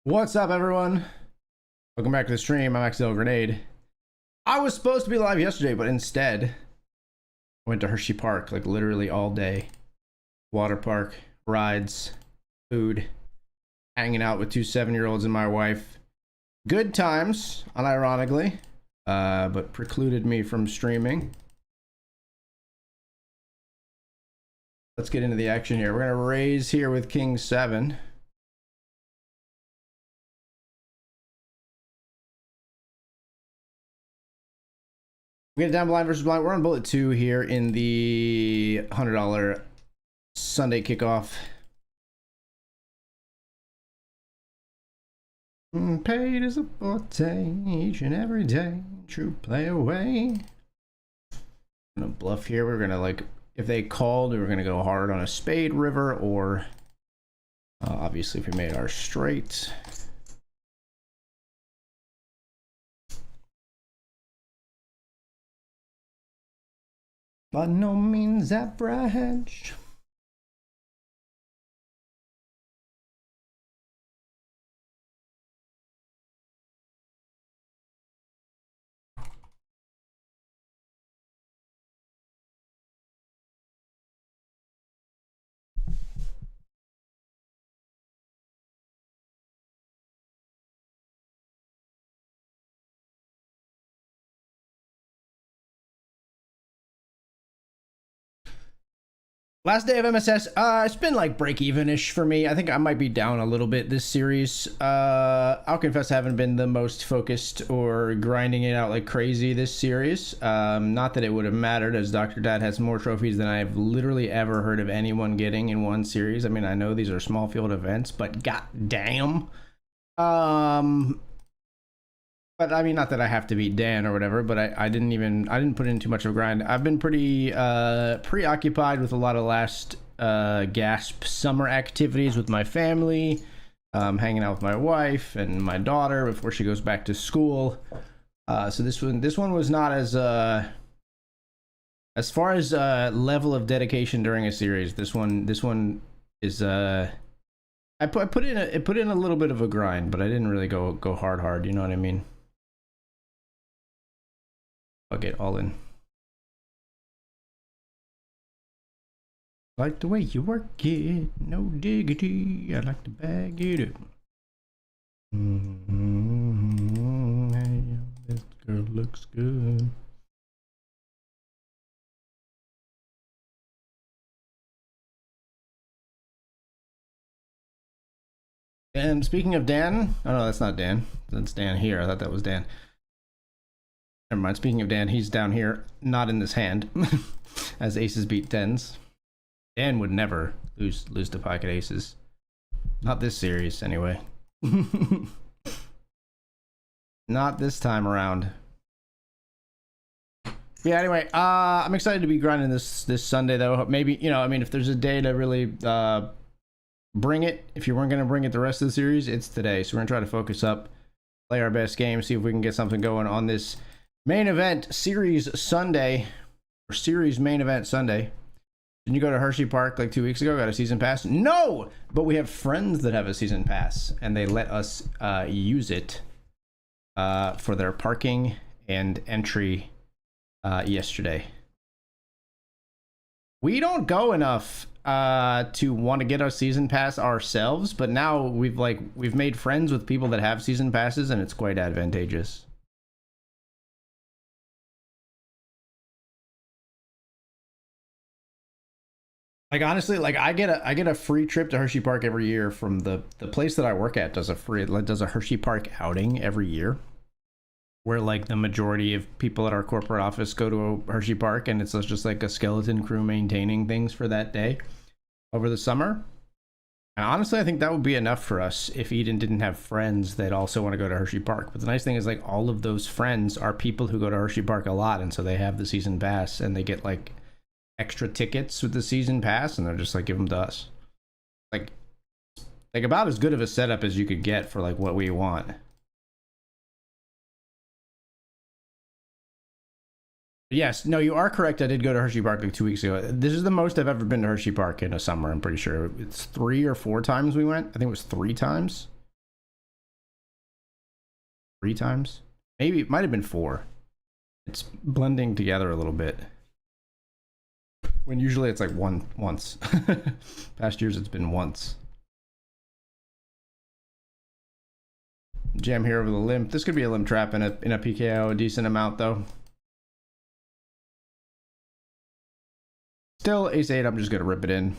What's up, everyone? Welcome back to the stream. I'm Axel Grenade. I was supposed to be live yesterday, but instead, I went to Hershey Park, like literally all day. Water park, rides, food, hanging out with two 7-year-olds and my wife. Good times, unironically, but precluded me from streaming. Let's get into the action here. We're gonna raise here with King 7. We get it down blind versus blind. We're on bullet 2 here in the $100 Sunday kickoff. Paid is a forte each and every day. True play away. I'm gonna bluff here. We're gonna, like, if they called, we were gonna go hard on a spade river, or obviously if we made our straight. By no means average. Last day of MSS, it's been like break-even-ish for me. I think I might be down a little bit this series. I'll confess I haven't been the most focused or grinding it out like crazy this series. Not that it would have mattered, as Dr. Dad has more trophies than I've literally ever heard of anyone getting in one series. I mean, I know these are small field events, but goddamn. But I mean, not that I have to beat Dan or whatever, but I didn't put in too much of a grind. I've been pretty preoccupied with a lot of last gasp summer activities with my family, hanging out with my wife and my daughter before she goes back to school. So this one was not as far as level of dedication during a series. This one is I put in a little bit of a grind, but I didn't really go hard. You know what I mean? I'll get all in. Like the way you work it, no diggity. I like to bag it up. Hey, this girl looks good. And speaking of Dan, oh no, that's not Dan. That's Dan here. I thought that was Dan. Never mind. Speaking of Dan, he's down here, not in this hand, as aces beat tens. Dan would never lose to pocket aces. Not this series, anyway. Not this time around. Yeah, anyway, I'm excited to be grinding this Sunday, though. Maybe, you know, I mean, if there's a day to really bring it, if you weren't going to bring it the rest of the series, it's today. So we're going to try to focus up, play our best game, see if we can get something going on this main event series Sunday, or series main event Sunday. Didn't you go to Hershey Park like 2 weeks ago? Got a season pass? No, but we have friends that have a season pass, and they let us use it for their parking and entry yesterday. We don't go enough to want to get our season pass ourselves, but now we've made friends with people that have season passes, and it's quite advantageous. Like, honestly, like I get a free trip to Hershey Park every year from the place that I work at. Does a Hershey Park outing every year, where like the majority of people at our corporate office go to Hershey Park, and it's just like a skeleton crew maintaining things for that day over the summer. And honestly, I think that would be enough for us if Eden didn't have friends that also want to go to Hershey Park. But the nice thing is, like, all of those friends are people who go to Hershey Park a lot, and so they have the season pass, and they get like extra tickets with the season pass, and they're just like, give them to us. Like about as good of a setup as you could get for like what we want. Yes, no, you are correct. I did go to Hershey Park like 2 weeks ago. This is the most I've ever been to Hershey Park in a summer. I'm pretty sure it's 3 or 4 times we went. I think it was 3 times. 3 times. Maybe it might have been 4. It's blending together a little bit. When usually it's like once. Past years it's been once. Jam here over the limp. This could be a limp trap in a PKO, a decent amount though. Still ace 8, I'm just gonna rip it in.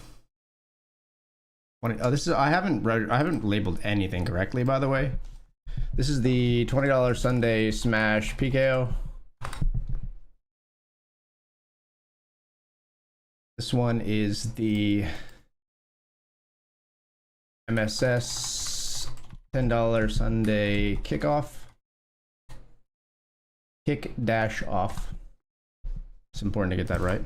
Oh, this is I haven't labeled anything correctly, by the way. This is the $20 Sunday Smash PKO. This one is the MSS $10 Sunday kickoff. Kick dash off. It's important to get that right.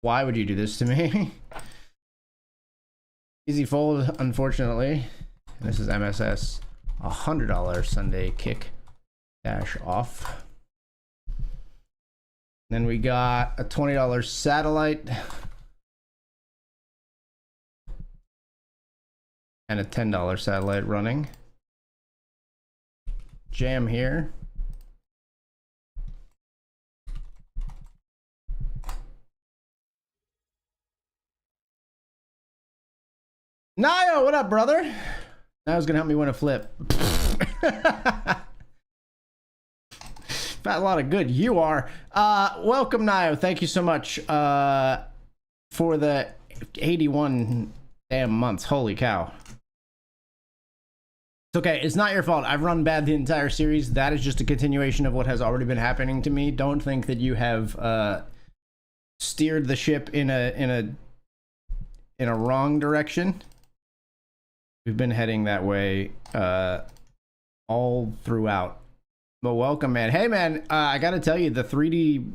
Why would you do this to me? Easy fold, unfortunately. This is MSS $100 Sunday kick dash off. Then we got a $20 satellite and a $10 satellite running. Jam here. Nio, what up, brother? Nio's gonna help me win a flip. Fat lot of good you are. Welcome, Nio. Thank you so much for the 81 damn months. Holy cow. It's okay. It's not your fault. I've run bad the entire series. That is just a continuation of what has already been happening to me. Don't think that you have steered the ship in a wrong direction. We've been heading that way all throughout. But welcome, man. Hey, man, I gotta tell you, the 3D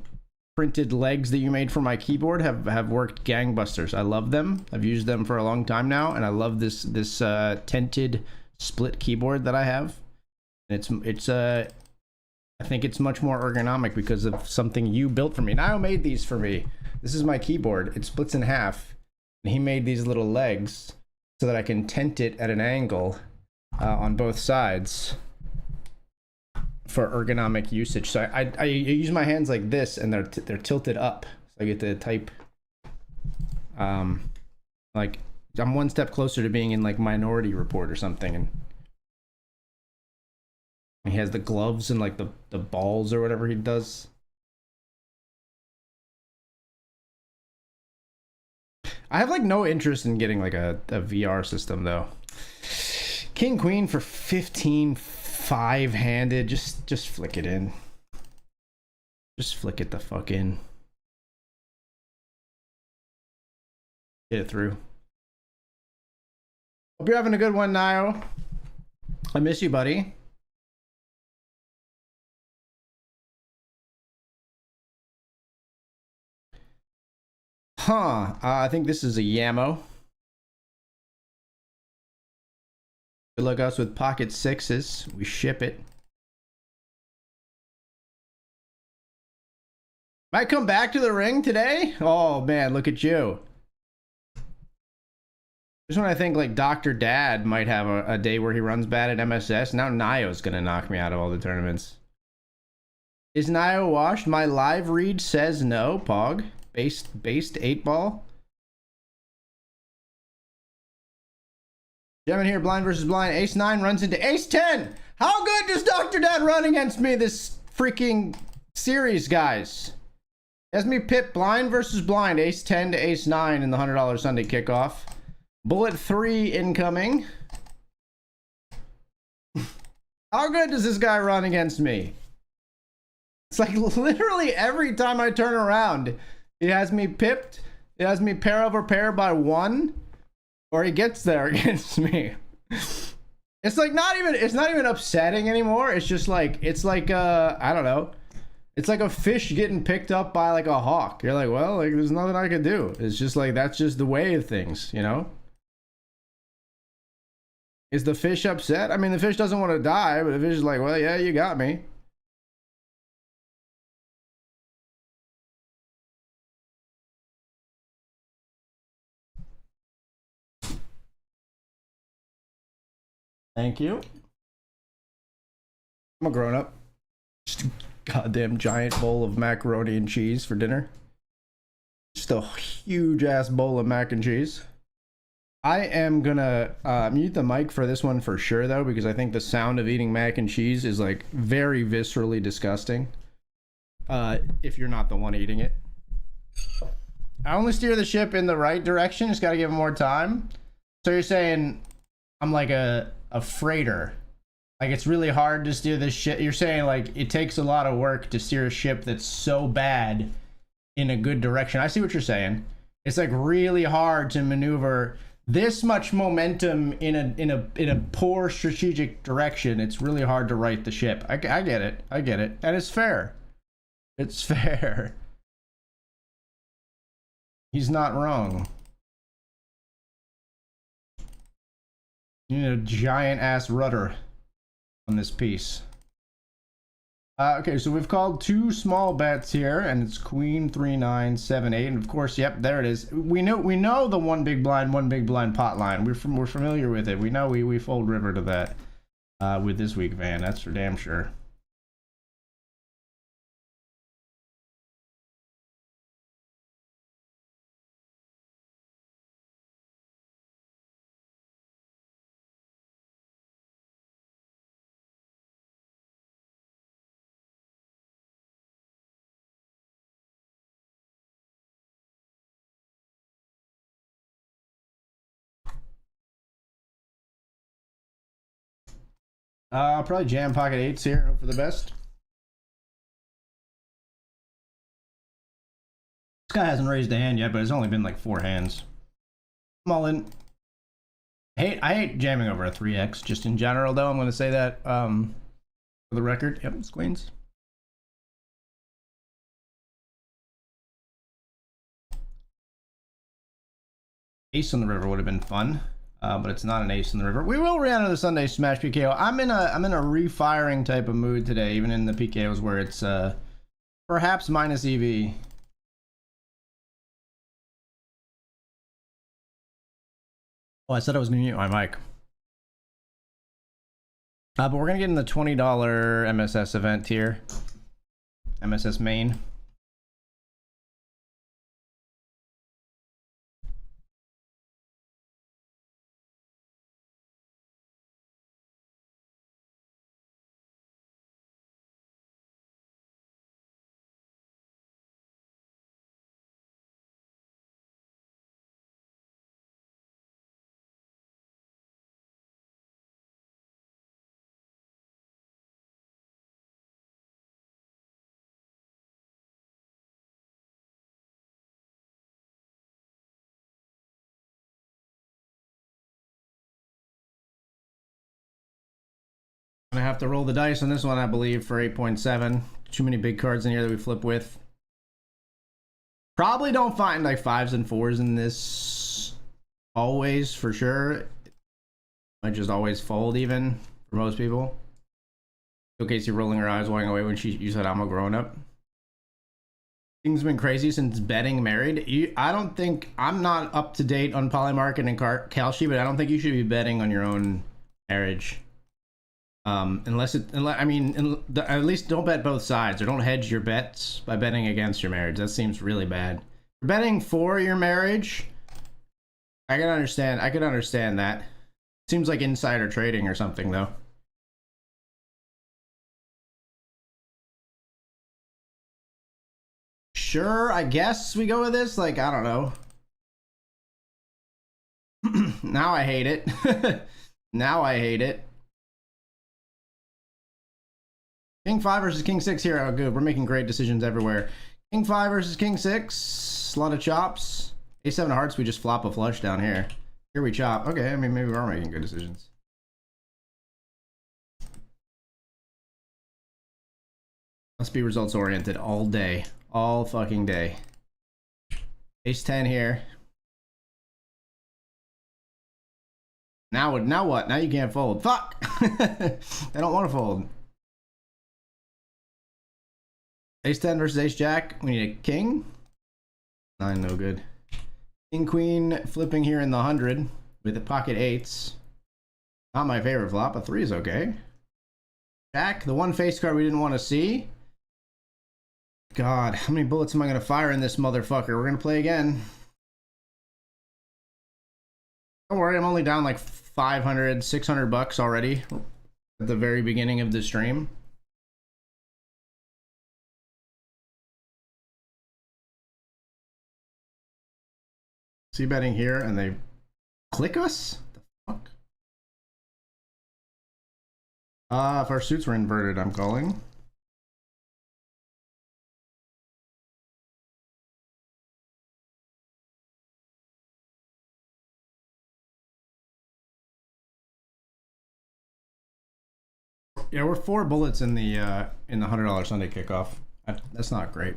printed legs that you made for my keyboard have worked gangbusters. I love them. I've used them for a long time now, and I love this tinted split keyboard that I have. It's I think it's much more ergonomic because of something you built for me. Nio made these for me. This is my keyboard. It splits in half, and he made these little legs so that I can tent it at an angle on both sides for ergonomic usage. So I use my hands like this, and they're tilted up, so I get to type. Like I'm one step closer to being in like Minority Report or something. And he has the gloves and like the balls or whatever he does. I have like no interest in getting like a VR system though. King Queen for 15 5-handed. Just flick it in. Just flick it the fuck in. Get it through. Hope you're having a good one, Nio. I miss you, buddy. I think this is a Yamo. Good luck us with pocket sixes. We ship it. Might come back to the ring today? Oh man, look at you. Just when I think like Dr. Dad might have a day where he runs bad at MSS, now Nio's gonna knock me out of all the tournaments. Is Nio washed? My live read says no, Pog. Based 8-ball. Gentlemen here, blind versus blind. Ace 9 runs into Ace 10. How good does Dr. Dad run against me this freaking series, guys? Has me pit blind versus blind. Ace 10 to Ace 9 in the $100 Sunday kickoff. Bullet 3 incoming. How good does this guy run against me? It's like literally every time I turn around, he has me pipped. He has me pair over pair by 1, or he gets there against me. It's like it's not even upsetting anymore. It's just like, it's like I don't know. It's like a fish getting picked up by like a hawk. You're like, well, like there's nothing I can do. It's just like, that's just the way of things, you know? Is the fish upset? I mean, the fish doesn't want to die, but the fish is like, well, yeah, you got me. Thank you. I'm a grown up. Just a goddamn giant bowl of macaroni and cheese for dinner. Just a huge ass bowl of mac and cheese. I am gonna mute the mic for this one for sure though, because I think the sound of eating mac and cheese is like very viscerally disgusting. If you're not the one eating it. I only steer the ship in the right direction, just gotta give it more time. So you're saying I'm like a freighter. Like it's really hard to steer this ship. You're saying like it takes a lot of work to steer a ship that's so bad in a good direction. I see what you're saying. It's like really hard to maneuver this much momentum in a poor strategic direction. It's really hard to right the ship. I get it. I get it. And it's fair. It's fair. He's not wrong. You need a giant ass rudder on this piece. Okay, so we've called two small bets here, and it's Queen 3 9 7 8, and of course, yep, there it is. We know the one big blind pot line. We're familiar with it. We know we fold river to that with this week, Van. That's for damn sure. Probably jam pocket eights here. Hope for the best. This guy hasn't raised a hand yet, but it's only been like 4 hands. I'm all in. I hate jamming over a 3x just in general, though. I'm going to say that for the record. Yep, it's queens. Ace on the river would have been fun. But it's not an ace in the river. We will re-enter the Sunday Smash PKO. I'm in a refiring type of mood today, even in the PKOs where it's perhaps minus EV. Oh, I said I was gonna mute my mic. But we're gonna get in the $20 MSS event here. MSS main. Gonna have to roll the dice on this one, I believe, for 8.7. Too many big cards in here that we flip with. Probably don't find like 5s and 4s in this always, for sure. Might just always fold even for most people. So Casey rolling her eyes, walking away when you said I'm a grown up. Things have been crazy since betting married. I don't think, I'm not up to date on Polymarket and Kalshi, but I don't think you should be betting on your own marriage. Unless I mean, at least don't bet both sides, or don't hedge your bets by betting against your marriage. That seems really bad. For betting for your marriage, I can understand that. Seems like insider trading or something, though. Sure, I guess we go with this. Like, I don't know. Now I hate it. Now I hate it. King 5 versus King 6 here. Oh, good. We're making great decisions everywhere. King 5 versus King 6. A lot of chops. A7 of hearts, we just flop a flush down here. Here we chop. Okay, I mean, maybe we are making good decisions. Must be results oriented all day. All fucking day. Ace 10 here. Now what? Now you can't fold. Fuck! I don't want to fold. Ace 10 versus Ace Jack. We need a king. 9, no good. King Queen flipping here in the 100 with the pocket 8s. Not my favorite flop. A 3 is okay. Jack, the one face card we didn't want to see. God, how many bullets am I going to fire in this motherfucker? We're going to play again. Don't worry, I'm only down like 500, 600 bucks already at the very beginning of the stream. See betting here and they click us? The fuck? If our suits were inverted, I'm calling. Yeah, we're 4 bullets in the $100 Sunday kickoff. That's not great.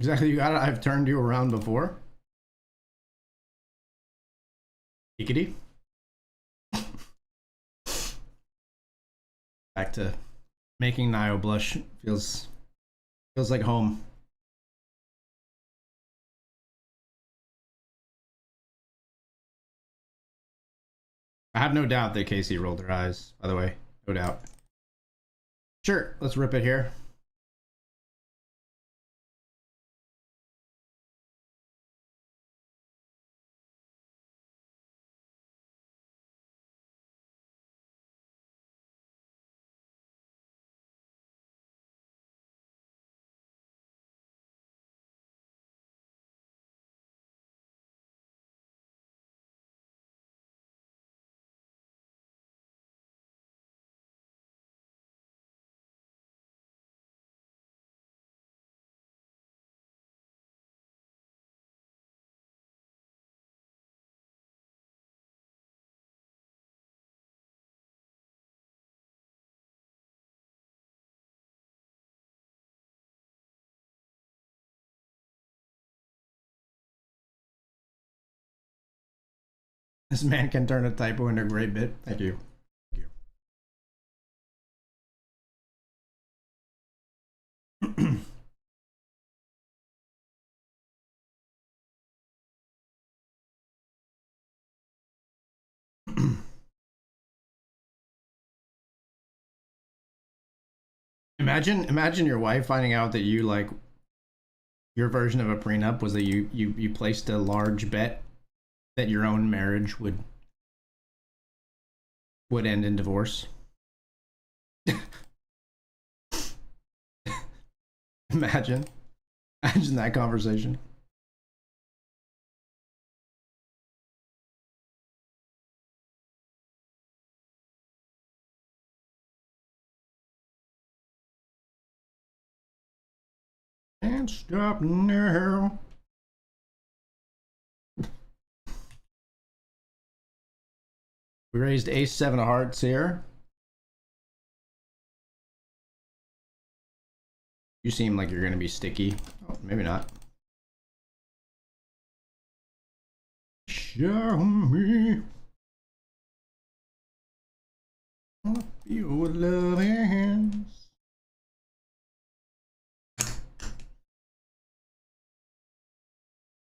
Exactly, you got it. I've turned you around before. Eekity. Back to making Nio blush. Feels like home. I have no doubt that Casey rolled her eyes, by the way. No doubt. Sure, let's rip it here. This man can turn a typo into a great bit. Thank you. Thank you. Imagine your wife finding out that you like your version of a prenup was that you placed a large bet that your own marriage would end in divorce. Imagine that conversation. Can't stop now. We raised ace 7 of hearts here. You seem like you're going to be sticky. Oh, maybe not. Show me your love hands.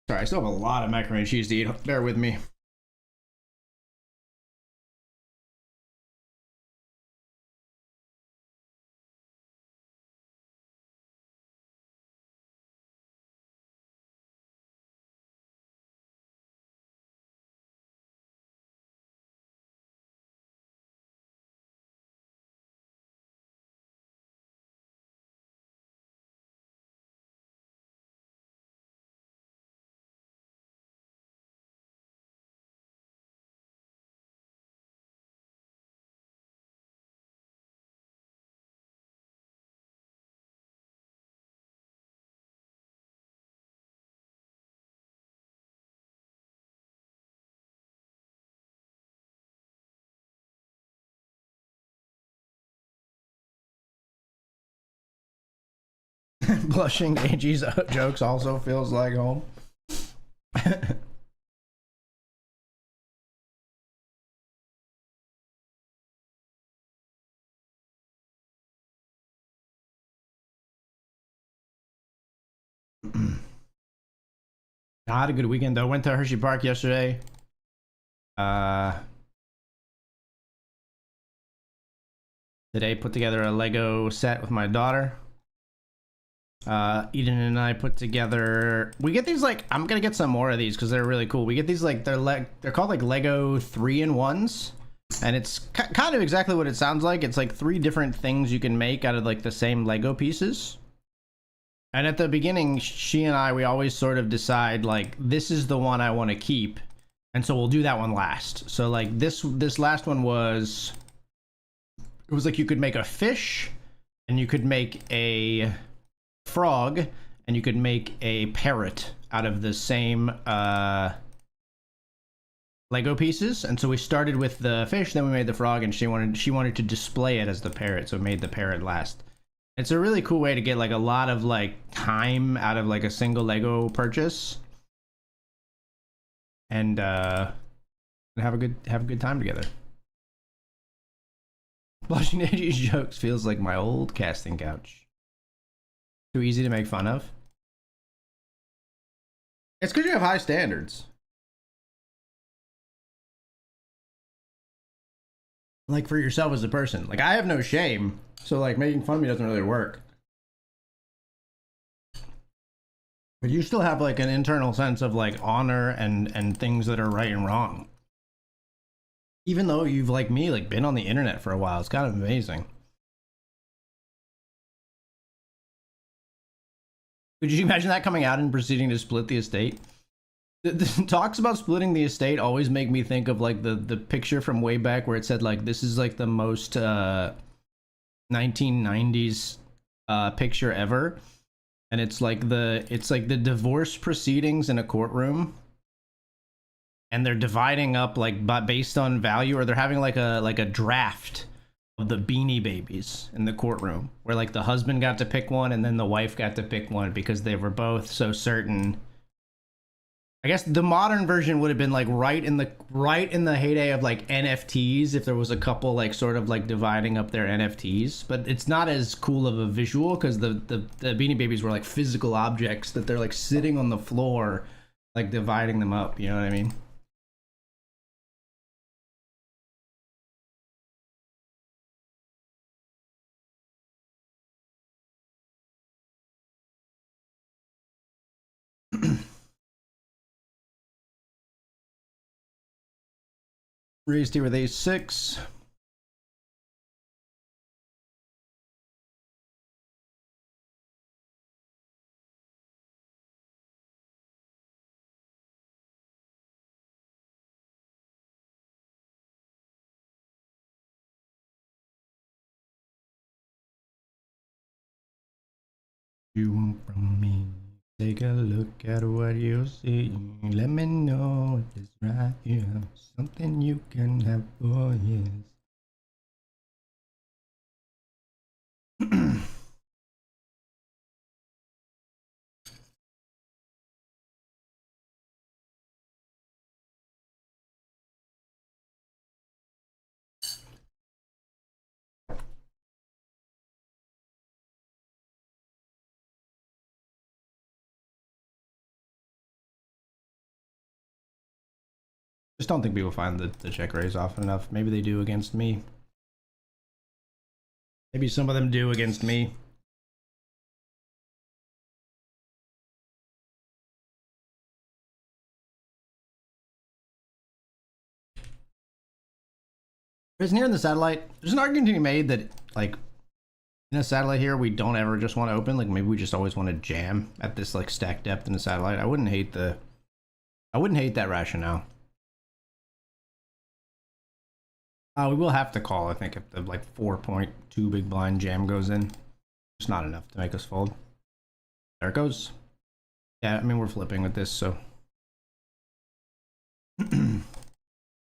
Sorry, I still have a lot of macaroni and cheese to eat. Bear with me. Blushing AG's jokes also feels like home. I had a good weekend though. Went to Hershey Park yesterday. Uh, Today put together a Lego set with my daughter. Eden and I put together. We get these like I'm gonna get some more of these because they're really cool. We get these like they're called like Lego 3-in-1s, and it's kind of exactly what it sounds like. It's like 3 different things you can make out of like the same Lego pieces. And at the beginning, she and I, we always sort of decide like this is the one I want to keep, and so we'll do that one last. So like this last one was, it was like you could make a fish, and you could make a frog, and you could make a parrot out of the same Lego pieces. And so we started with the fish, then we made the frog, and she wanted to display it as the parrot, so we made the parrot last. It's a really cool way to get like a lot of like time out of like a single Lego purchase, and have a good time together. Watching Andy's jokes feels like my old casting couch. Too easy to make fun of. It's because you have high standards. Like for yourself as a person. Like I have no shame, so like making fun of me doesn't really work. But you still have like an internal sense of like honor and things that are right and wrong. Even though you've like me like been on the internet for a while, it's kind of amazing. Could you imagine that coming out and proceeding to split the estate? The talks about splitting the estate always make me think of like the picture from way back where it said like this is like the most 1990s picture ever, and it's like the divorce proceedings in a courtroom, and they're dividing up like based on value, or they're having like a draft of the Beanie Babies in the courtroom, where like the husband got to pick one and then the wife got to pick one because they were both so certain. I guess the modern version would have been like right in the heyday of like NFTs, if there was a couple like sort of like dividing up their NFTs, but it's not as cool of a visual because the Beanie Babies were like physical objects that they're like sitting on the floor, like dividing them up. You know what I mean? Raised here with a6. You want from me? Take a look at what you see. Let me know if it's right here. Something you can have for years. Just don't think people find the check raise often enough. Maybe they do against me. Maybe some of them do against me. Isn't here in the satellite? There's an argument to be made that like in a satellite here we don't ever just want to open. Like maybe we just always want to jam at this like stack depth in the satellite. I wouldn't hate that rationale. We will have to call, I think, if the like 4.2 big blind jam goes in. It's not enough to make us fold. There it goes. Yeah, I mean, we're flipping with this, so.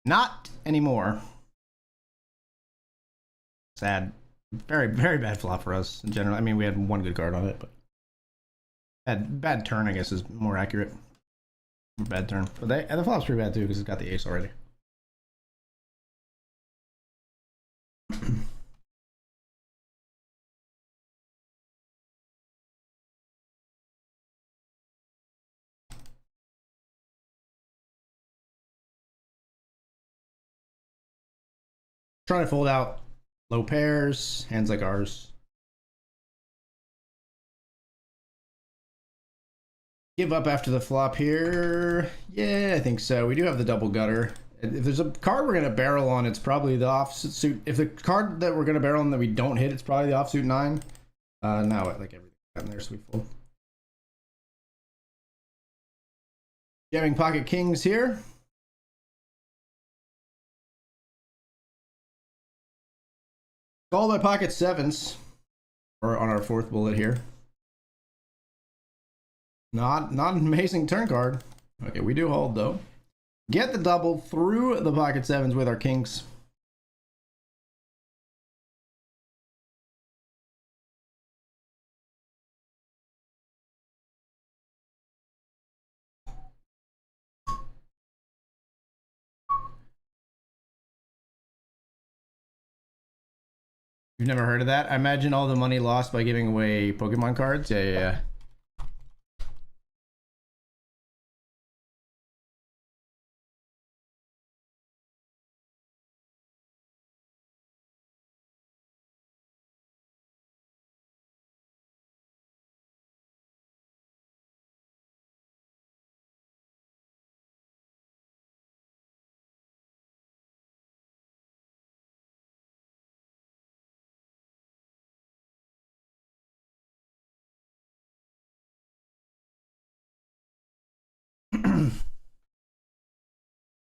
Not anymore. Sad. Very, very bad flop for us in general. I mean, we had one good card on it, but bad turn, I guess, is more accurate. Bad turn. But the flop's pretty bad, too, because it's got the ace already. Trying to fold out low pairs, hands like ours. Give up after the flop here. Yeah, I think so. We do have the double gutter. If there's a card we're going to barrel on, it's probably the offsuit. If the card that we're going to barrel on that we don't hit, it's probably the offsuit 9. Now like everything down there, so we fold. Jamming pocket kings here. Call by pocket 7s. Or on our 4th bullet here. Not an amazing turn card. Okay, we do hold though. Get the double through the pocket 7s with our kings. You've never heard of that? I imagine all the money lost by giving away Pokemon cards. Yeah.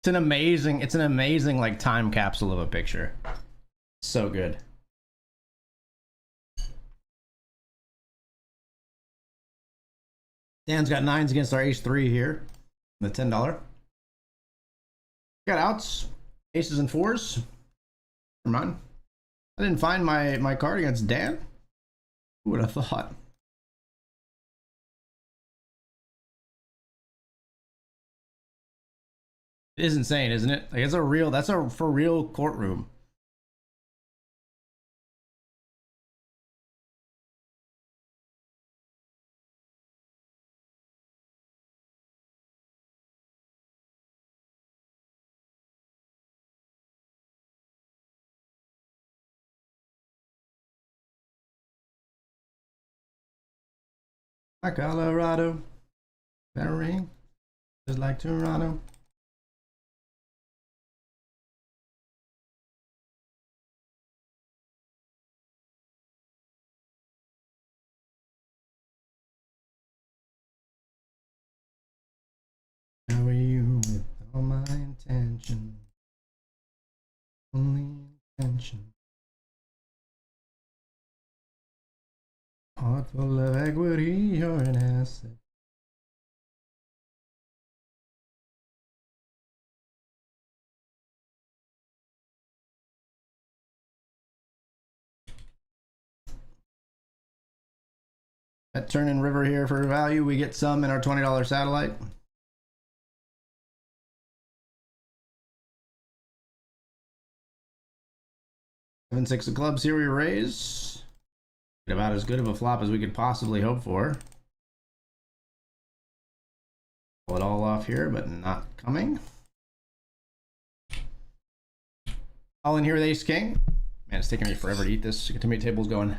It's an amazing like time capsule of a picture. So good. Dan's got 9s against our ace 3 here. The $10. Got outs, aces and 4s. Never mind. I didn't find my card against Dan. Who would have thought? It is insane, isn't it? Like that's a for real courtroom. Colorado, that ring, just like Toronto. How are you with all my intention? Only intention. Heart full of equity, you're an asset. At turn in river here for value, we get some in our $20 satellite. 7-6 of clubs here we raise. About as good of a flop as we could possibly hope for. Pull it all off here, but not coming. All in here with ace king. Man, it's taking me forever to eat this. Too many tables going.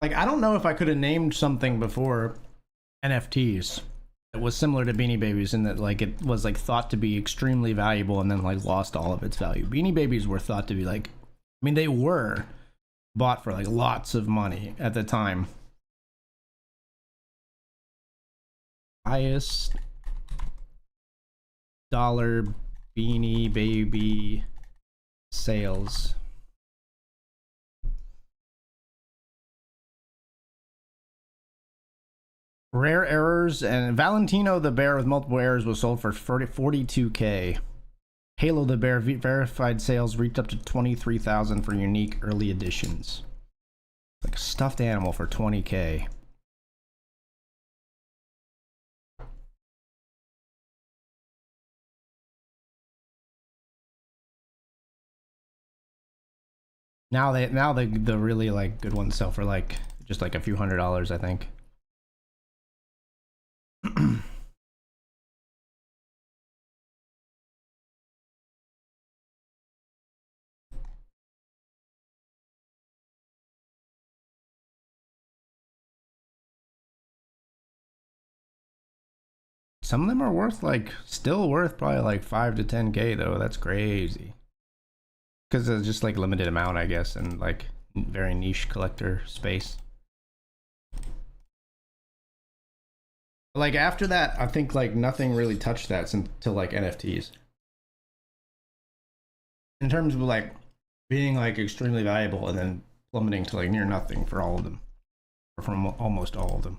Like, I don't know if I could have named something before NFTs that was similar to Beanie Babies in that, like, it was, like, thought to be extremely valuable and then, like, lost all of its value. Beanie Babies were thought to be, like, I mean, they were bought for, like, lots of money at the time. Highest dollar Beanie Baby sales. Rare errors and Valentino the bear with multiple errors was sold for 42K. Halo the bear verified sales reached up to 23,000 for unique early editions. Like a stuffed animal for 20K. Now the really like good ones sell for like just like a few $100s, I think. Some of them are worth like still worth probably like 5 to 10K though. That's crazy. Because it's just like limited amount, I guess, and like very niche collector space. Like after that, I think like nothing really touched that until like NFTs. In terms of like being like extremely valuable and then plummeting to like near nothing for all of them, or from almost all of them.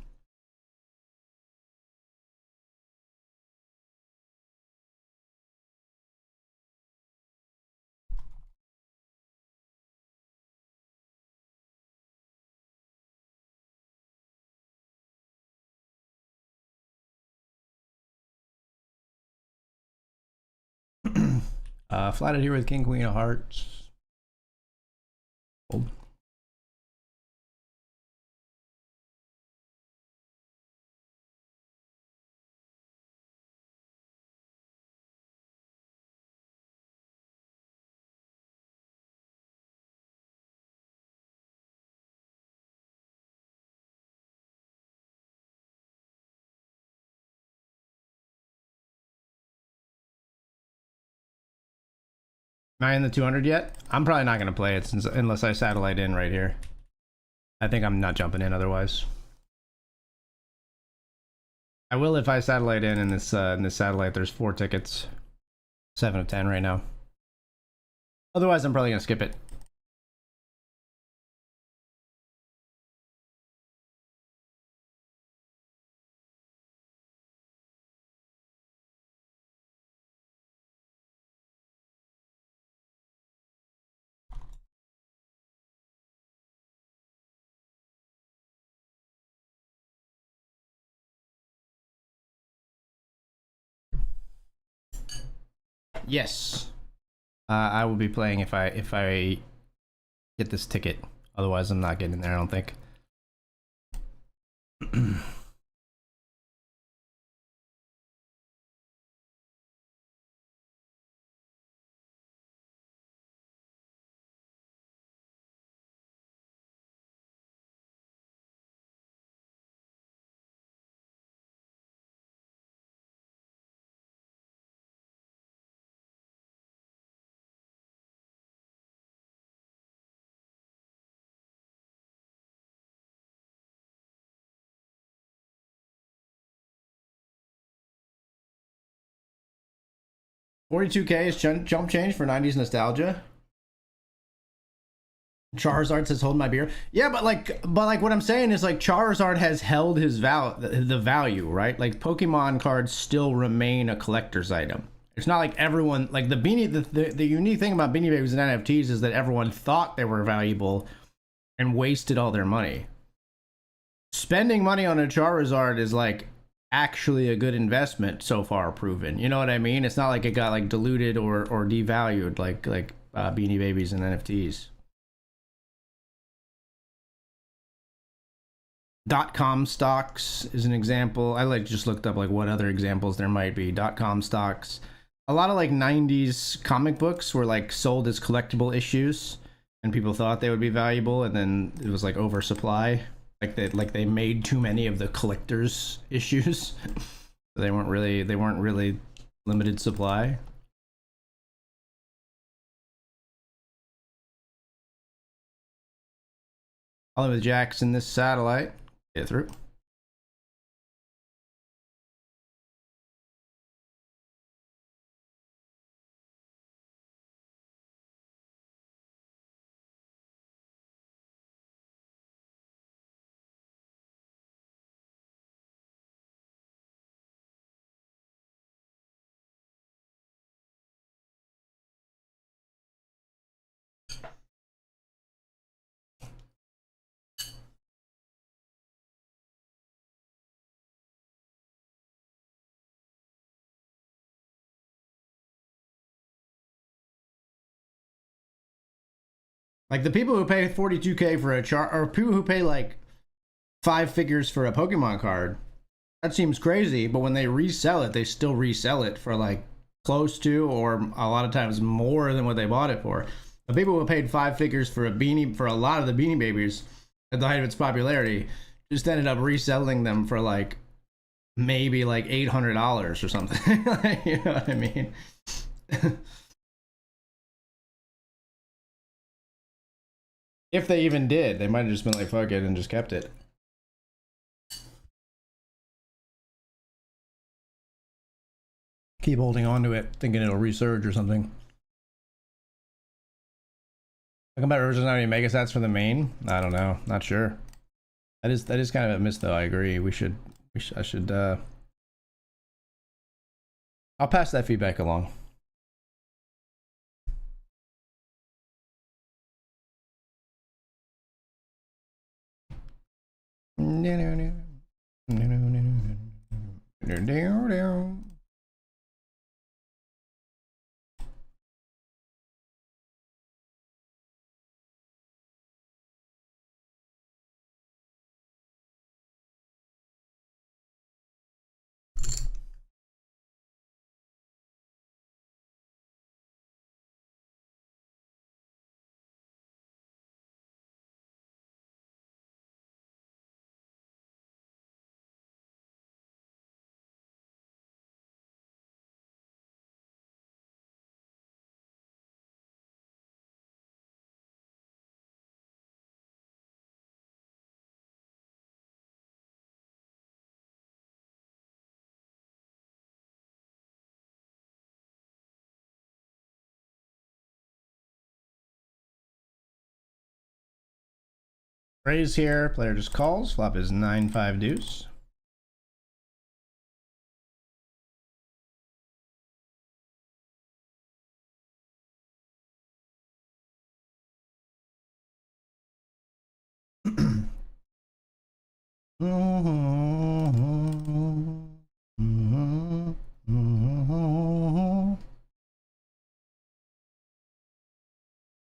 Flatted here with King Queen of Hearts. Oh. Am I in the 200 yet? I'm probably not gonna play it since unless I satellite in right here. I think I'm not jumping in otherwise. I will if I satellite in this satellite. There's 4 tickets, 7 of 10 right now. Otherwise, I'm probably gonna skip it. Yes, I will be playing if I get this ticket. Otherwise, I'm not getting there. I don't think. 42K is jump change for 90s nostalgia. Charizard says hold my beer. Yeah, but like what I'm saying is like Charizard has held his the value, right? Like Pokemon cards still remain a collector's item. It's not like everyone like the unique thing about Beanie Babies and NFTs is that everyone thought they were valuable and wasted all their money. Spending money on a Charizard is like actually a good investment so far proven. You know what I mean? It's not like it got like diluted or devalued like Beanie Babies and NFTs. .com stocks is an example. I like just looked up like what other examples there might be. .com stocks. A lot of like 90s comic books were like sold as collectible issues and people thought they would be valuable and then it was like oversupply. Like they made too many of the collectors issues. They weren't really limited supply. All with Jacks in this satellite. Get through. Like the people who pay 42K for a chart, or people who pay like 5 figures for a Pokemon card, that seems crazy. But when they resell it, they still resell it for like close to, or a lot of times more than what they bought it for. The people who paid 5 figures for a beanie, for a lot of the Beanie Babies at the height of its popularity, just ended up reselling them for like maybe like $800 or something. Like, you know what I mean? If they even did, they might have just been like, fuck it, and just kept it. Keep holding on to it, thinking it'll resurge or something. Talking about BetRivers not any mega stats for the main? I don't know. Not sure. That is kind of a miss though. I agree. I should I'll pass that feedback along. Raise here, player just calls, flop is 9-5 deuce.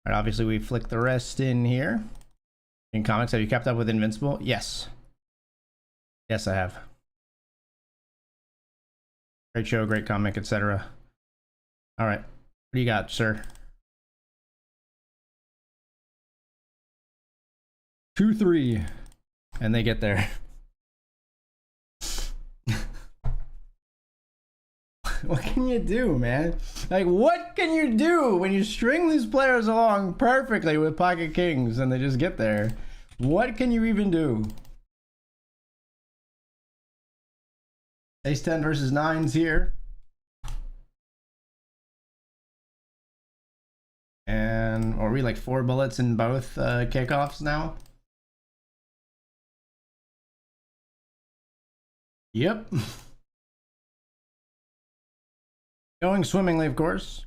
Alright, obviously we flick the rest in here. In comics, have you kept up with Invincible? Yes. Yes, I have. Great show, great comic, etc. Alright, what do you got, sir? 2-3. And they get there. What can you do, man? Like, what can you do when you string these players along perfectly with pocket kings and they just get there? What can you even do? Ace 10 versus 9s here. And are we like 4 bullets in both kickoffs now? Yep. Going swimmingly, of course.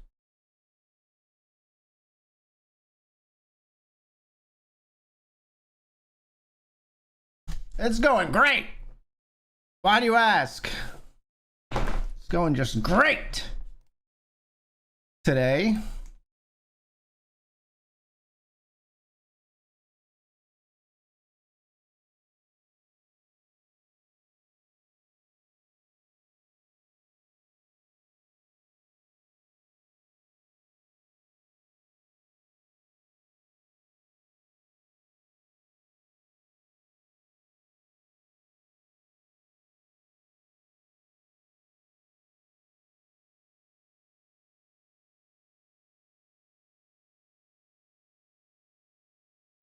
It's going great. Why do you ask? It's going just great today.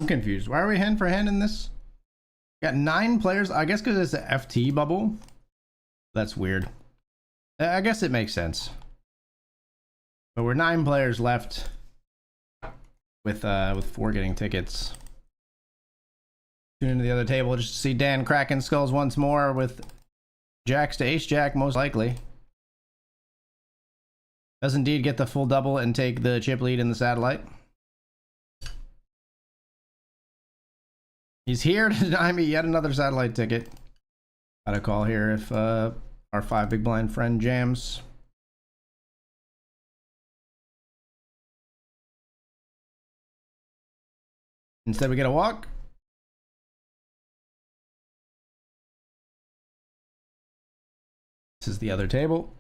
I'm confused. Why are we hand for hand in this? Got 9 players. I guess because it's an FT bubble. That's weird. I guess it makes sense. But we're 9 players left with 4 getting tickets. Tune into the other table just to see Dan cracking skulls once more with jacks to ace jack, most likely. Does indeed get the full double and take the chip lead in the satellite. He's here to deny me yet another satellite ticket. Got a call here if our 5 big blind friend jams. Instead, we get a walk. This is the other table.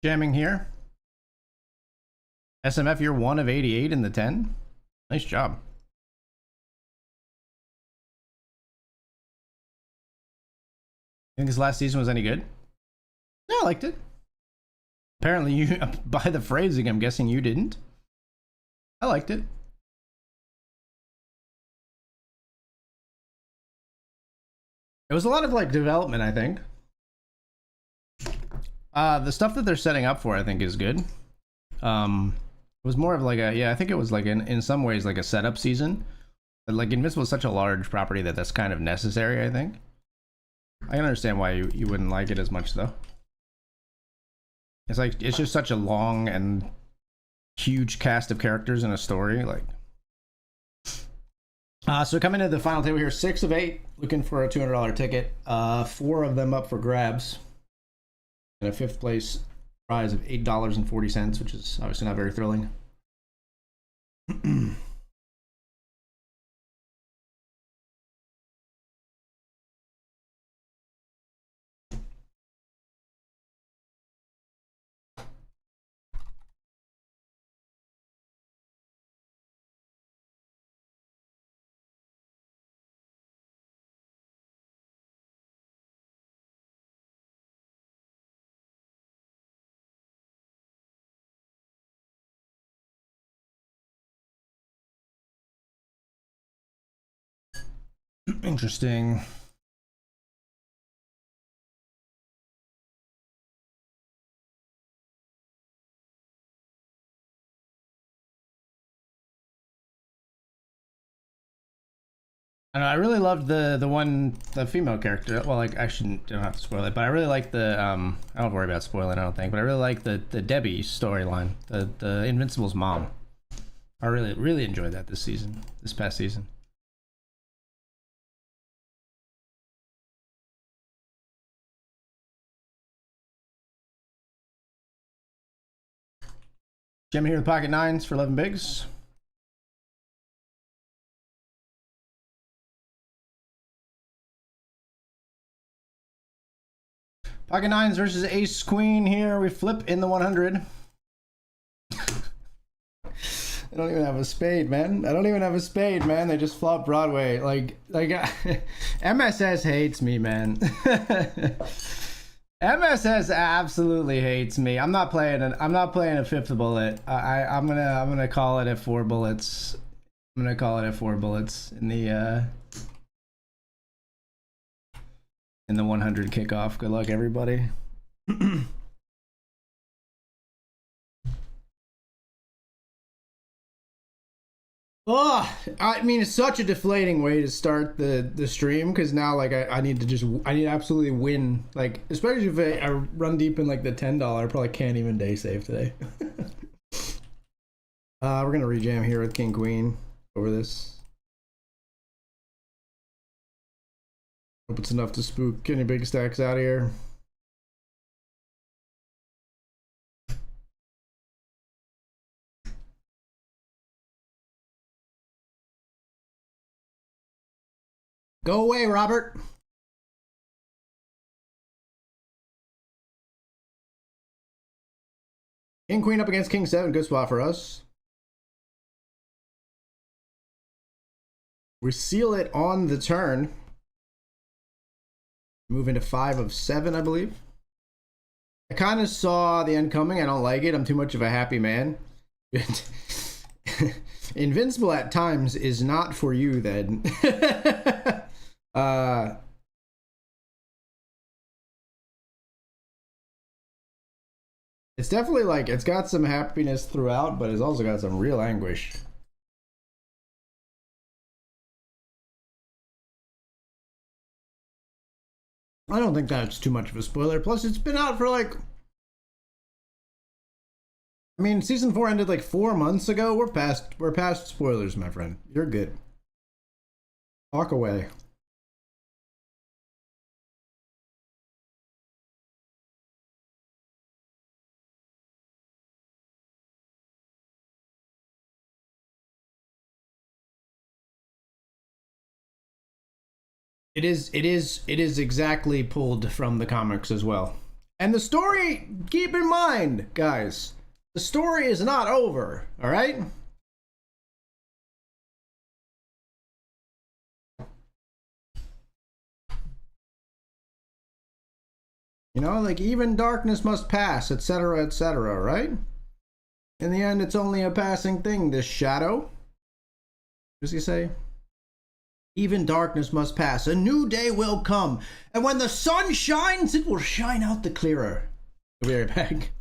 Jamming here. SMF, you're 1 of 88 in the 10. Nice job. Think this last season was any good? Yeah, I liked it. Apparently, you, by the phrasing, I'm guessing you didn't. I liked it. It was a lot of like development, I think. The stuff that they're setting up for, I think, is good. It was more of like a, yeah, I think it was like in some ways like a setup season. But like Invincible is such a large property that that's kind of necessary, I think. I can understand why you wouldn't like it as much though. It's like, it's just such a long and huge cast of characters in a story, like. So coming to the final table here, 6 of 8, looking for a $200 ticket. 4 of them up for grabs. And a 5th place prize of $8.40, which is obviously not very thrilling. Interesting. I don't know, I really loved the female character. Well, like, I don't have to spoil it, but I really like the I don't worry about spoiling, I don't think, but I really like the Debbie storyline, the Invincible's mom. I really enjoyed that this past season. Jim here with pocket 9s for 11 bigs. Pocket 9s versus Ace Queen here. We flip in the 100. I don't even have a spade, man. I don't even have a spade, man. They just flop Broadway. Like MSS hates me, man. MSS absolutely hates me. I'm not playing a 5th bullet. I'm gonna call it at 4 bullets. I'm gonna call it at 4 bullets in the 100 kickoff. Good luck, everybody. Oh, I mean, it's such a deflating way to start the stream, because now like I need to absolutely win, like, especially if I run deep in like the $10. I probably can't even day save today. We're gonna rejam here with King Queen over this. Hope it's enough to spook any big stacks out of here. Go away, Robert. King Queen up against King 7. Good spot for us. We seal it on the turn. Move into 5 of 7, I believe. I kind of saw the end coming. I don't like it. I'm too much of a happy man. Invincible at times is not for you, then. It's definitely like it's got some happiness throughout, but it's also got some real anguish. I don't think that's too much of a spoiler. Plus, it's been out for like, I mean, season 4 ended like 4 months ago. We're past spoilers, my friend. You're good. Walk away. It is exactly pulled from the comics as well. And the story, keep in mind, guys, the story is not over, all right? You know, like even darkness must pass, etc., etc., right? In the end, it's only a passing thing, this shadow. What does he say? Even darkness must pass. A new day will come. And when the sun shines, it will shine out the clearer. We'll be right back.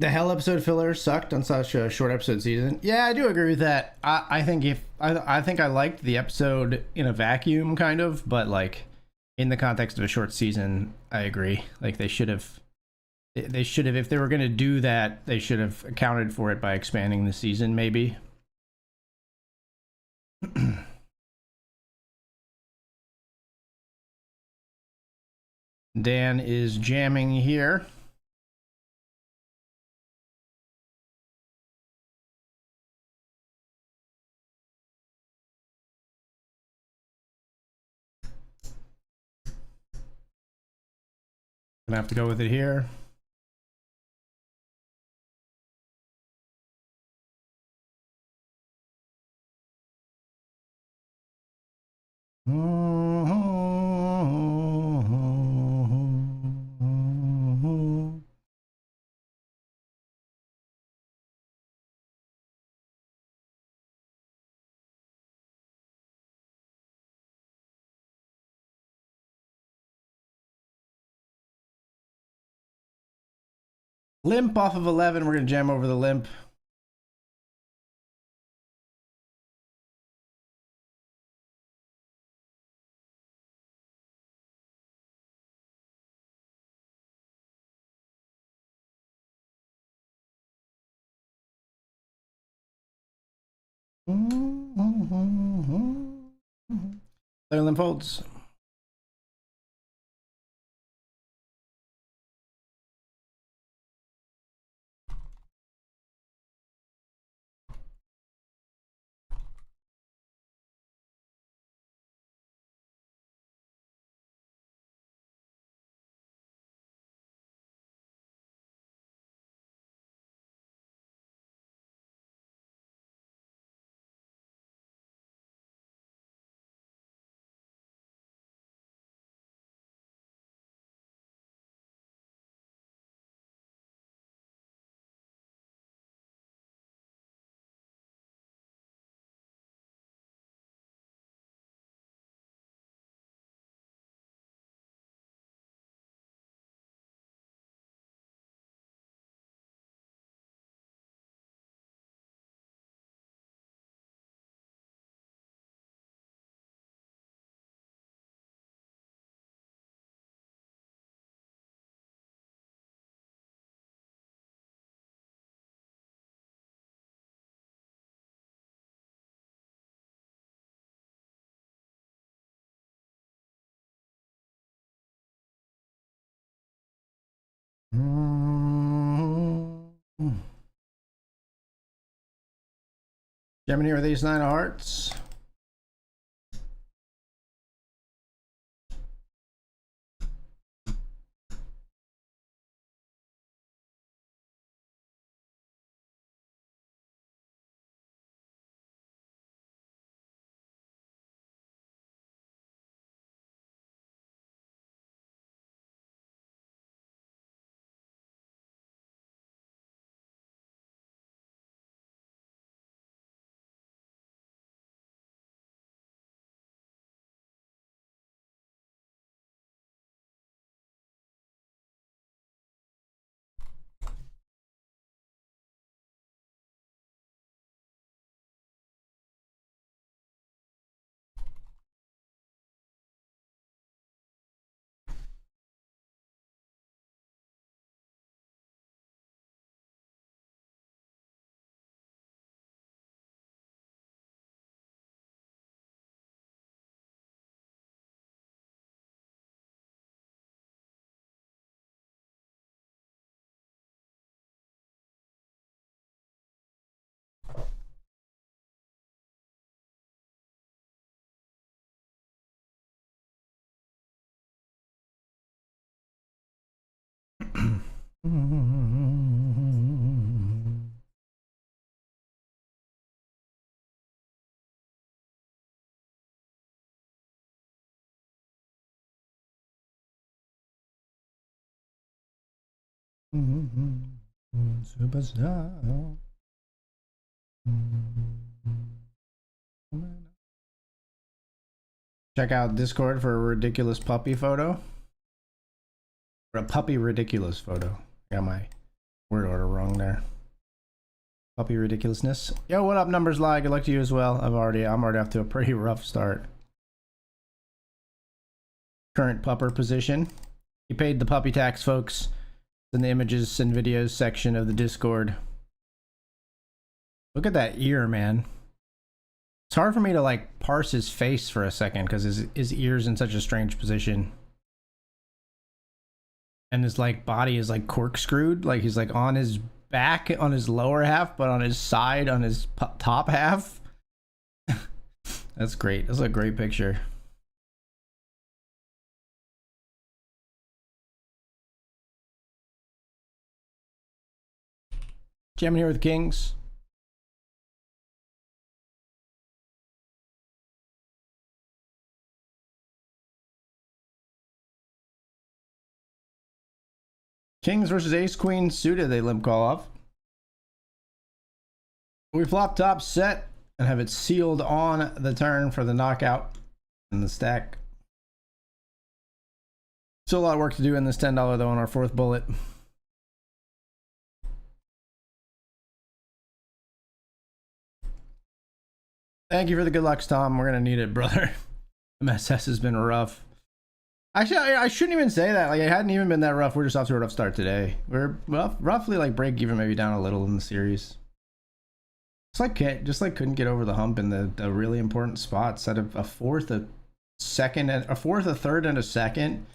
The Hell episode filler sucked on such a short episode season. Yeah, I do agree with that. I think if I think I liked the episode in a vacuum, kind of, but like in the context of a short season, I agree. Like they should have, if they were going to do that, they should have accounted for it by expanding the season, maybe. Dan is jamming here. Gonna have to go with it here. Limp off of 11. We're gonna jam over the limp. Their limp folds. Jamming with ace 9 of hearts. Superstar. Check out Discord for a ridiculous puppy photo. For a puppy ridiculous photo. I got my Word order wrong there. Puppy ridiculousness. Yo, what up, numbers lie? Good luck to you as well. I'm already off to a pretty rough start. Current pupper position. You paid the puppy tax, folks. It's in the images and videos section of the Discord. Look at that ear, man. It's hard for me to like parse his face for a second because his ear's in such a strange position. And his like body is like corkscrewed, like he's like on his back on his lower half, but on his side on his top half. That's great. That's a great picture. Jamming here with Kings. Kings versus Ace Queen suited, they limp call off. We flop top set and have it sealed on the turn for the knockout in the stack. Still a lot of work to do in this $10 though on our fourth bullet. Thank you for the good lucks, Tom. We're gonna need it, brother. MSS has been rough. Actually, I shouldn't even say that. Like, it hadn't even been that rough. We're just off to a rough start today. We're roughly like break even, maybe down a little in the series. Just like couldn't get over the hump in the really important spots. At a fourth, a second, a fourth, a third, and a second.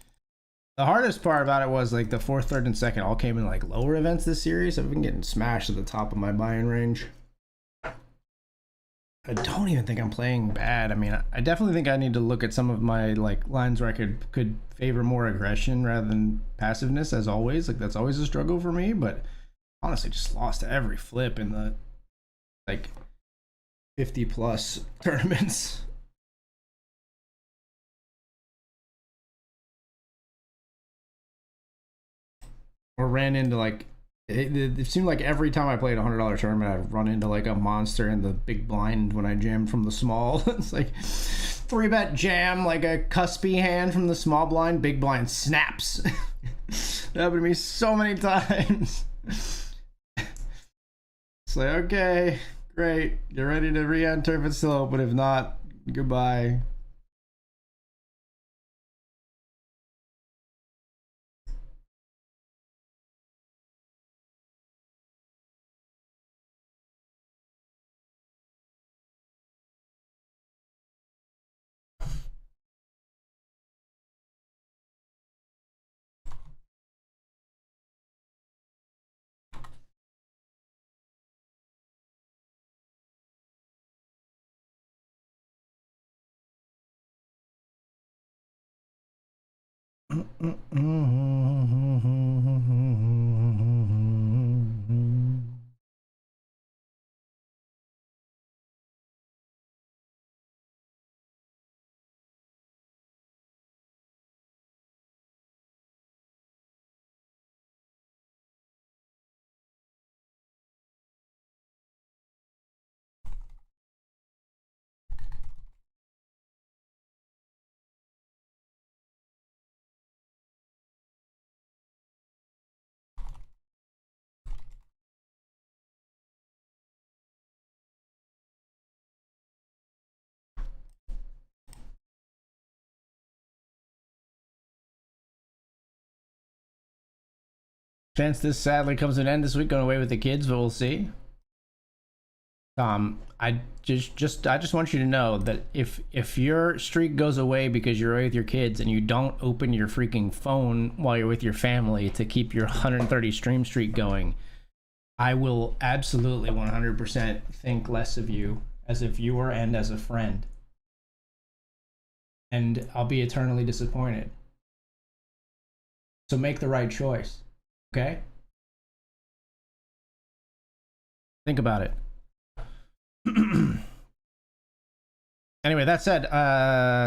The hardest part about it was like the fourth, third, and second all came in like lower events this series. I've been getting smashed at the top of my buy-in range. I don't even think I'm playing bad. I mean, I definitely think I need to look at some of my like lines where I could favor more aggression rather than passiveness, as always. Like, that's always a struggle for me, but honestly just lost every flip in the like 50 plus tournaments. Or ran into like it seemed like every time I played a $100 tournament, I'd run into like a monster in the big blind when I jammed from the small. It's like 3-bet jam, like a cuspy hand from the small blind, big blind snaps. That happened to me so many times. It's like, okay, great. Get ready to re-enter if it's still open. If not, goodbye. Chance this sadly comes to an end this week, going away with the kids, but we'll see. I just want you to know that if your streak goes away because you're away with your kids and you don't open your freaking phone while you're with your family to keep your 130 stream streak going, I will absolutely 100% think less of you as a viewer and as a friend. And I'll be eternally disappointed. So make the right choice. Okay? Think about it. Anyway, that said,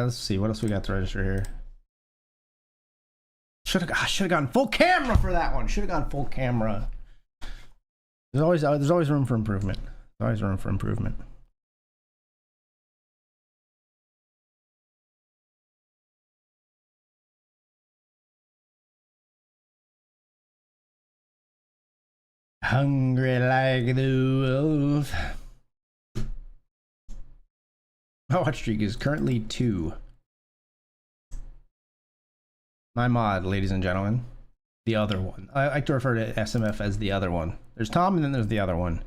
let's see what else we got to register here. Should have gone full camera for that one. Should have gone full camera. There's always room for improvement. There's always room for improvement. Hungry like the wolf. My watch streak is currently 2. My mod, ladies and gentlemen. The other one. I like to refer to SMF as the other one. There's Tom and then there's the other one.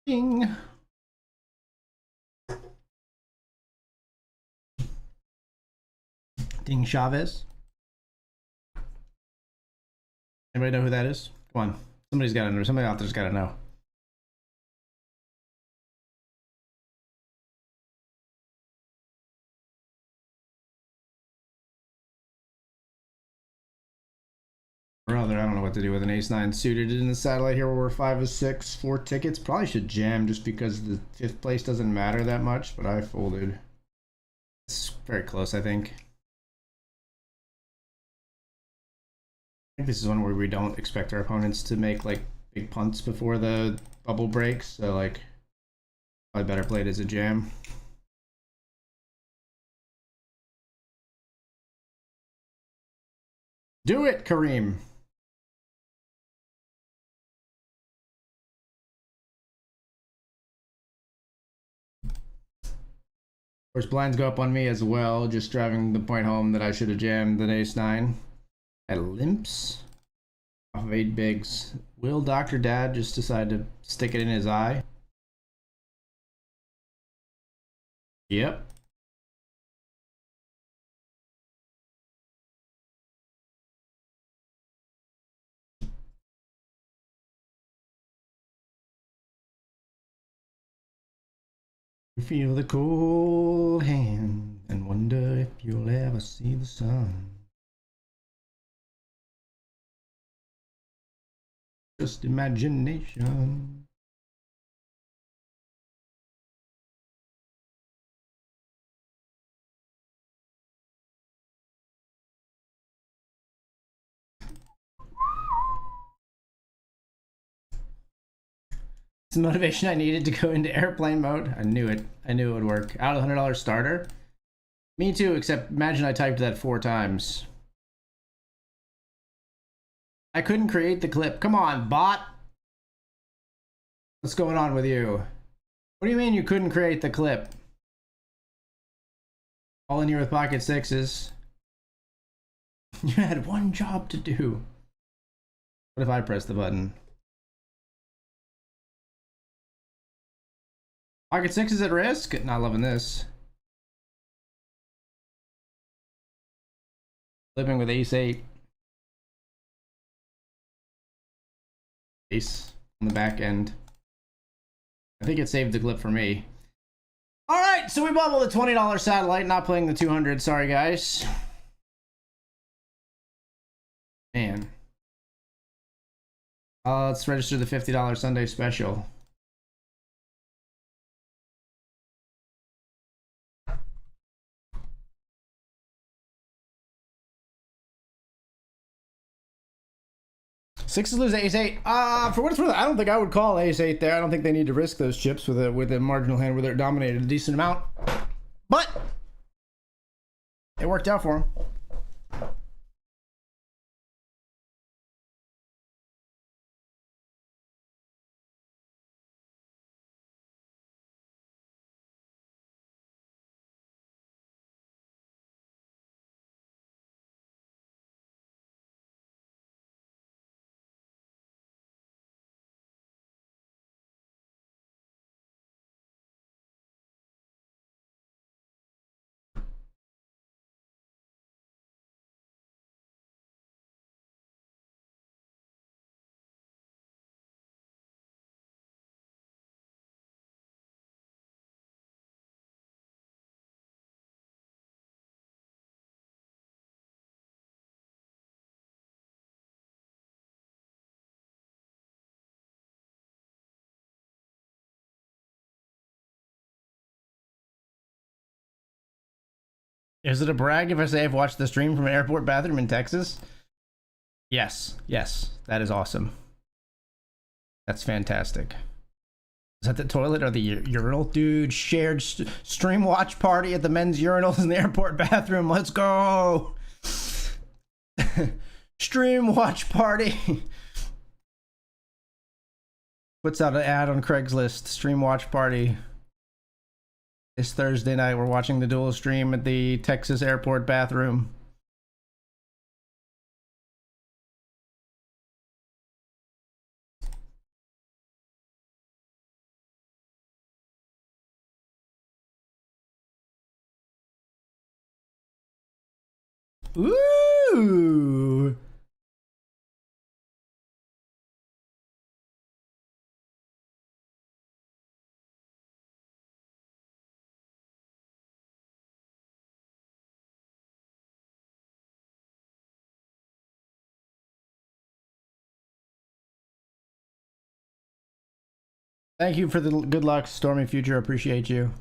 Ding. Ding Chavez. Anybody know who that is? Come on. Somebody's got to know. Somebody out there's got to know. Brother, I don't know what to do with an ace-9 suited in the satellite here where we're 5 of 6, 4 tickets. Probably should jam just because the 5th place doesn't matter that much, but I folded. It's very close, I think. I think this is one where we don't expect our opponents to make like big punts before the bubble breaks, so like probably better played as a jam. Do it, Kareem. Of course, blinds go up on me as well, just driving the point home that I should have jammed an ace-9. I limps off of 8 bigs. Will Dr. Dad just decide to stick it in his eye? Yep. Feel the cold hand and wonder if you'll ever see the sun. Just imagination. It's the motivation I needed to go into airplane mode. I knew it. I knew it would work. Out of the $100 starter. Me too, except imagine I typed that 4 times. I couldn't create the clip. Come on, bot. What's going on with you? What do you mean you couldn't create the clip? All in here with pocket sixes. You had one job to do. What if I press the button? Pocket six is at risk? Not loving this. Flipping with ace-8. Ace on the back end. I think it saved the clip for me. All right, so we bubbled the $20 satellite, not playing the 200. Sorry, guys. Man. Let's register the $50 Sunday special. Sixes lose ace-8. For what it's worth, I don't think I would call ace-8 there. I don't think they need to risk those chips with a marginal hand where they're dominated a decent amount. But it worked out for them. Is it a brag if I say I've watched the stream from an airport bathroom in Texas? Yes, yes, that is awesome. That's fantastic. Is that the toilet or the urinal? Dude, shared stream watch party at the men's urinals in the airport bathroom. Let's go. Stream watch party. Puts out an ad on Craigslist. Stream watch party. This Thursday night, we're watching the dual stream at the Texas airport bathroom. Ooh. Thank you for the good luck, Stormy Future. Appreciate you.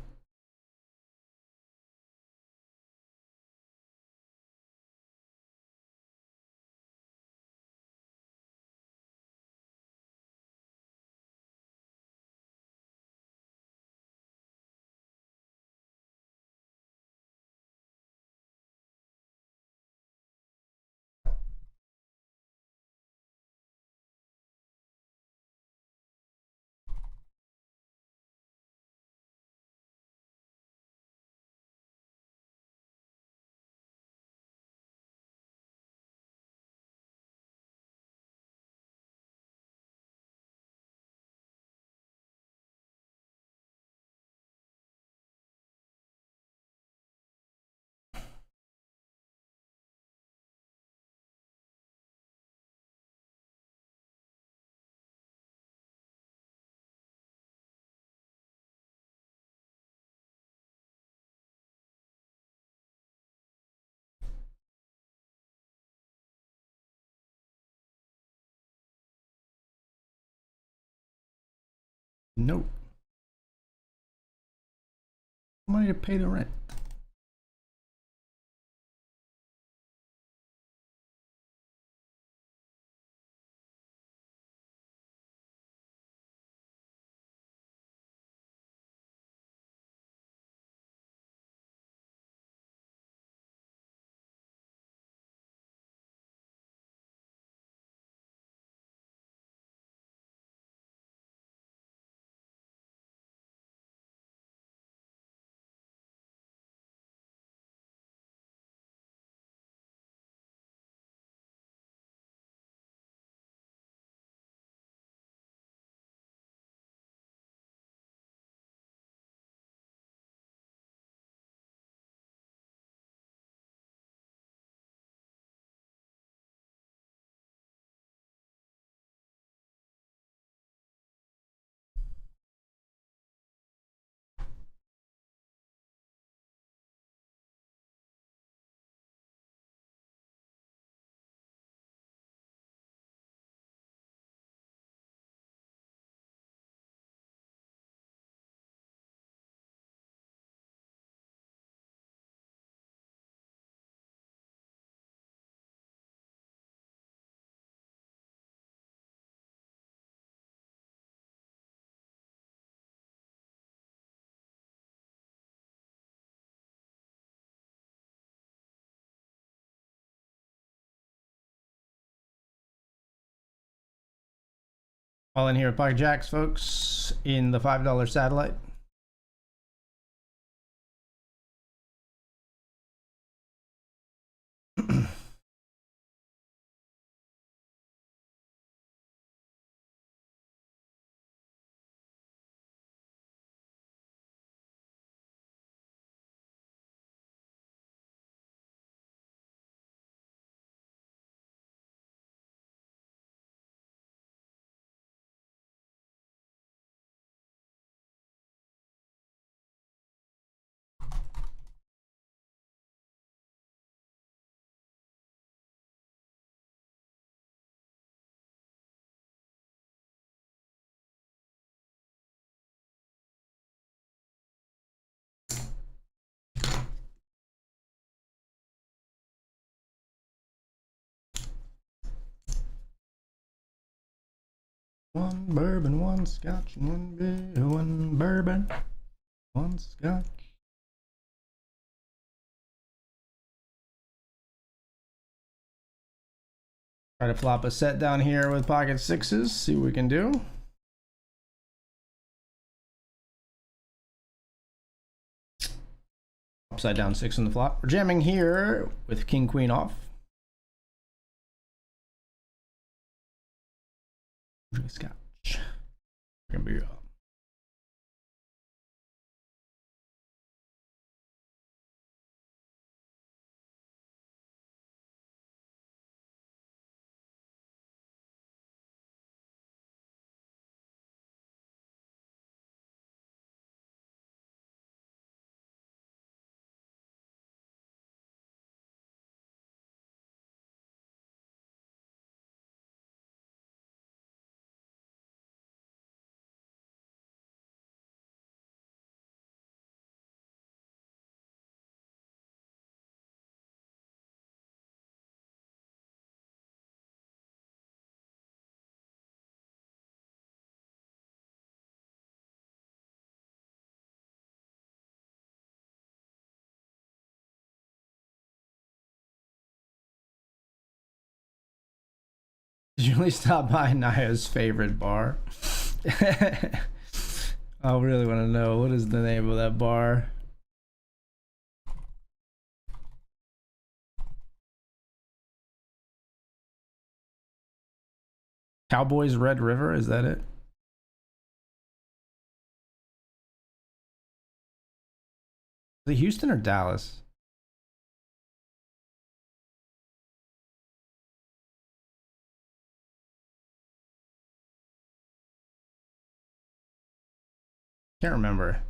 Nope. Money to pay the rent. All in here with Pocket Jacks, folks, in the $5 satellite. One bourbon, one scotch, and one beer. One bourbon, one scotch. Try to flop a set down here with pocket sixes. See what we can do. Upside down six on the flop. We're jamming here with king queen off. Scotch. Gonna be Julie stopped by Naya's favorite bar. I really want to know what is the name of that bar. Cowboys Red River, is that it? Is it Houston or Dallas? Can't remember.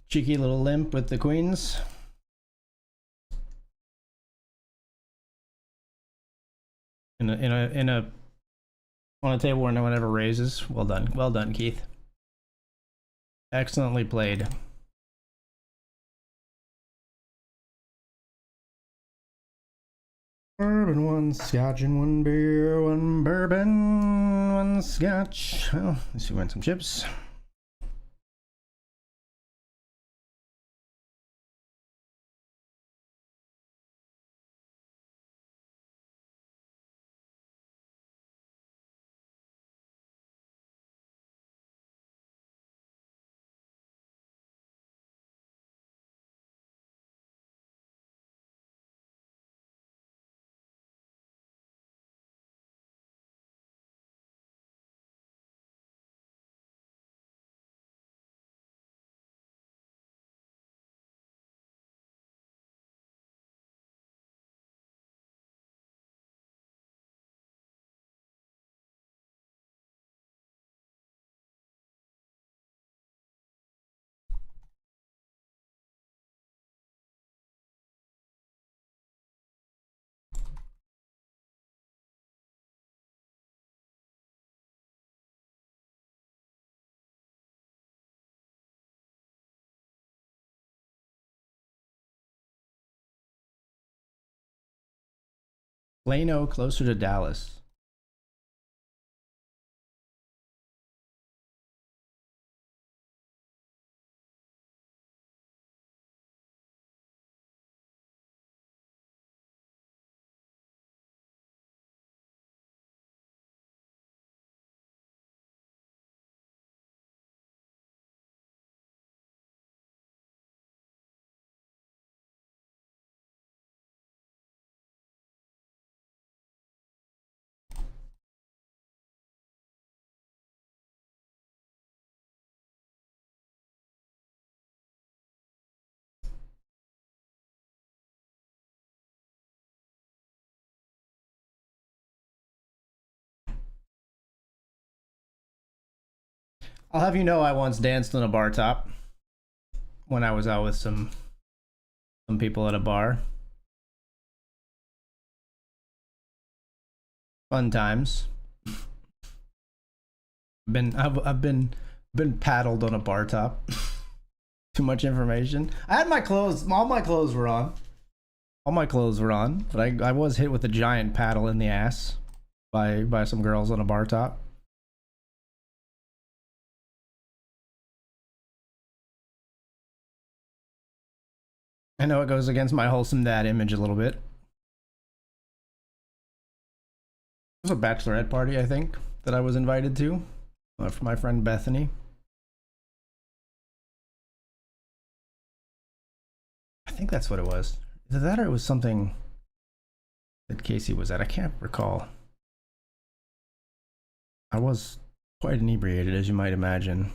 Cheeky little limp with the queens. In a on a table where no one ever raises. Well done, Keith. Excellently played. Bourbon, one scotch, and one beer. One bourbon, one scotch. Well, let's see, win some chips. Plano, closer to Dallas. I'll have you know I once danced on a bar top when I was out with some people at a bar. Fun times. I've been paddled on a bar top. Too much information. I had my clothes. All my clothes were on. All my clothes were on, but I was hit with a giant paddle in the ass by some girls on a bar top. I know it goes against my wholesome dad image a little bit. It was a bachelorette party, I think, that I was invited to for my friend Bethany. I think that's what it was. Either that or it was something that Casey was at. I can't recall. I was quite inebriated, as you might imagine.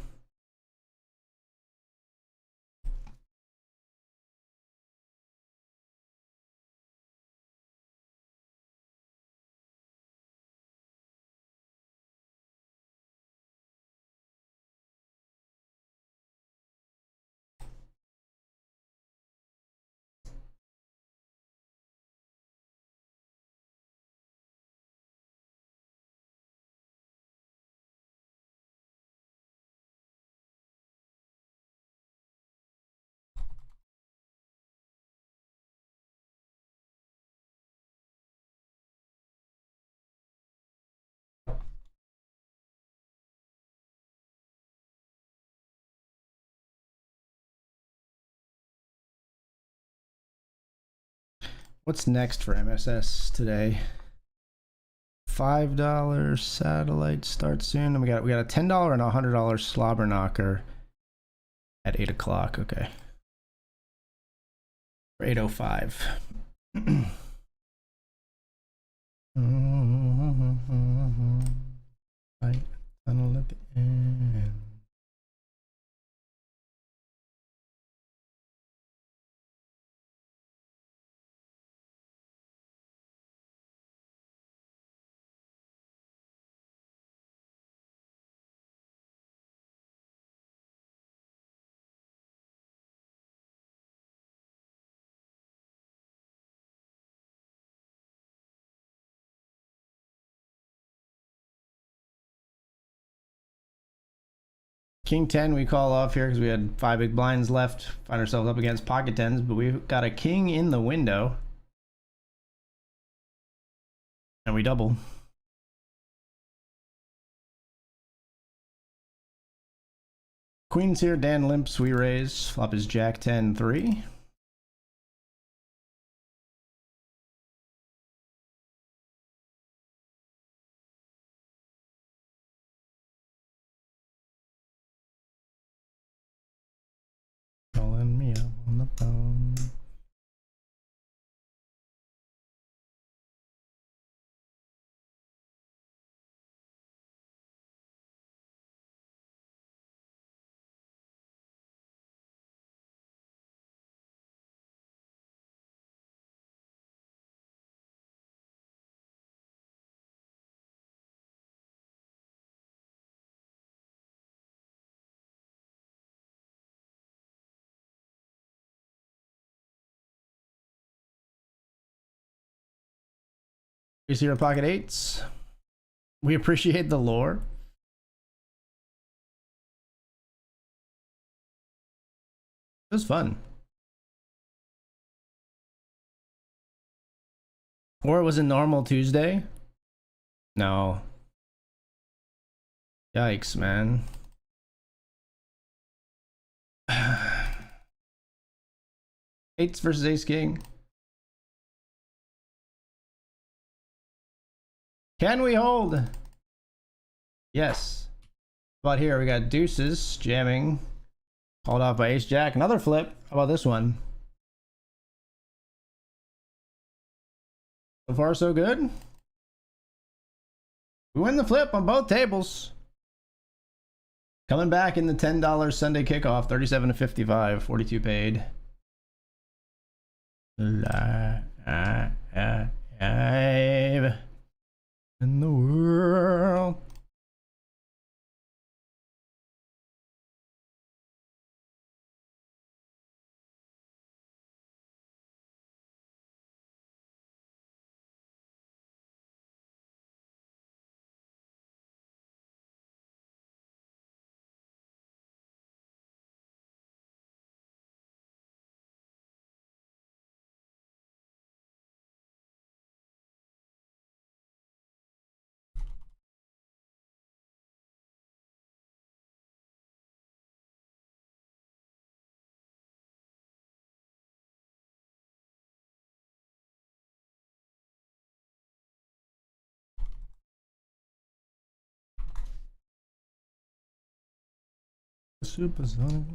What's next for MSS today? $5 satellite starts soon. And we got a $10 and a $100 slobber knocker at 8 o'clock. Okay. 8:05. Light tunnel at the end. King 10 we call off here because we had 5 big blinds left. Find ourselves up against pocket 10s, but we've got a king in the window. And we double. Queen's here, Dan limps, we raise. Flop is Jack 10-3. Calling me up on the phone. Here's your pocket 8s. We appreciate the lore. It was fun. Or it was a normal Tuesday? No. Yikes, man. Eights versus ace king. Can we hold? Yes. But here we got deuces jamming. Called off by ace jack. Another flip. How about this one? So far, so good. We win the flip on both tables. Coming back in the $10 Sunday kickoff, 37 to 55, 42 paid. Live in the world. Supersonic.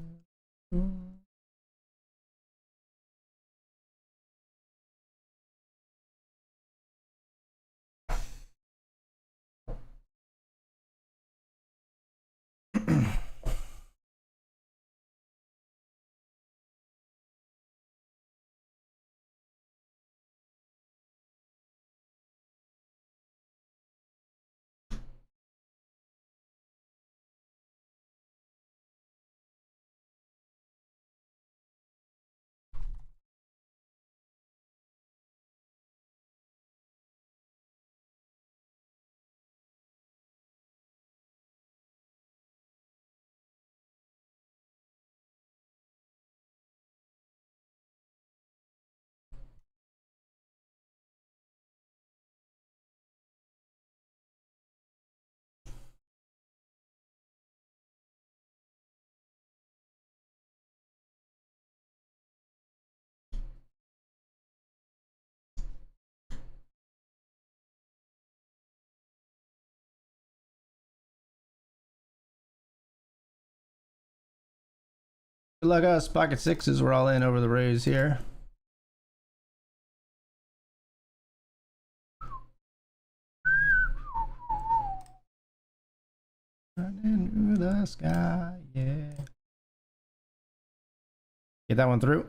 Good luck us. Pocket sixes. We're all in over the raise here. Running through the sky, yeah. Get that one through.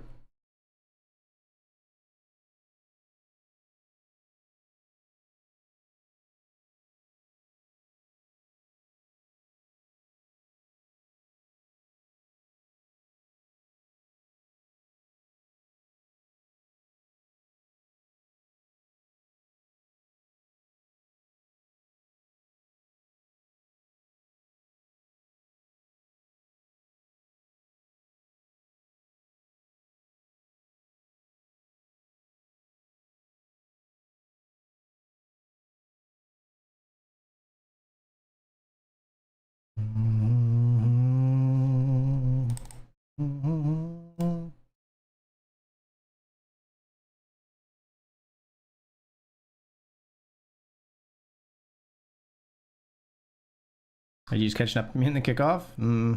Are you just catching up to me in the kickoff?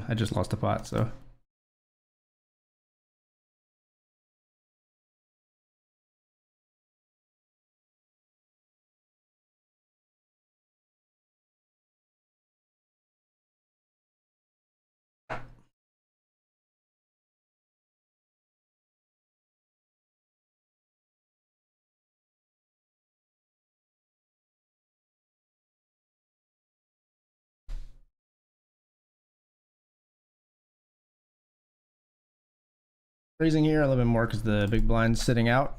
I just lost a pot, so. Raising here a little bit more because the big blind's sitting out.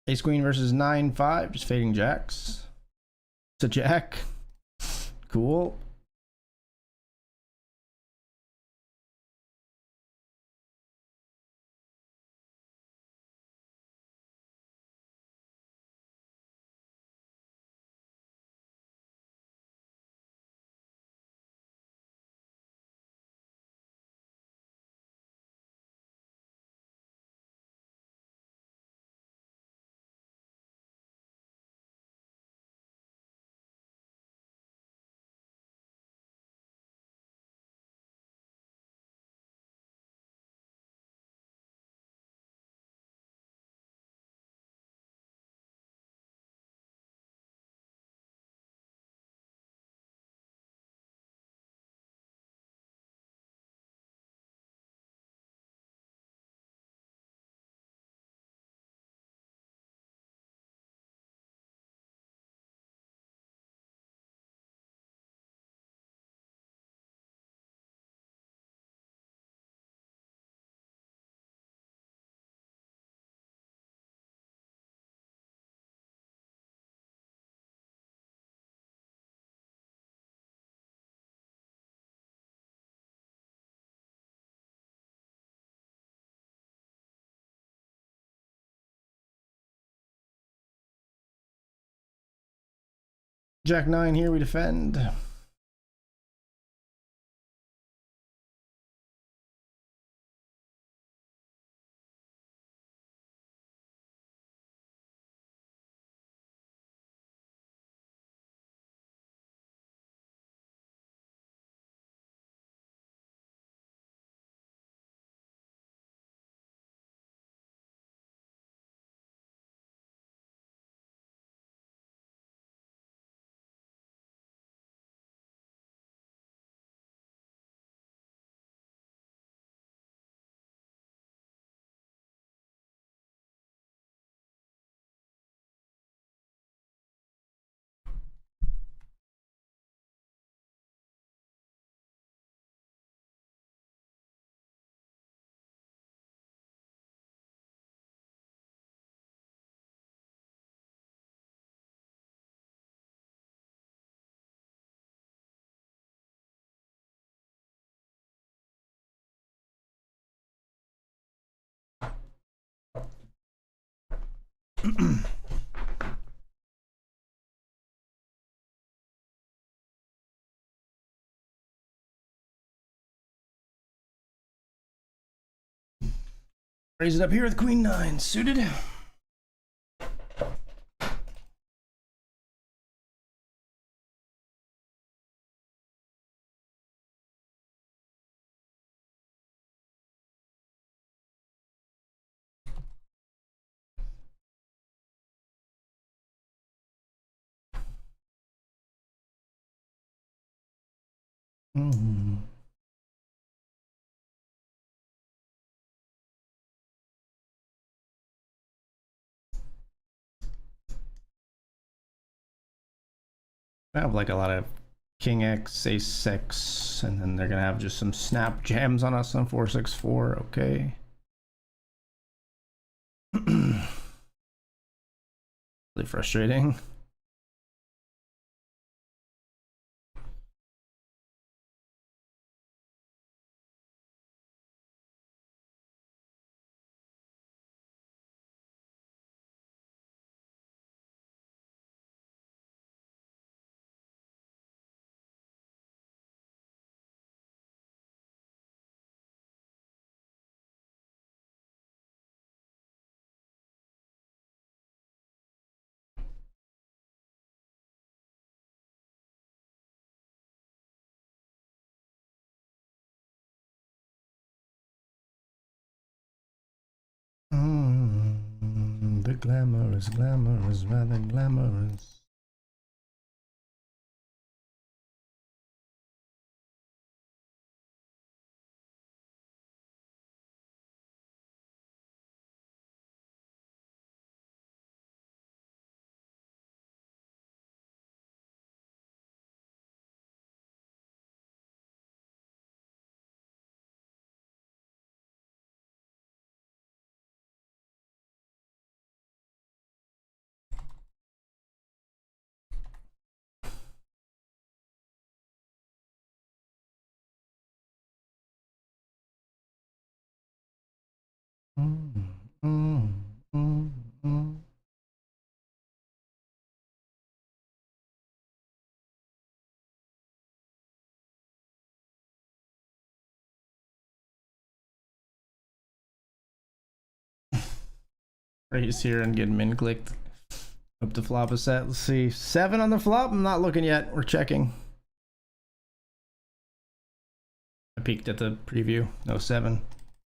Ace queen versus 9-5, just fading jacks. It's a jack. Cool. Jack 9 here, we defend. Raise it up here with Queen 9 suited. Mm. I have like a lot of King X, Ace 6, and then they're gonna have just some snap jams on us on 4-6-4. Okay. Really frustrating. The glamorous, glamorous, rather glamorous. Mm, mm, mm, mm. Raise here and get min clicked. Up to flop a set. Let's see. 7 on the flop. I'm not looking yet. We're checking. I peeked at the preview. No 7.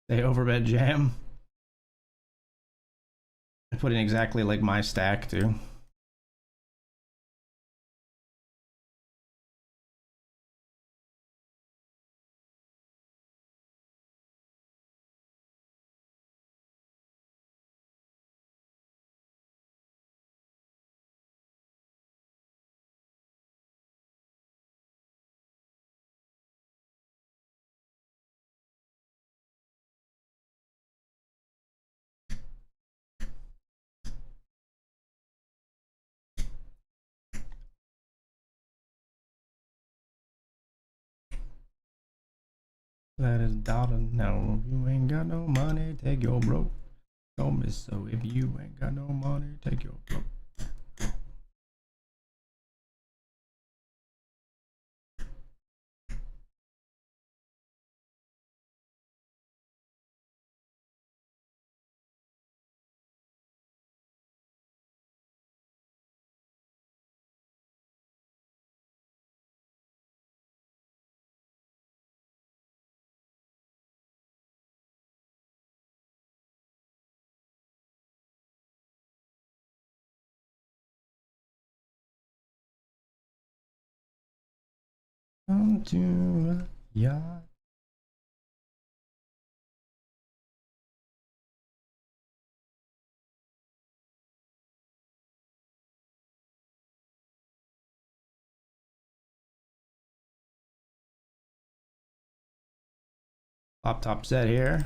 They overbet jam. I put in exactly like my stack too. That is dollar. No, if you ain't got no money, take your broke. Don't miss. So if you ain't got no money, take your broke. Come to a yacht. Pop top set here.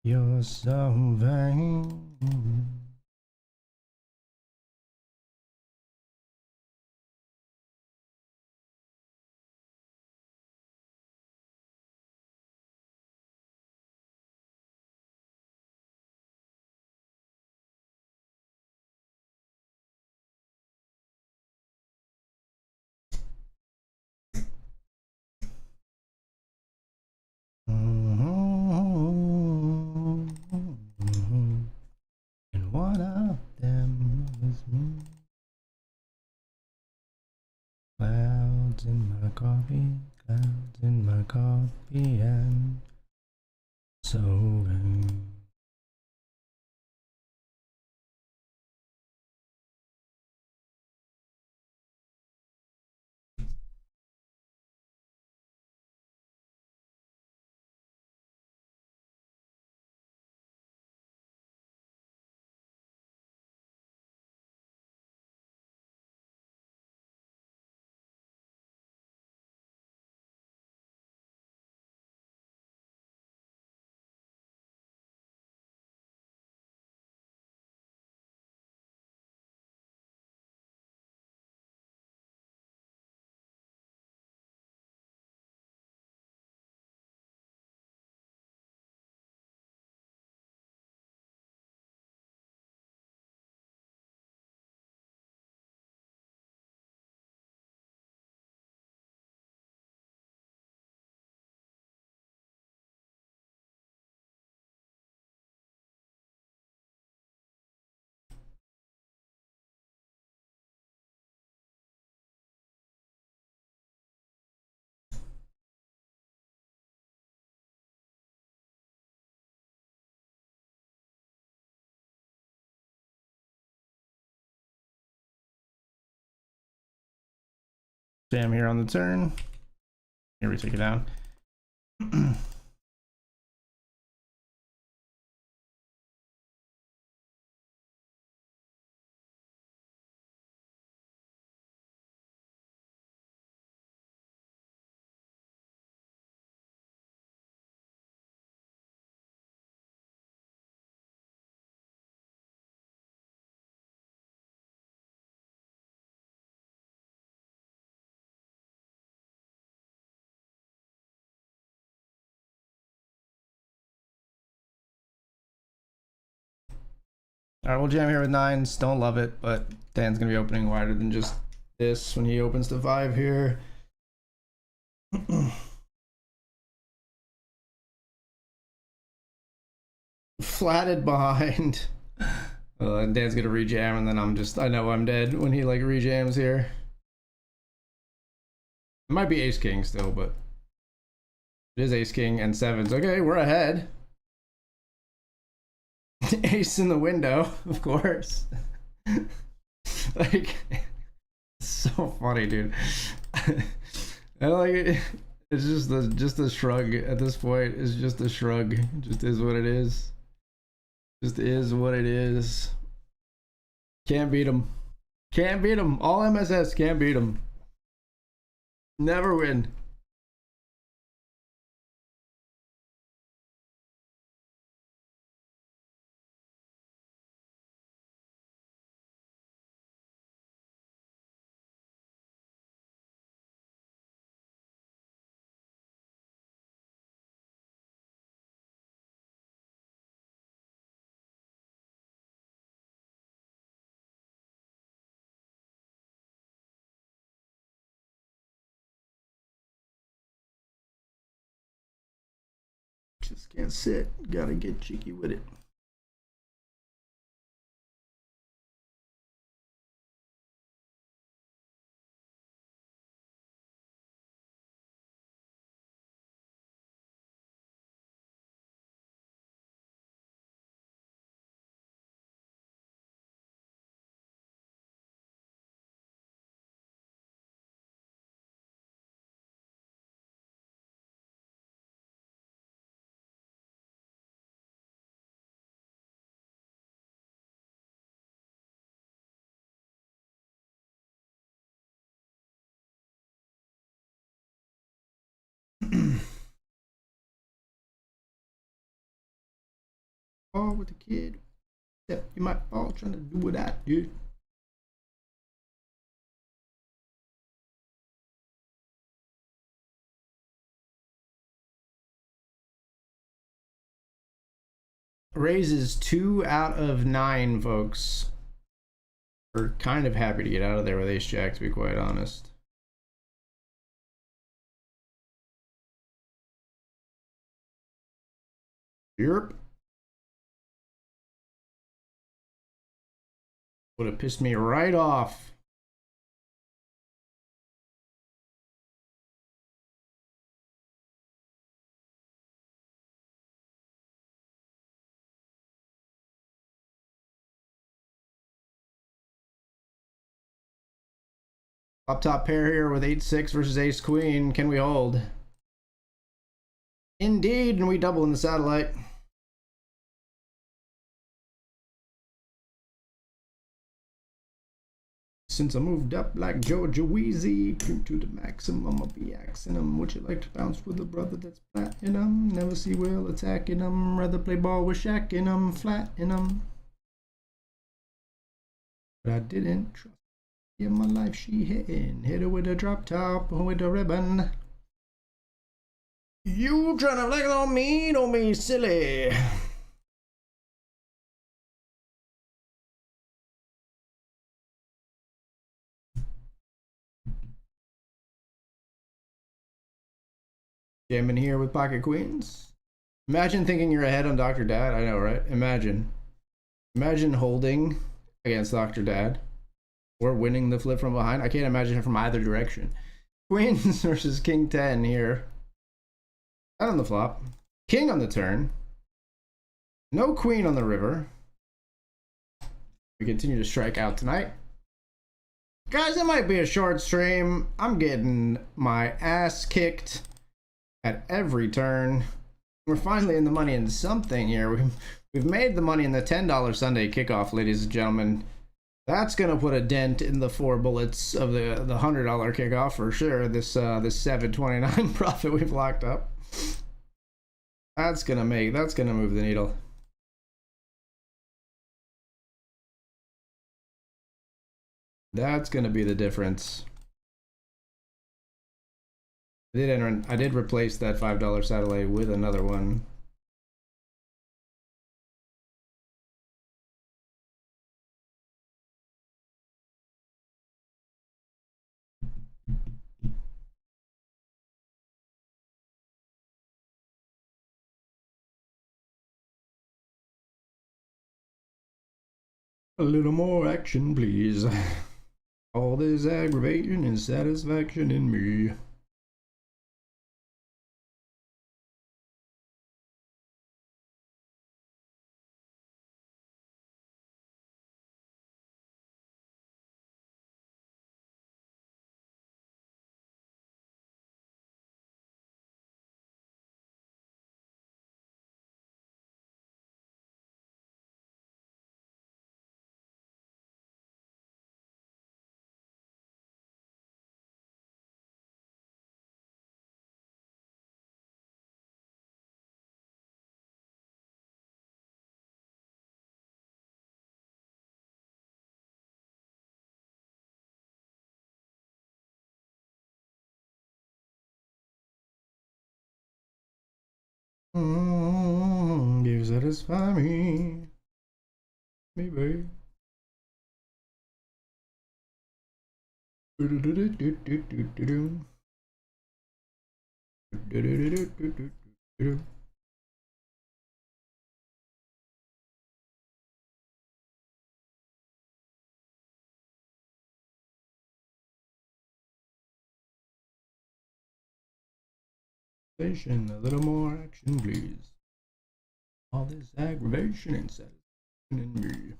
You're so vain. And one of them was me. Clouds in my coffee, clouds in my coffee, and so vain. Jam here on the turn. Here we take it down. All right, we'll jam here with 9s. Don't love it, but Dan's gonna be opening wider than just this when he opens to 5 here. Flatted behind. And Dan's gonna rejam, and then I know I'm dead when he like rejams here. It might be ace king still, but it is ace king and 7s. Okay, we're ahead. Ace in the window, of course. Like, it's so funny, dude. I like it. It's just a shrug at this point. It's just a shrug. It just is what it is. Just is what it is. Can't beat him. Can't beat him. All MSS can't beat him. Never win. Just can't sit. Gotta get cheeky with it. Fall with the kid. Yeah, you might fall trying to do what I do. Raises 2 out of 9, folks. We're kind of happy to get out of there with ace jack, to be quite honest. Europe. Would have pissed me right off. Up top pair here with 8-6 versus ace queen. Can we hold? Indeed, and we double in the satellite. Since I moved up like Georgia Wheezy to the maximum, I'll be axing them. Would you like to bounce with a brother that's platinum? Never see Will attacking them. Rather play ball with Shaq in them, flat in them. But I didn't trust. In my life, she hitting. Hit her with a drop top with a ribbon. You trying to flex on me? Don't be silly. Jamming here with pocket queens. Imagine thinking you're ahead on Dr. Dad. I know, right? Imagine holding against Dr. Dad. Or winning the flip from behind. I can't imagine it from either direction. Queens versus King 10 here. That on the flop. King on the turn. No queen on the river. We continue to strike out tonight. Guys, it might be a short stream. I'm getting my ass kicked at every turn. We're finally in the money in something here. We've made the money in the $10 Sunday kickoff, ladies and gentlemen. That's gonna put a dent in the 4 bullets of the $100 kickoff for sure. This $7.29 profit we've locked up. That's gonna move the needle. That's gonna be the difference. I did replace that $5 satellite with another one. A little more action, please. All this aggravation and satisfaction in me. You satisfy me, baby. A little more action, please. All this aggravation and satisfaction in me.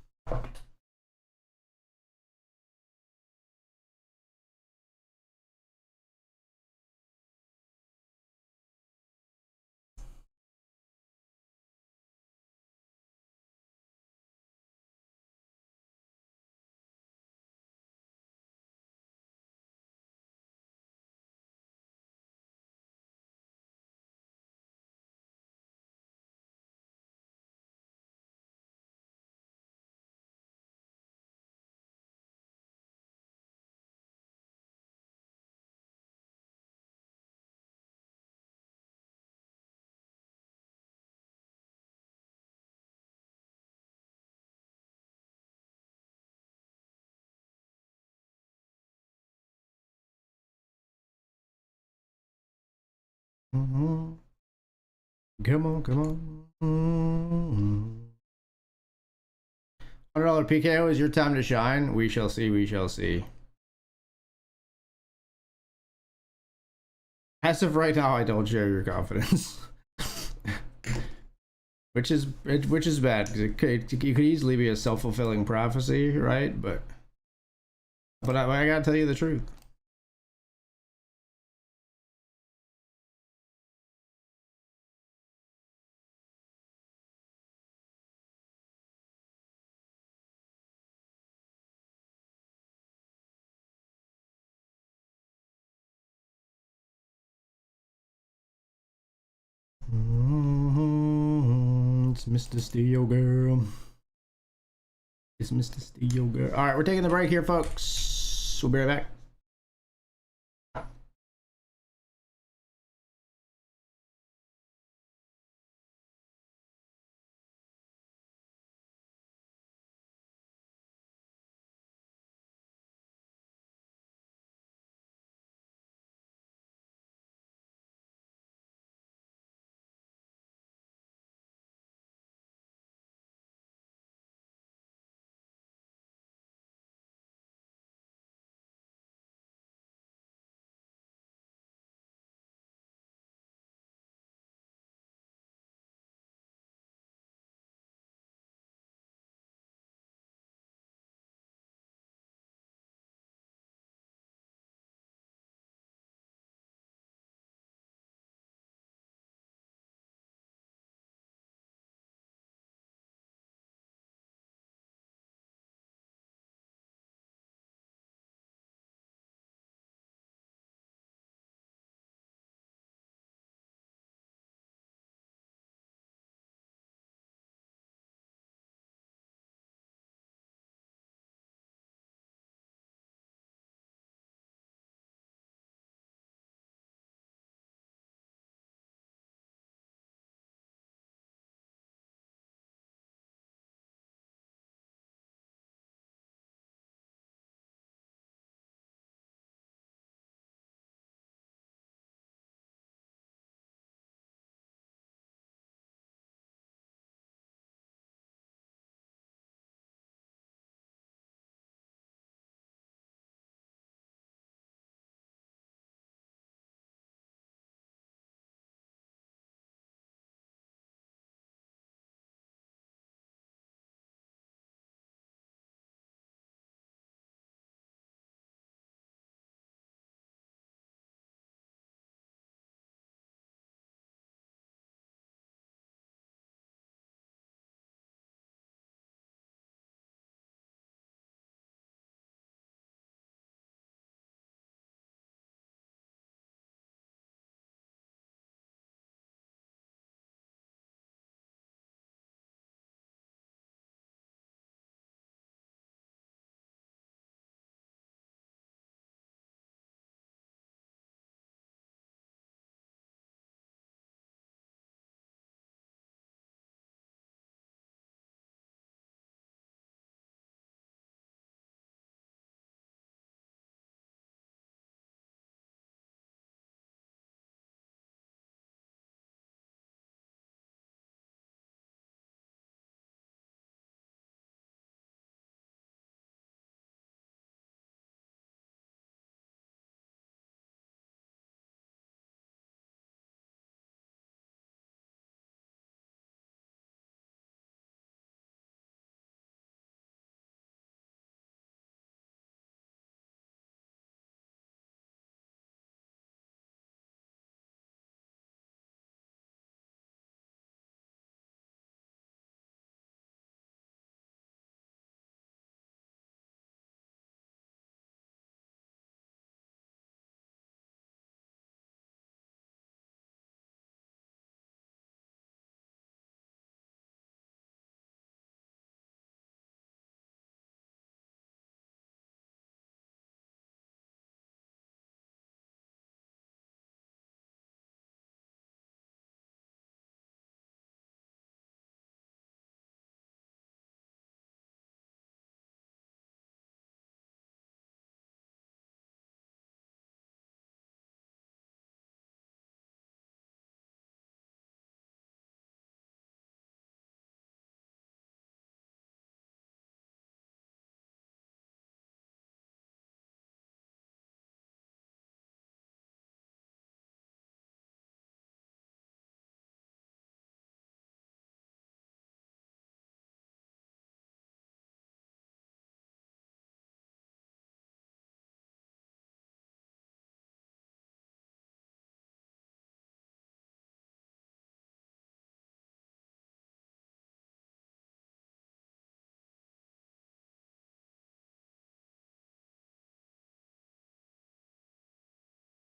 Mm-hmm. Come on, come on. $100 PKO is your time to shine. We shall see. We shall see. As of right now, I don't share your confidence, which is bad because it could easily be a self-fulfilling prophecy, right? But I gotta tell you the truth. It's Mr. Steel Girl. It's Mr. Steel Girl. All right, we're taking the break here, folks. We'll be right back.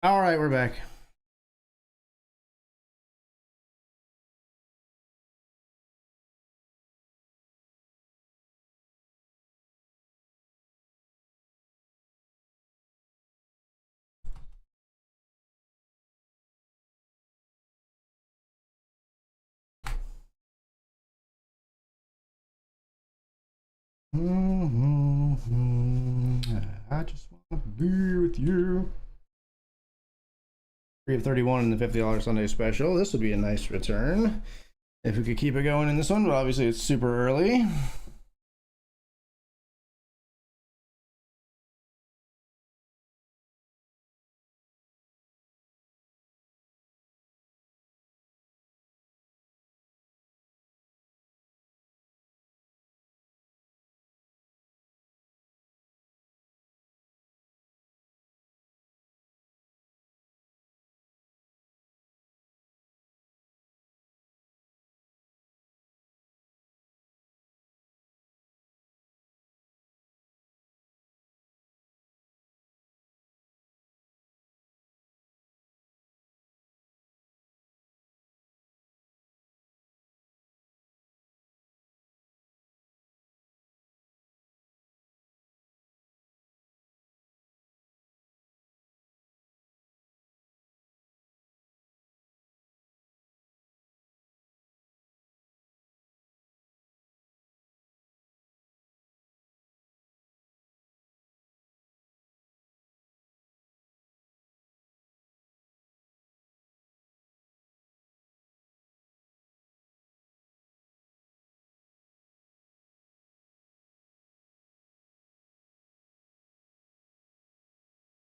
All right, we're back. I just want to be with you. 3 of 31 in the $50 Sunday special. This would be a nice return if we could keep it going in this one, but obviously it's super early.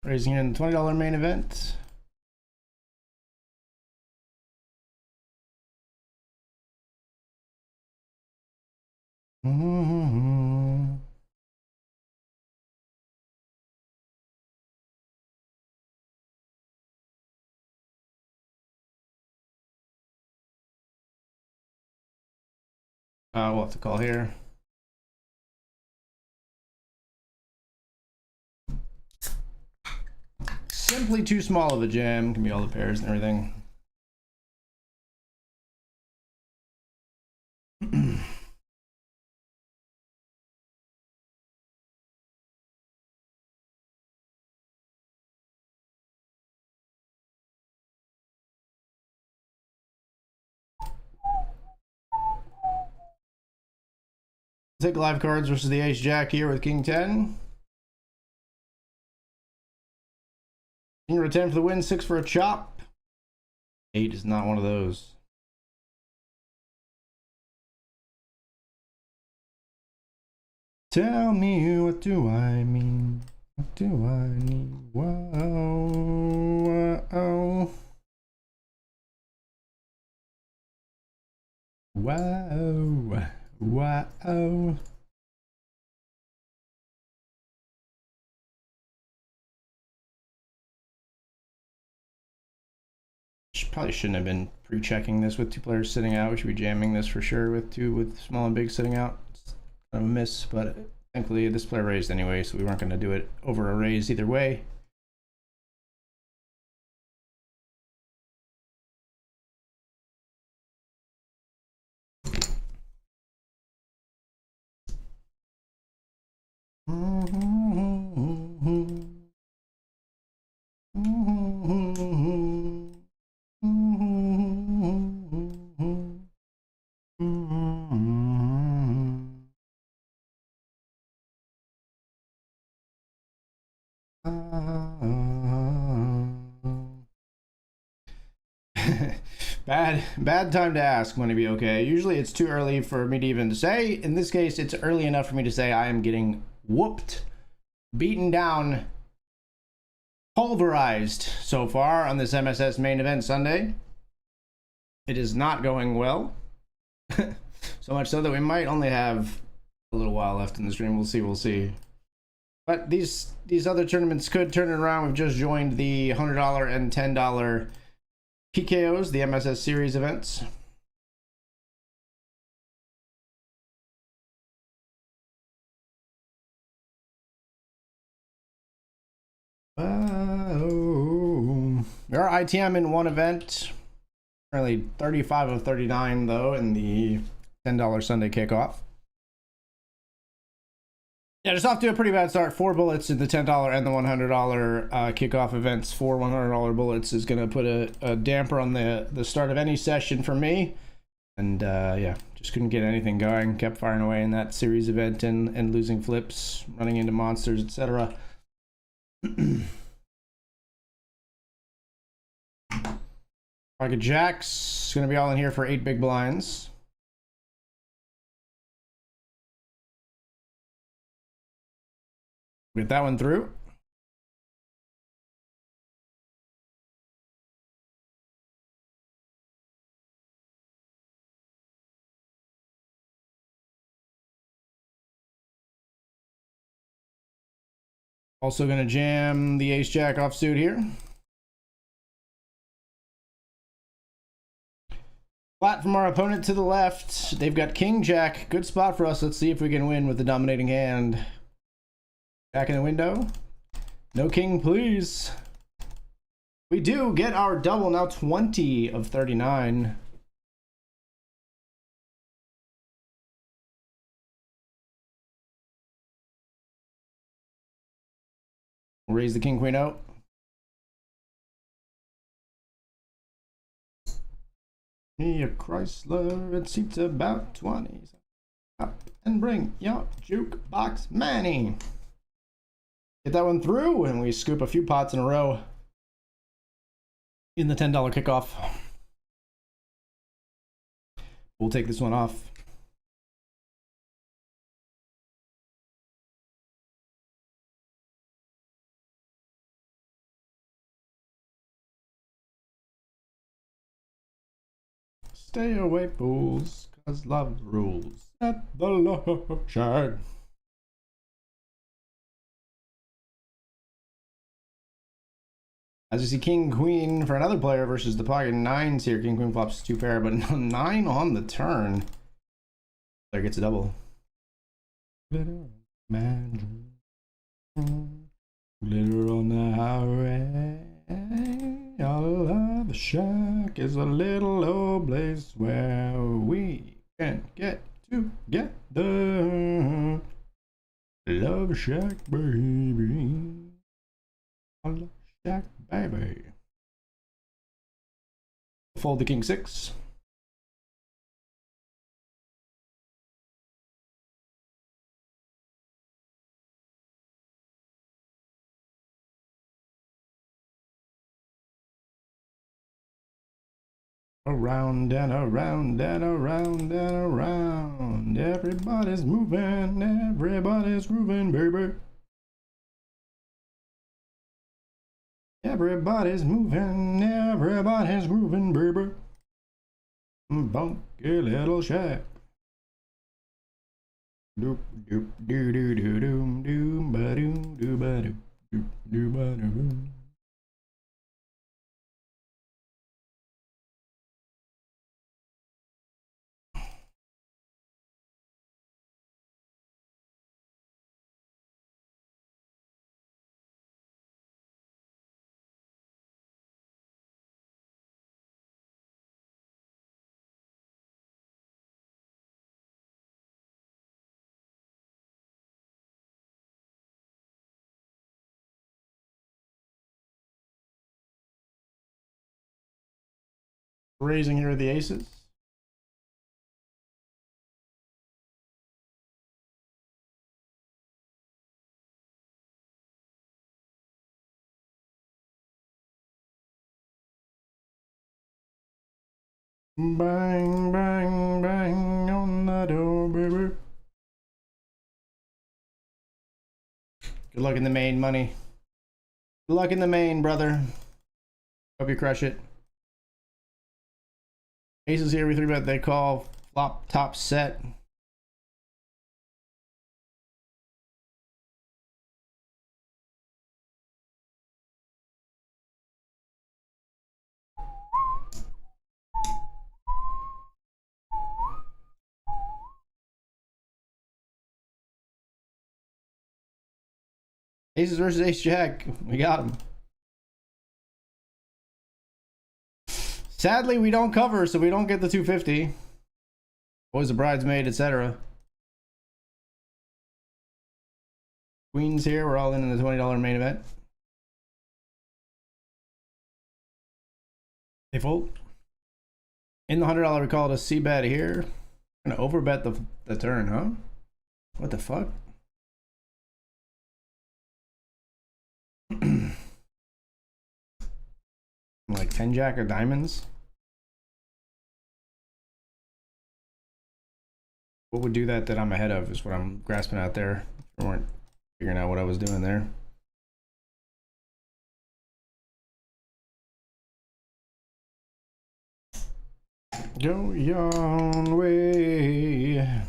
Raising in the $20 main event. We'll have to call here. Simply too small of a jam. Can be all the pairs and everything. Take live cards versus the Ace Jack here with King 10. King or 10 for the win, 6 for a chop. 8 is not one of those. Tell me, what do I mean? What do I need? Whoa, whoa. Whoa, whoa. Probably shouldn't have been pre-checking this with 2 players sitting out. We should be jamming this for sure with 2 with small and big sitting out. It's kind of a miss, but thankfully this player raised anyway, so we weren't going to do it over a raise either way. Bad time to ask when to be okay. Usually it's too early for me to even say. In this case, it's early enough for me to say I am getting whooped, beaten down, pulverized so far on this MSS main event Sunday. It is not going well. So much so that we might only have a little while left in the stream. We'll see. But these other tournaments could turn it around. We've just joined the $100 and $10 PKOs, the MSS series events. Oh. ITM in one event. Currently 35 of 39 though in the $10 Sunday kickoff. Yeah, just off to a pretty bad start. 4 bullets in the $10 and the $100 kickoff events. 4 $100 bullets is going to put a damper on the start of any session for me. And yeah, just couldn't get anything going. Kept firing away in that series event and losing flips, running into monsters, etc. Pocket jacks. Going to be all in here for 8 big blinds. Get that one through. Also going to jam the ace jack offsuit here. Flat from our opponent to the left. They've got king jack. Good spot for us. Let's see if we can win with the dominating hand. Back in the window. No king, please. We do get our double, now 20 of 39. We'll raise the king, queen out. Me a Chrysler, it seats about 20. Up and bring your jukebox Manny. Get that one through, and we scoop a few pots in a row in the $10 kickoff. We'll take this one off. Stay away, fools, 'cause love rules at the love shack. As you see, king, queen for another player versus the pocket nines here. King, queen flops 2 pair, but 9 on the turn. Player gets a double. Glitter on the highway. Our love shack is a little old place where we can get together. Love shack, baby. Love shack, baby. Fold the king 6. Around and around and around and around. Everybody's moving, everybody's grooving, baby. Everybody's moving, everybody's grooving, baby. Bunky little shack. Doop doop doo doo doo doom doom ba doom doo ba doo doop doo ba doo. Raising here with the aces. Bang, bang, bang on the door, baby. Good luck in the main, money. Good luck in the main, brother. Hope you crush it. Aces here, we 3-bet, they call flop top set. Aces versus ace jack. We got him. Sadly, we don't cover, so we don't get the 250. Boys a bridesmaid, etc. Queens here. We're all in the $20 main event. They fold. In the $100, we call it a C bet here. Gonna overbet the turn, huh? What the fuck? Like 10 jack of diamonds. What would do that I'm ahead of is what I'm grasping out there. I weren't figuring out what I was doing there. Go your way.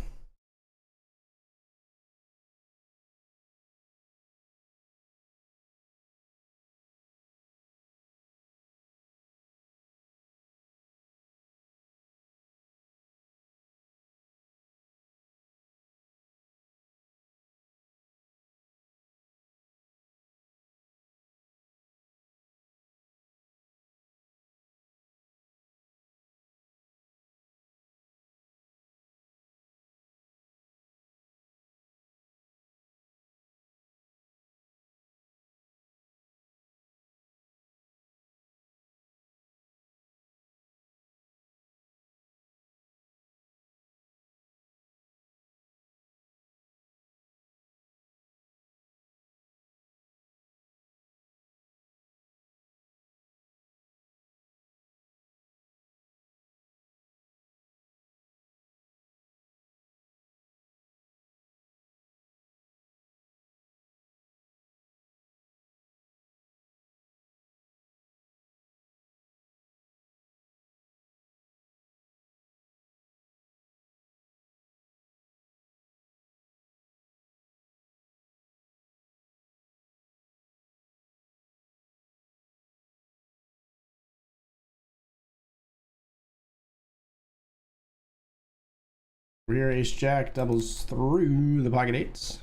Rear ace jack doubles through the pocket eights.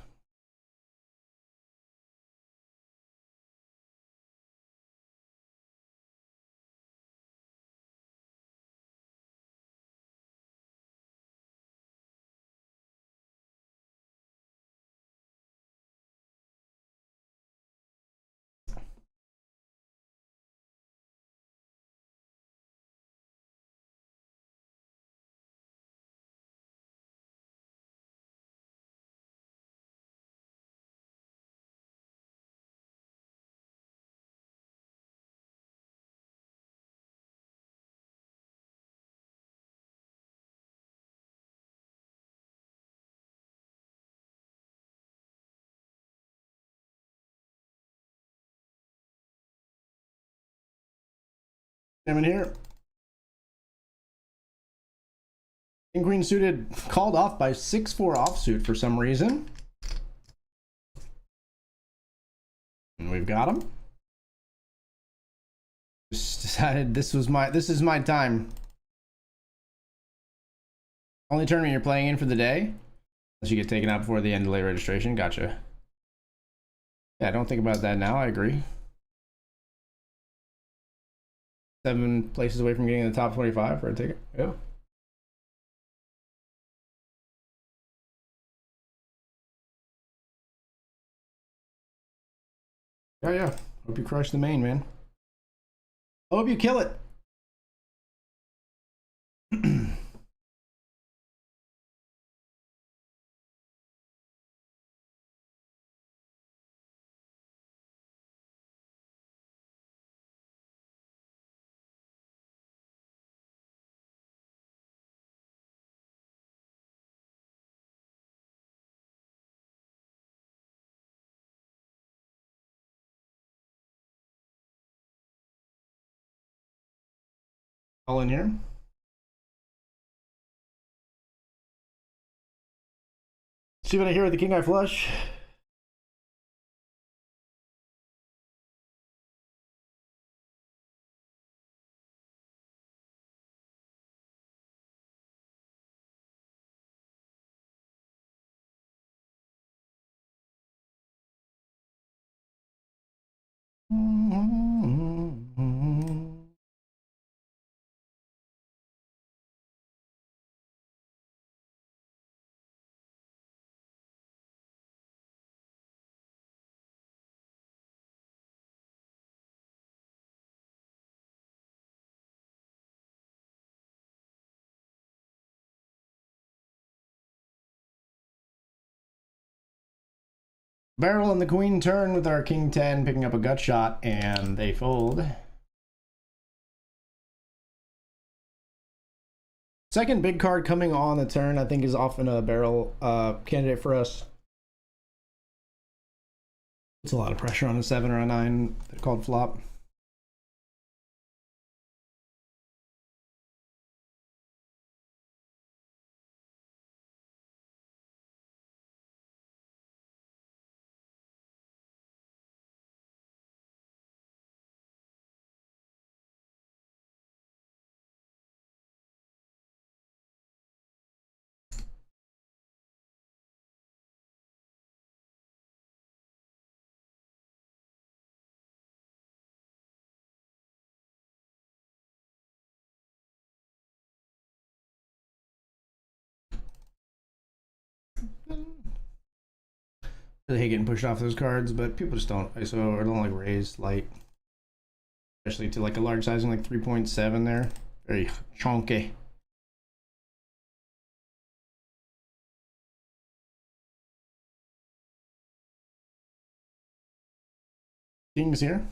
I'm in here. King queen suited called off by 6-4 offsuit for some reason. And we've got him. Just decided this is my time. Only tournament you're playing in for the day? Unless you get taken out before the end of late registration. Gotcha. Yeah, don't think about that now. I agree. 7 places away from getting in the top 25 for a ticket. Yeah. Yeah. Hope you crush the main, man. Hope you kill it. All in here. See what I hear with the king eye flush. Barrel and the queen turn with our king 10 picking up a gut shot, and they fold. Second big card coming on the turn, I think, is often a barrel candidate for us. It's a lot of pressure on a 7 or a 9 called flop. Really hate getting pushed off those cards, but people just don't ISO or don't like raise light, especially to like a large sizing like 3.7 there. Very chunky. Kings here.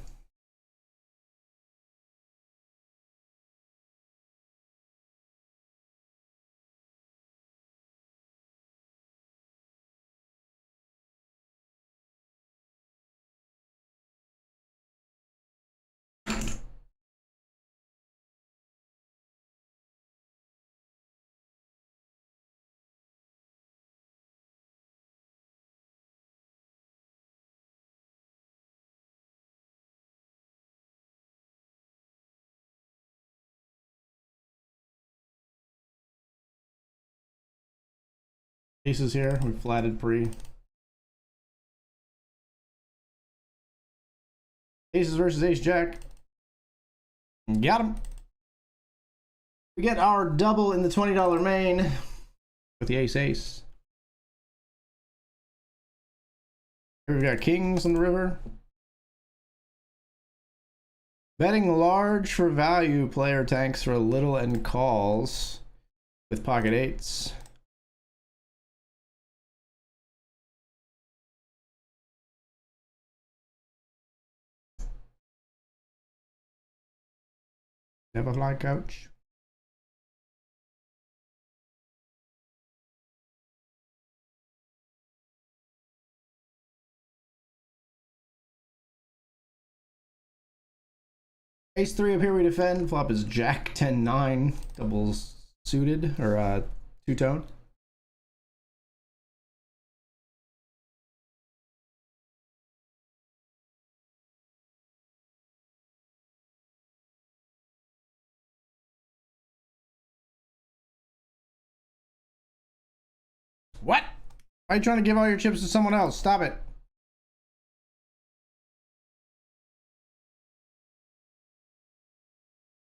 Aces here. We flatted pre. Aces versus ace jack. Got him. We get our double in the $20 main with the ace ace. Here we've got kings on the river. Betting large for value, player tanks for a little and calls with pocket eights. Never fly, coach. Ace 3 up here we defend. Flop is jack 10-9, doubles suited or two-tone. What? Why are you trying to give all your chips to someone else? Stop it.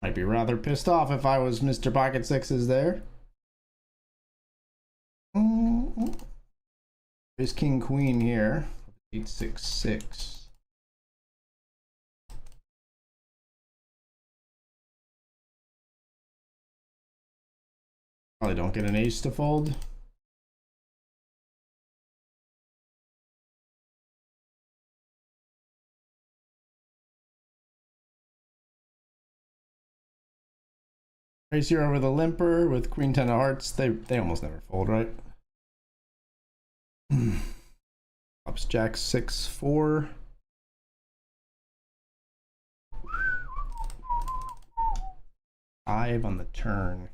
I'd be rather pissed off if I was Mr. Pocket Sixes there. There's King Queen here. 8-6-6. Probably don't get an ace to fold. Race here over the limper with Queen 10 of hearts. They almost never fold, right? Flops jack 6-4. Five on the turn.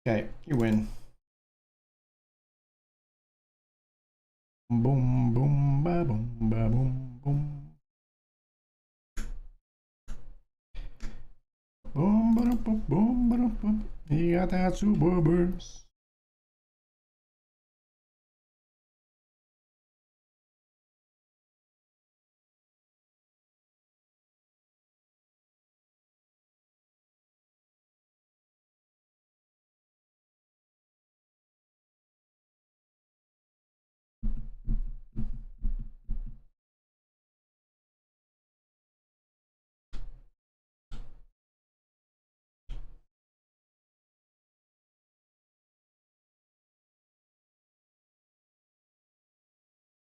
Okay, you win. Boom, boom, ba, boom, ba, boom, boom. Boom, ba, boom, boom, ba, boom. He got that super burst.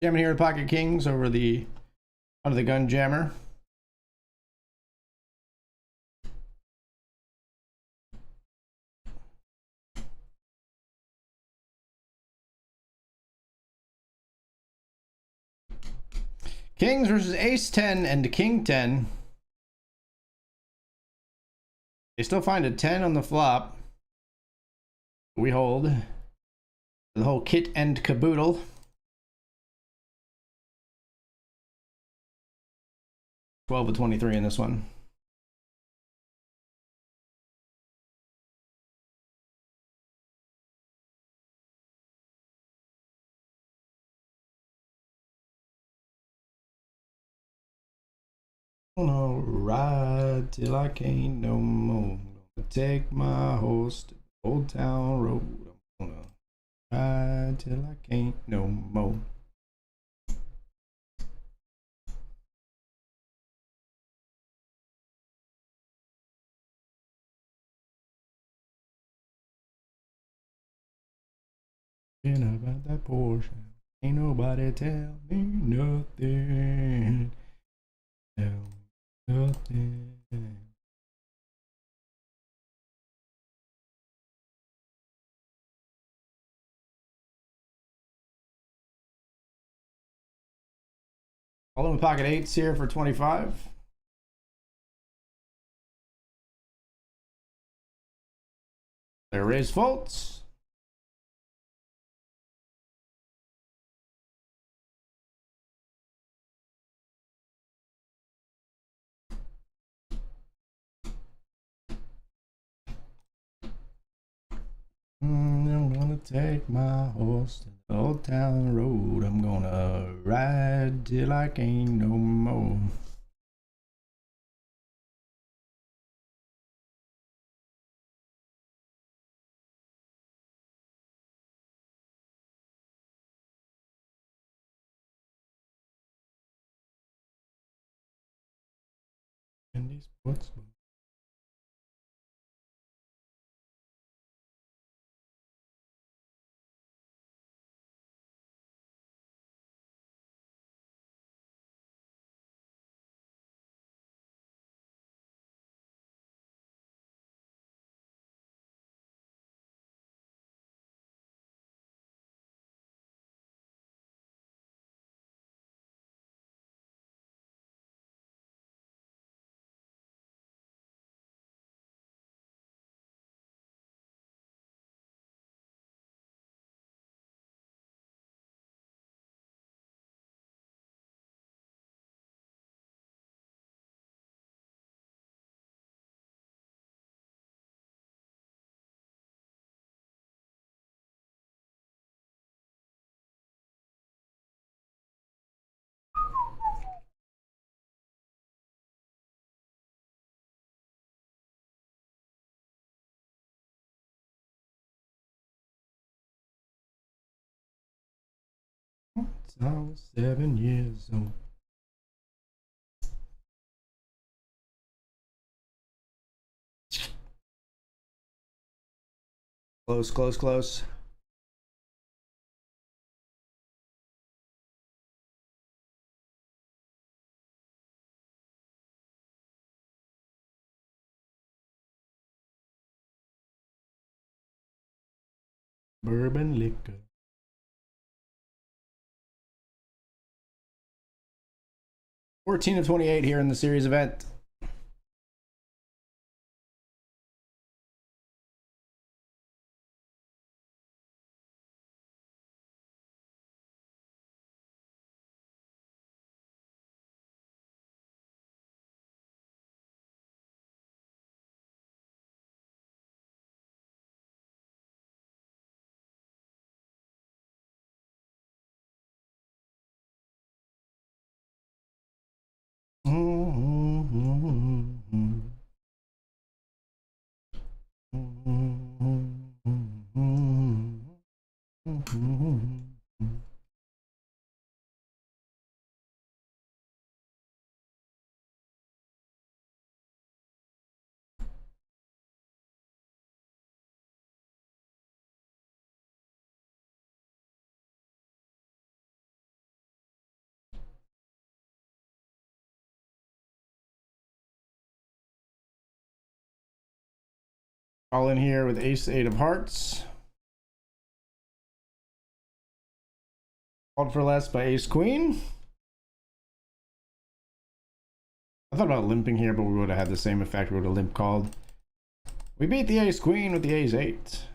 Jamming here with Pocket Kings over the under the gun jammer. Kings versus Ace 10 and King 10. They still find a 10 on the flop. We hold the whole kit and caboodle. $12 of 23 in this one. Gonna ride till I can't no more. Gonna take my horse to the Old Town Road. I'm gonna ride till I can't no more. About that Porsche, ain't nobody tell me nothing. Tell me nothing. All in the pocket eights here for 25. There raise faults. I'm gonna take my horse to the Old Town Road. I'm gonna ride till I can't no more. And these sports. Since I was 7 years old. Close, close, close. Bourbon liquor. $14 of 28 here in the series event. All in here with ace eight of hearts. Called for less by ace queen. I thought about limping here, but we would have had the same effect. We would have limp called. We beat the ace queen with the ace eight.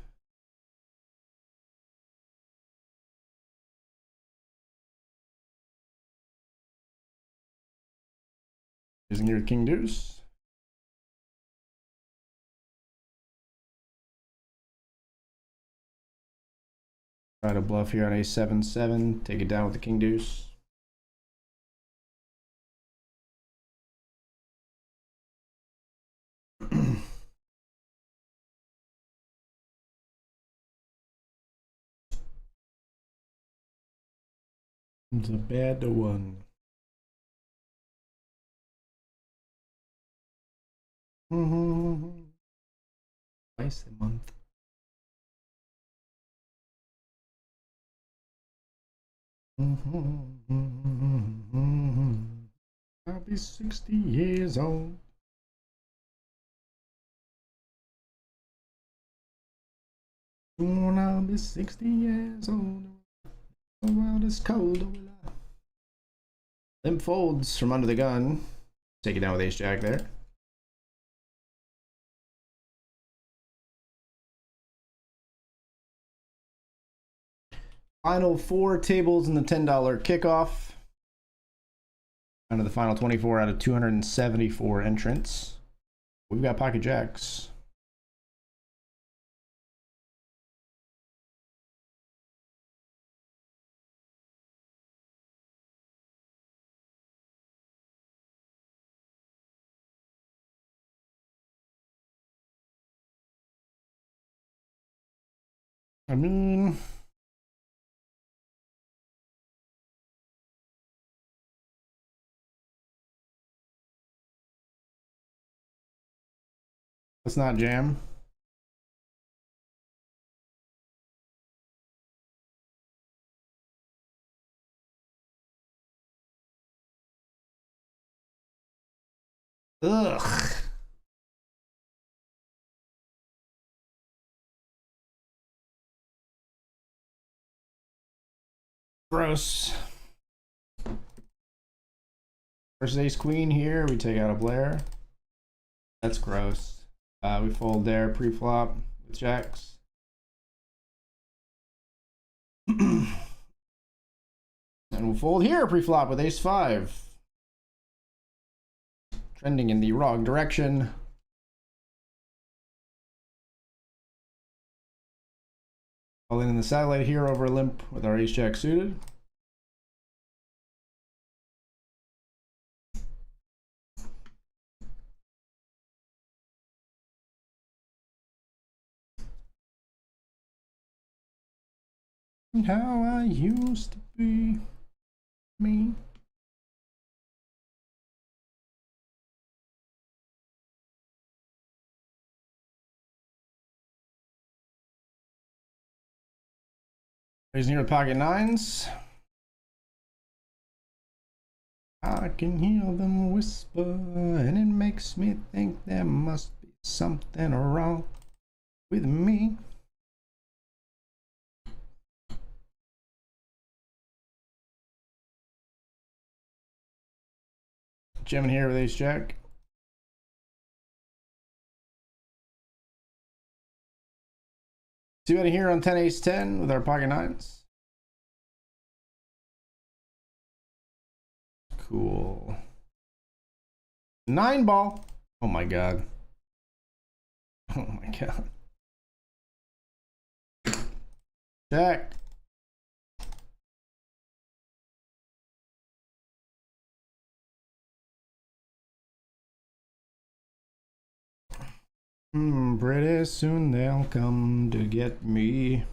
Using your king deuce. Try to bluff here on a7-7. Take it down with the king deuce. It's a bad one. Twice a month. I'll be 60 years old. Soon I'll be 60 years old. The world is cold. Limp folds from under the gun. Take it down with ace jack there. Final 4 tables in the $10 kickoff. Down to the final 24 out of 274 entrants. We've got pocket jacks. I mean, let's not jam. Ugh. Gross. Versus ace queen here. We take out a Blair. That's gross. We fold there pre-flop with jacks. And we'll fold here pre-flop with ace five. Trending in the wrong direction. Falling in the satellite here over limp with our ace jack suited. How I used to be me. Raising here with pocket nines. I can hear them whisper, and it makes me think there must be something wrong with me. Jamming here with ace jack. See what here on 10 ace 10 with our pocket nines. Cool. 9 ball. Oh my god. Oh my god. Jack. Pretty soon they'll come to get me.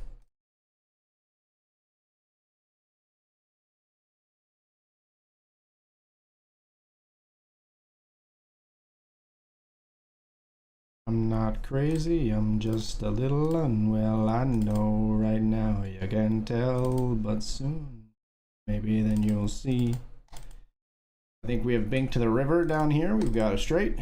I'm not crazy, I'm just a little unwell. I know right now you can tell, but soon, maybe then you'll see. I think we have Bink to the river down here. We've got a straight.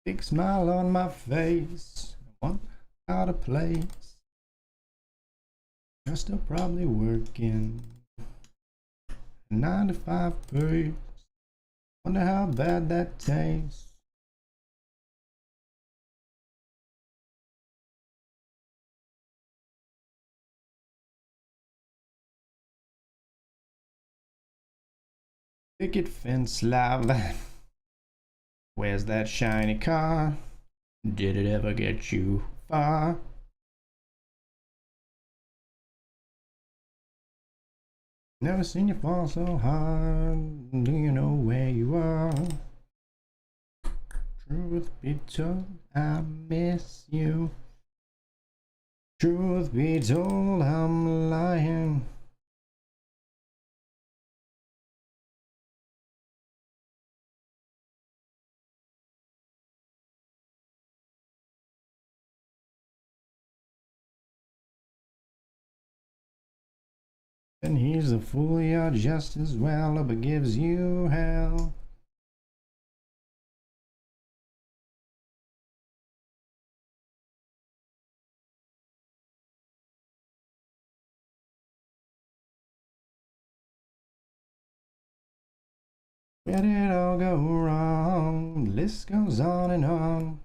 Big smile on my face. One out of place. You're still probably working. 9 to 5 pay. Wonder how bad that tastes. Picket fence lava. Where's that shiny car? Did it ever get you far? Never seen you fall so hard. Do you know where you are? Truth be told, I miss you. Truth be told, I'm lying. And he's a fool, you're just as well, but gives you hell. Where did it all go wrong? The list goes on and on.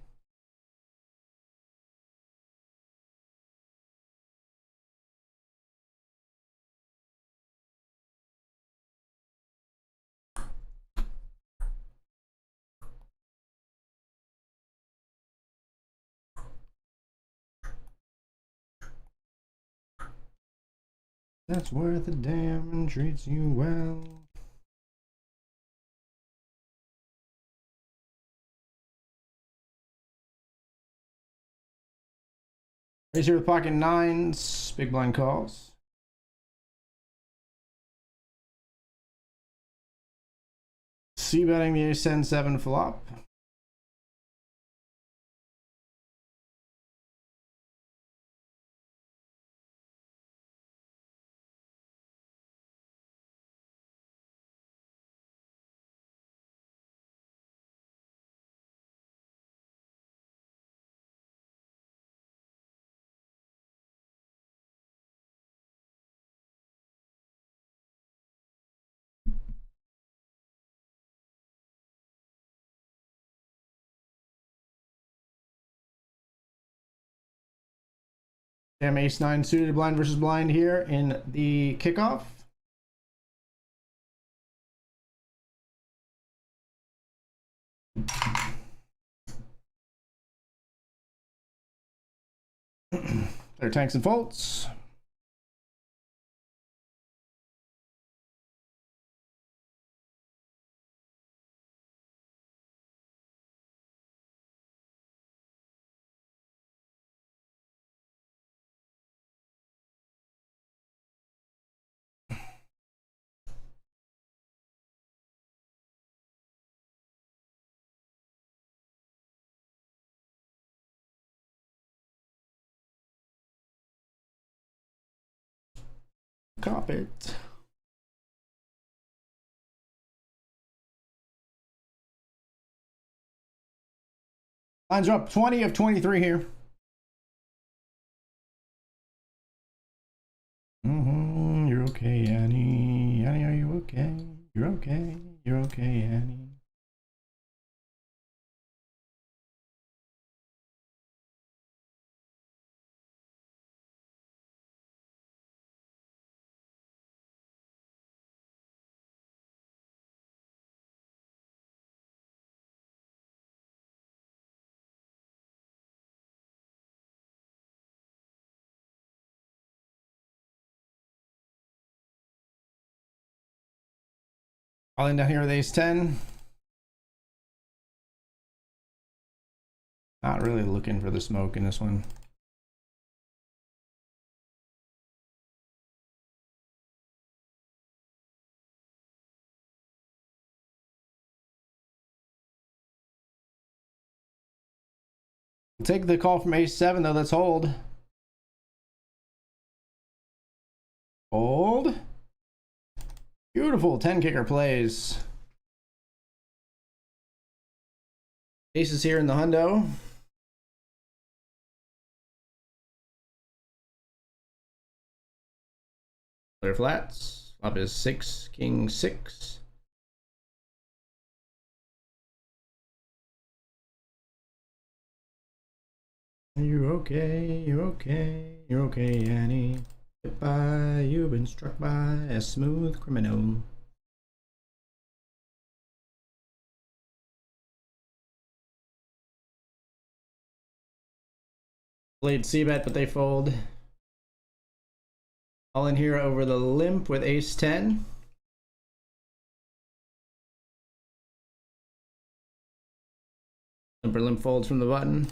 That's worth a damn and treats you well. Raise here with pocket nines. Big blind calls. C betting the ace 10-7 flop. Damn, ace 9 suited blind versus blind here in the kickoff. There, tanks and folds. Cop it. Lines are up 20 of 23 here. You're okay, Annie. Annie, are you okay? You're okay. You're okay, Annie. All in down here with ace 10. Not really looking for the smoke in this one. We'll take the call from ace 7 though. Let's hold. Hold. Beautiful 10 kicker plays. Aces here in the hundo. Player flats. Flop is 6, king 6. You're okay, you're okay, you're okay, Annie. Goodbye, you've been struck by a smooth criminal. Played c-bet, but they fold. All in here over the limp with ace 10. Limper limp folds from the button.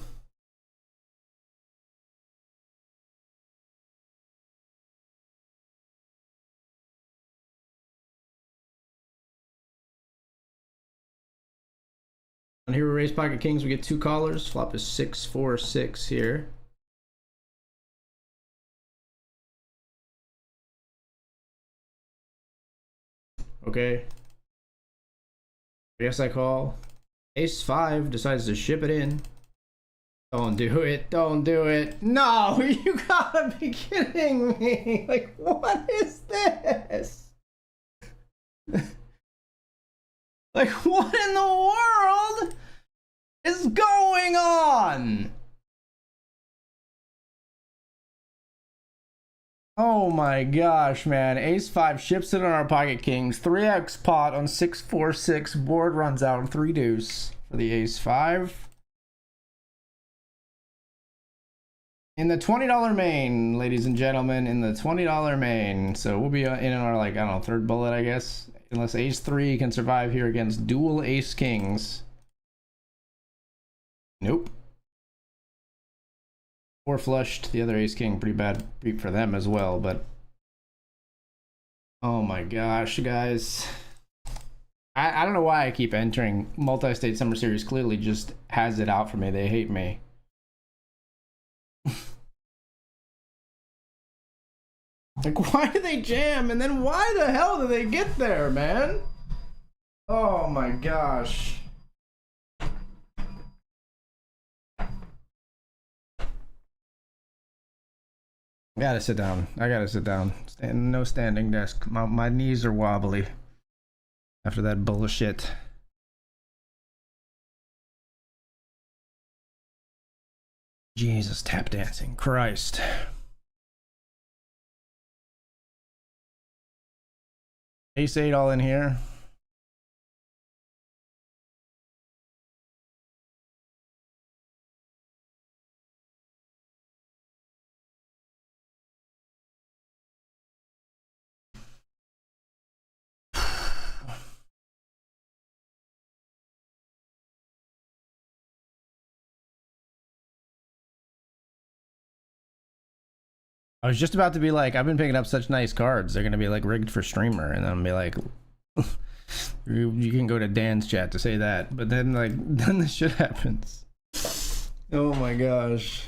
On here we raise pocket kings, we get 2 callers. Flop is 6, 4, 6 here. Okay. I guess I call. Ace 5 decides to ship it in. Don't do it. Don't do it. No, you gotta be kidding me. Like, what is this? Like, what in the world is going on? Oh my gosh, man. Ace 5 ships it on our pocket kings. 3x pot on 6, 4, 6. Board runs out 3 deuce for the ace 5. In the $20 main, ladies and gentlemen, in the $20 main. So we'll be in our, like, I don't know, third bullet, I guess. Unless ace 3 can survive here against dual ace kings. Nope. 4 flushed, the other ace king, pretty bad beat for them as well, but oh my gosh, guys. I don't know why I keep entering multi-state summer series. Clearly just has it out for me. They hate me. Like, why do they jam? And then why the hell do they get there, man? Oh my gosh. I gotta sit down. I gotta sit down. No standing desk. My knees are wobbly after that bullshit. Jesus, tap dancing. Christ. Ace 8 all in here. I was just about to be like, I've been picking up such nice cards. They're gonna be like rigged for streamer, and then I'm be like, you can go to Dan's chat to say that. But then like, then this shit happens. Oh my gosh.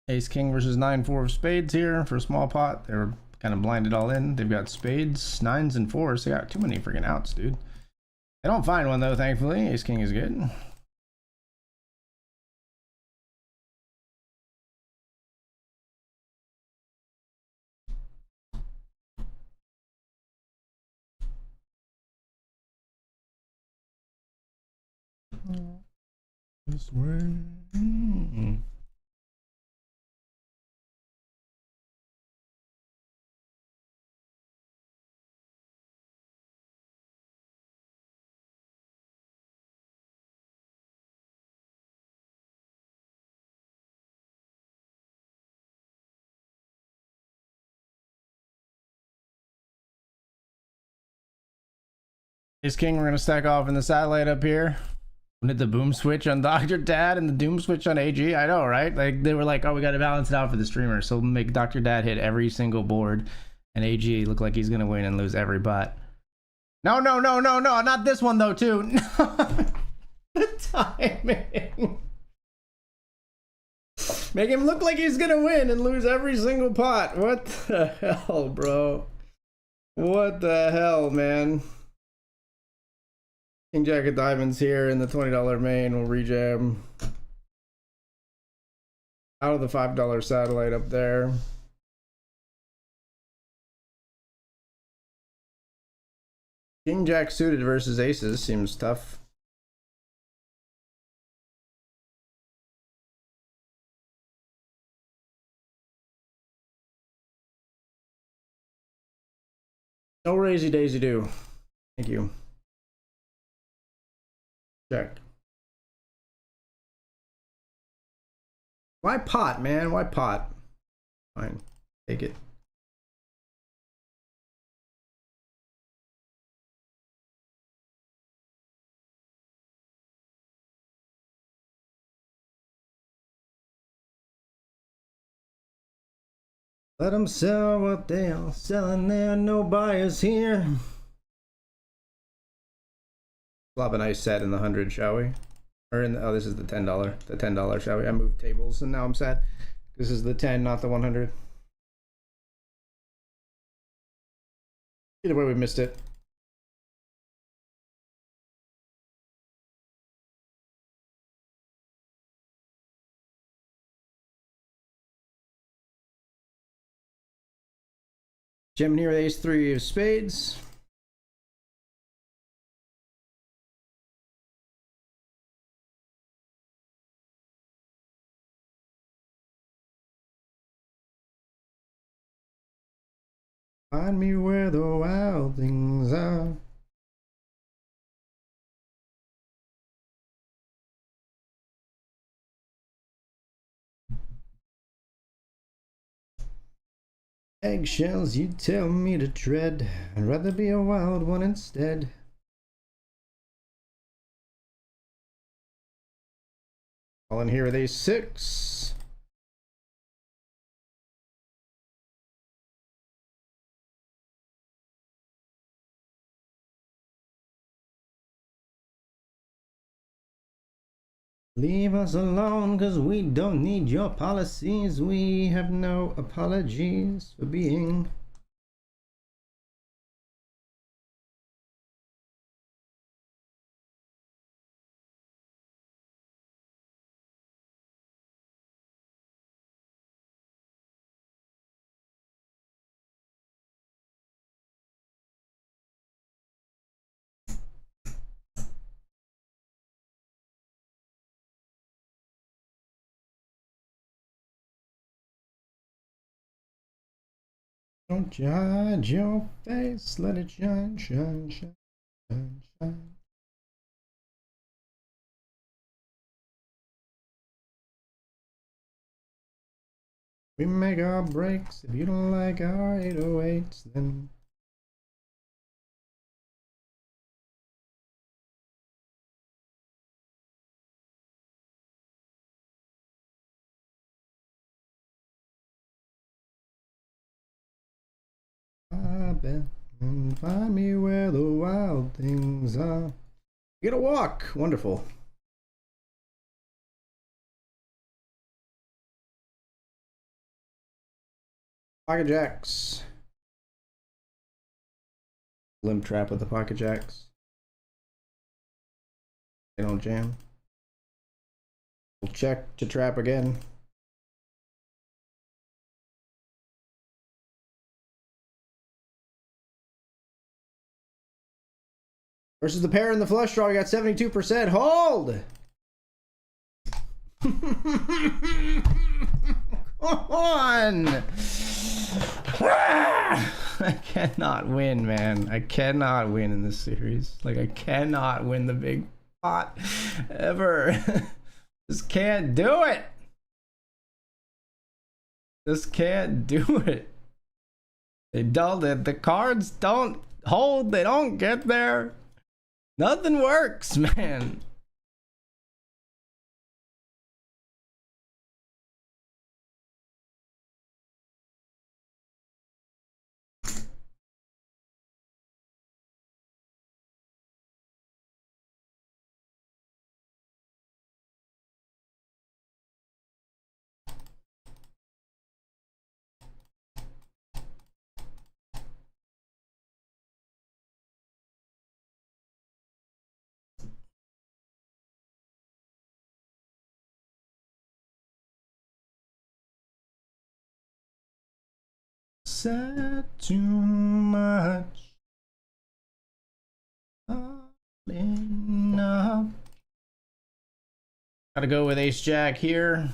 Ace King versus 9-4 of spades here for a small pot. They're kind of blinded all in. They've got spades, 9s, and 4s. They got too many freaking outs, dude. They don't find one though, thankfully. Ace King is good. This way. Ace King, we're gonna stack off in the satellite up here. Hit the boom switch on Dr. Dad and the doom switch on AG. I know, right? Like they were like, oh, we gotta balance it out for the streamer. So we'll make Dr. Dad hit every single board and AG look like he's gonna win and lose every bot. No, no, no, no, no, not this one though, too. No. The timing. Make him look like he's gonna win and lose every single pot. What the hell, bro? What the hell, man? King Jack of Diamonds here in the $20 main will rejam. Out of the $5 satellite up there. King Jack suited versus aces seems tough. No raisy daisy do. Thank you. Check. Why pot, man? Why pot? Fine. Take it. Let them sell what they are selling. There are no buyers here. Flop a nice set in the 100, shall we? Or in the, oh, this is the $10. The $10, shall we? I moved tables and now I'm sad. This is the 10, not the 100. Either way, we missed it. Gem here, ace 3 of spades. Find me where the wild things are. Eggshells you tell me to tread. I'd rather be a wild one instead. All in here with ace 6. Leave us alone, cause we don't need your policies. We have no apologies for being. Don't you hide your face, let it shine, shine, shine, shine, shine. We make our breaks. If you don't like our 808s, then I bet and find me where the wild things are. Get a walk. Wonderful. Pocket jacks. Limp trap with the pocket jacks. They don't jam. We'll check to trap again. Versus the pair in the flush draw, we got 72%. Hold! Come on! I cannot win, man. I cannot win in this series. Like, I cannot win the big pot ever. Just can't do it. Just can't do it. They don't. The cards don't hold. They don't get there. Nothing works, man. Said too much. Enough. Gotta go with ace jack here.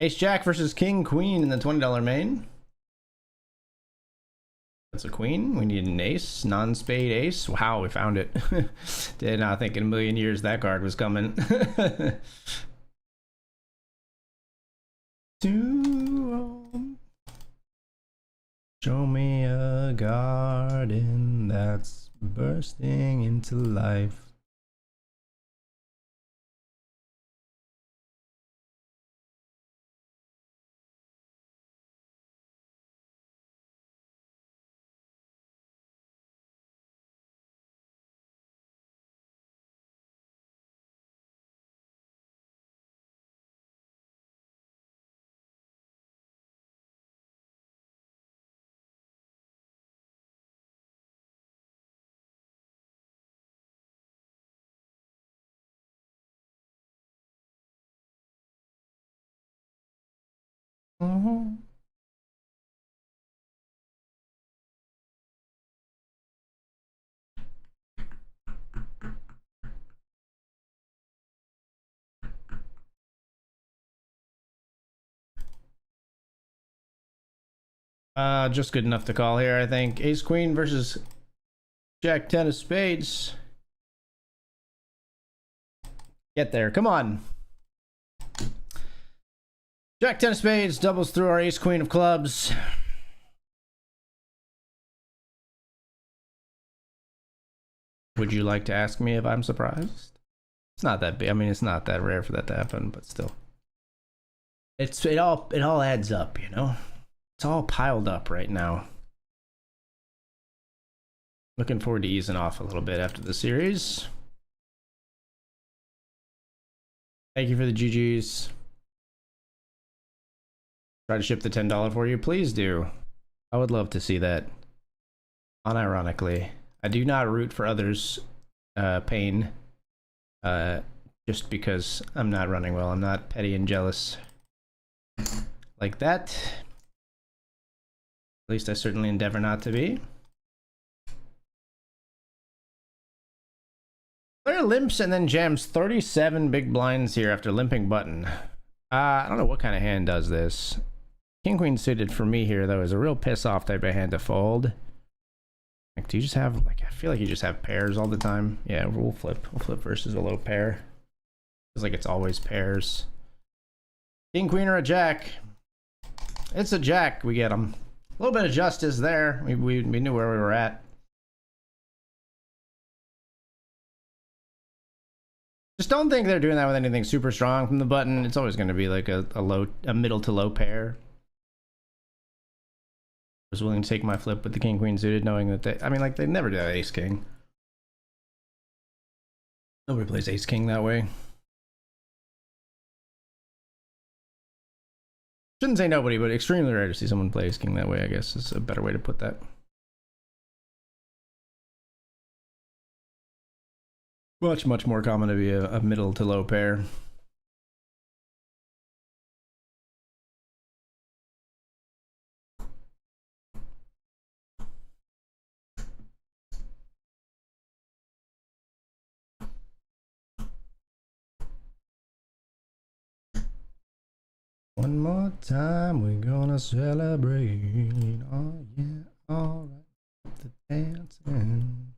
Ace jack versus king queen in the $20 main. That's a queen. We need an ace, non-spade ace. Wow, we found it. Did not think in a million years that card was coming. Show me a garden that's bursting into life. Just good enough to call here, I think. Ace queen versus jack 10 of spades. Get there, come on. Jack 10 of spades doubles through our ace queen of clubs. Would you like to ask me if I'm surprised? It's not that big. I mean, it's not that rare for that to happen, but still. It all adds up, you know? It's all piled up right now. Looking forward to easing off a little bit after the series. Thank you for the GGs. Try to ship the $10 for you. Please do. I would love to see that. Unironically. I do not root for others' pain. Just because I'm not running well. I'm not petty and jealous like that. At least I certainly endeavor not to be. Player limps and then jams 37 big blinds here after limping button. I don't know what kind of hand does this. King queen suited for me here though is a real piss off type of hand to fold. Like, do you just have, like, I feel like you just have pairs all the time. Yeah, we'll flip. We'll flip versus a low pair. Feels like it's always pairs. King queen or a jack. It's a jack. We get them. A little bit of justice there. We knew where we were at. Just don't think they're doing that with anything super strong from the button. It's always going to be like a middle to low pair. I was willing to take my flip with the king queen suited, knowing that they, I mean, like, they never do ace king. Nobody plays ace king that way. Shouldn't say nobody, but extremely rare to see someone play ace king that way, I guess is a better way to put that. Much more common to be a middle to low pair. One more time, we're gonna celebrate. Oh yeah, alright. The dancing.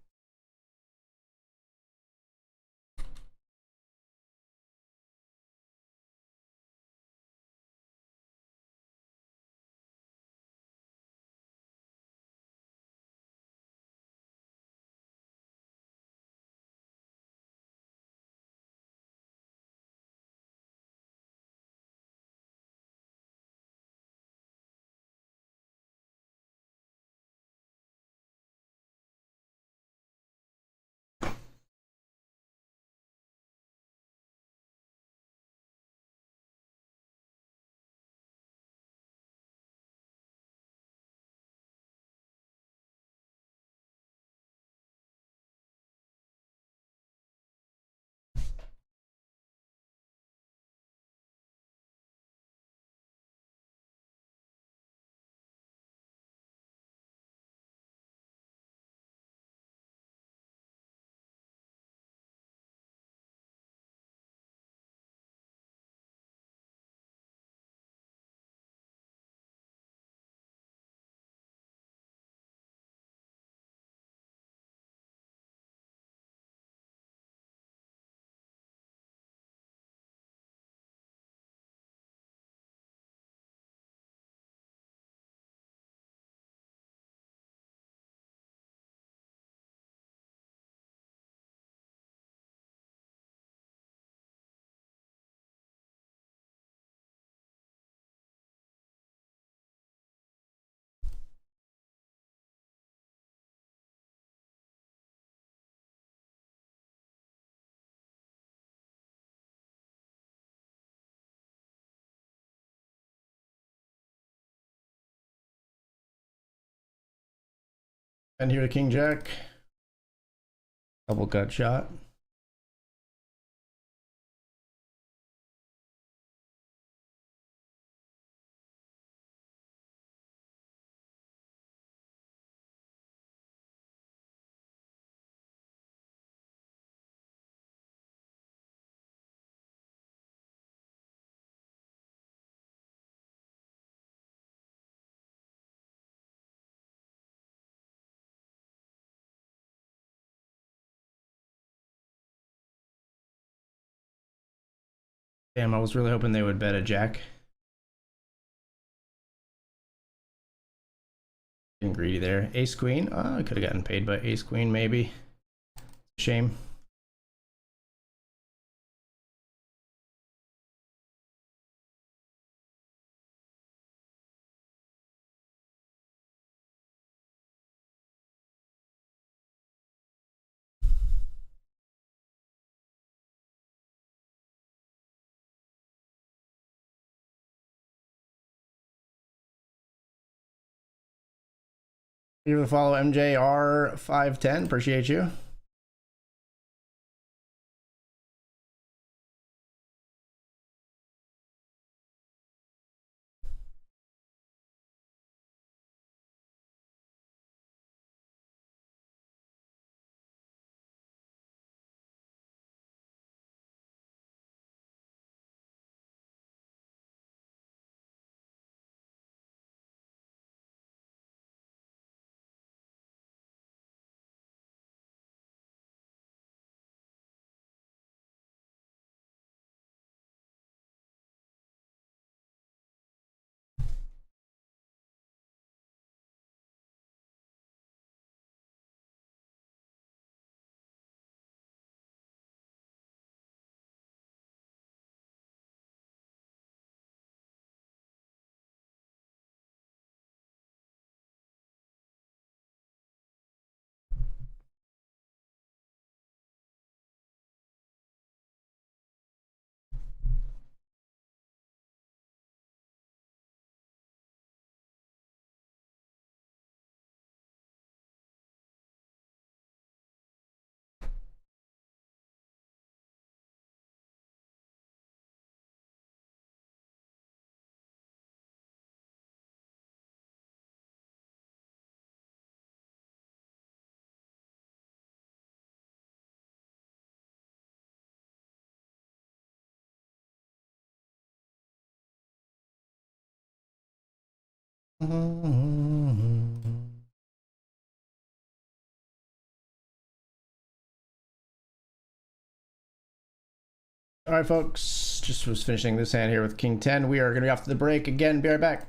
And here to King Jack. Double gut shot. Damn, I was really hoping they would bet a jack. Getting greedy there. Ace queen. I could have gotten paid by ace queen maybe. Shame. You to follow MJR510. Appreciate you. All right, folks. Just was finishing this hand here with King 10. We are going to be off to the break again. Be right back.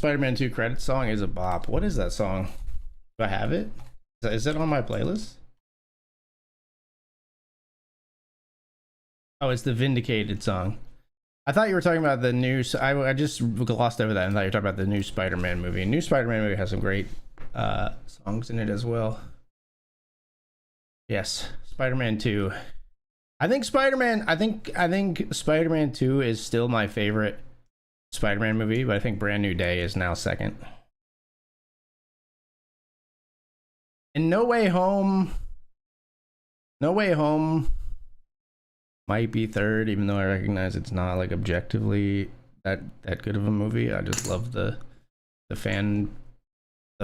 Spider-Man 2 credit song is a bop. What is that song? Do I have it? Is it on my playlist? Oh, it's the Vindicated song. I thought you were talking about the new. I just glossed over that and thought you were talking about the new Spider-Man movie. New Spider-Man movie has some great songs in it as well. Yes, Spider-Man 2. I think Spider-Man. I think Spider-Man 2 is still my favorite Spider-Man movie, but I think Brand New Day is now second. And No Way Home. No Way Home might be third, even though I recognize it's not like objectively that good of a movie. I just love the fan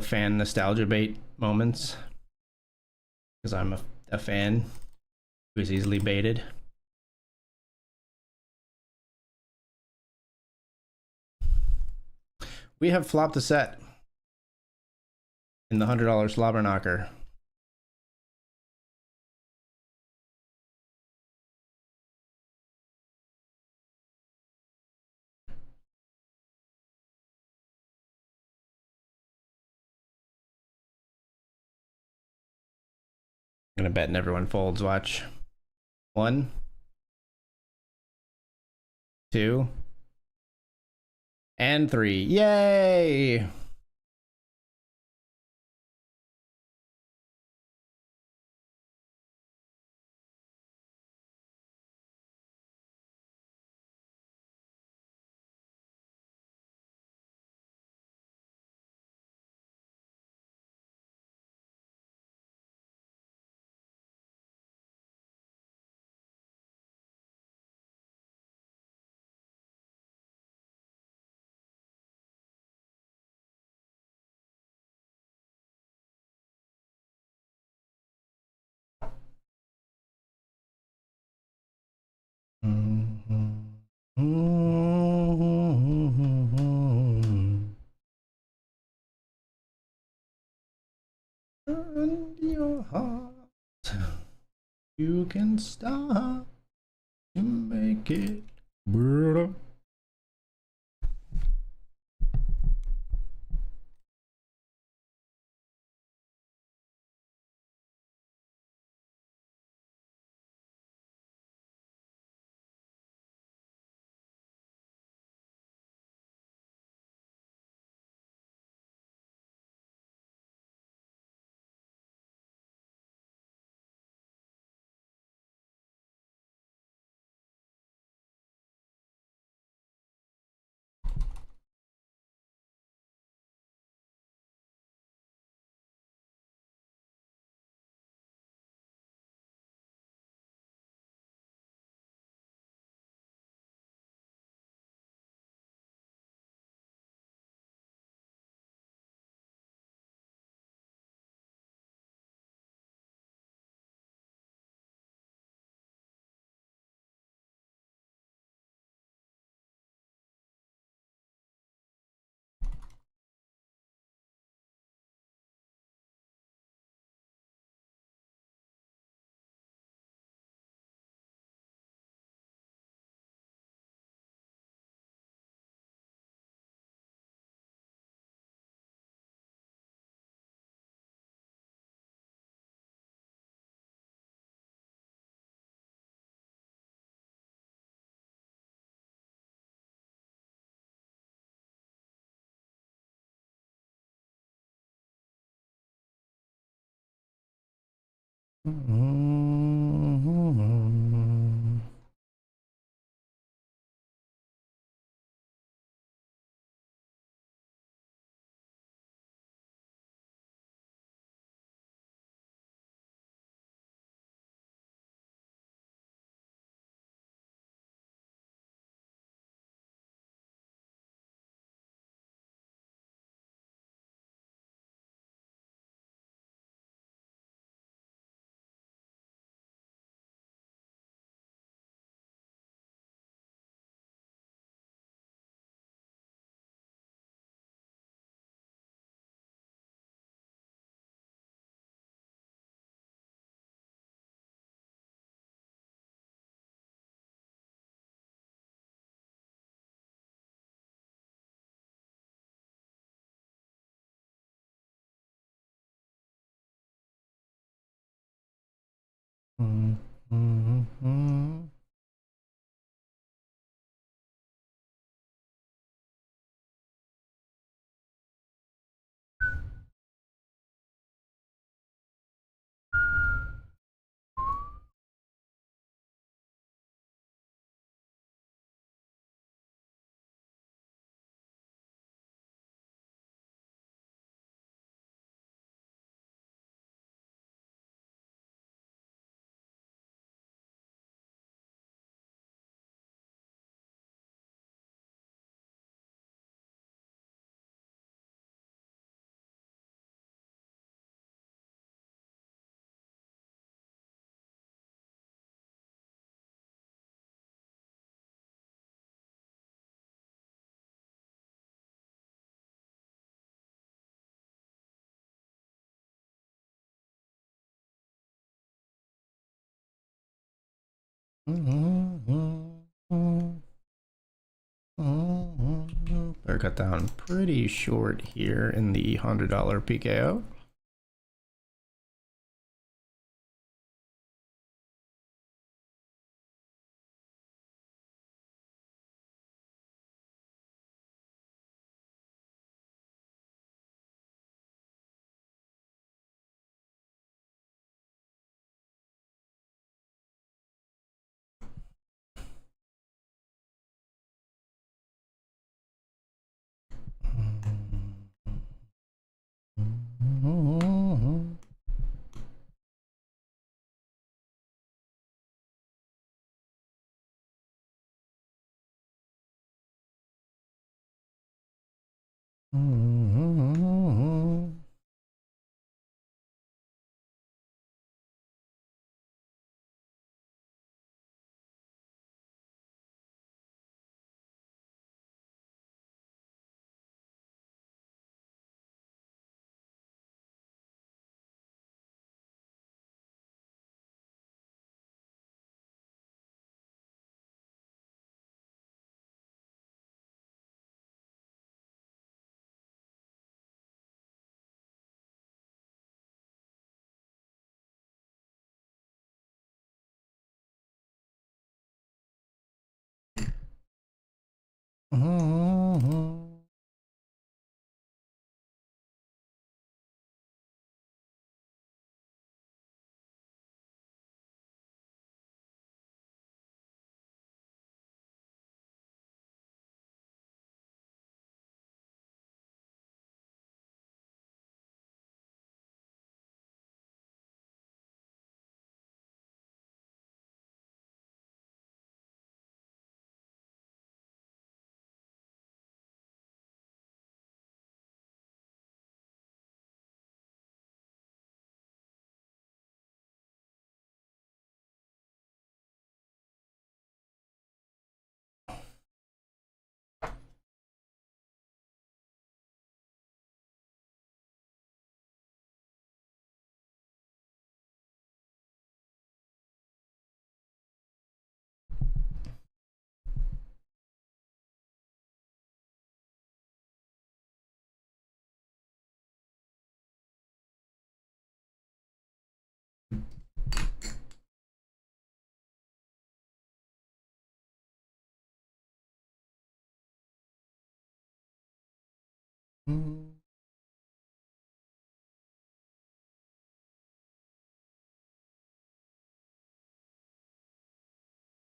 nostalgia bait moments because I'm a fan who's easily baited. We have flopped a set in the $100 slobber knocker. I'm gonna bet and everyone folds. Watch. 1, 2, and 3. Yay! And your heart, you can stop to make it better. Better cut down pretty short here in the $100 PKO.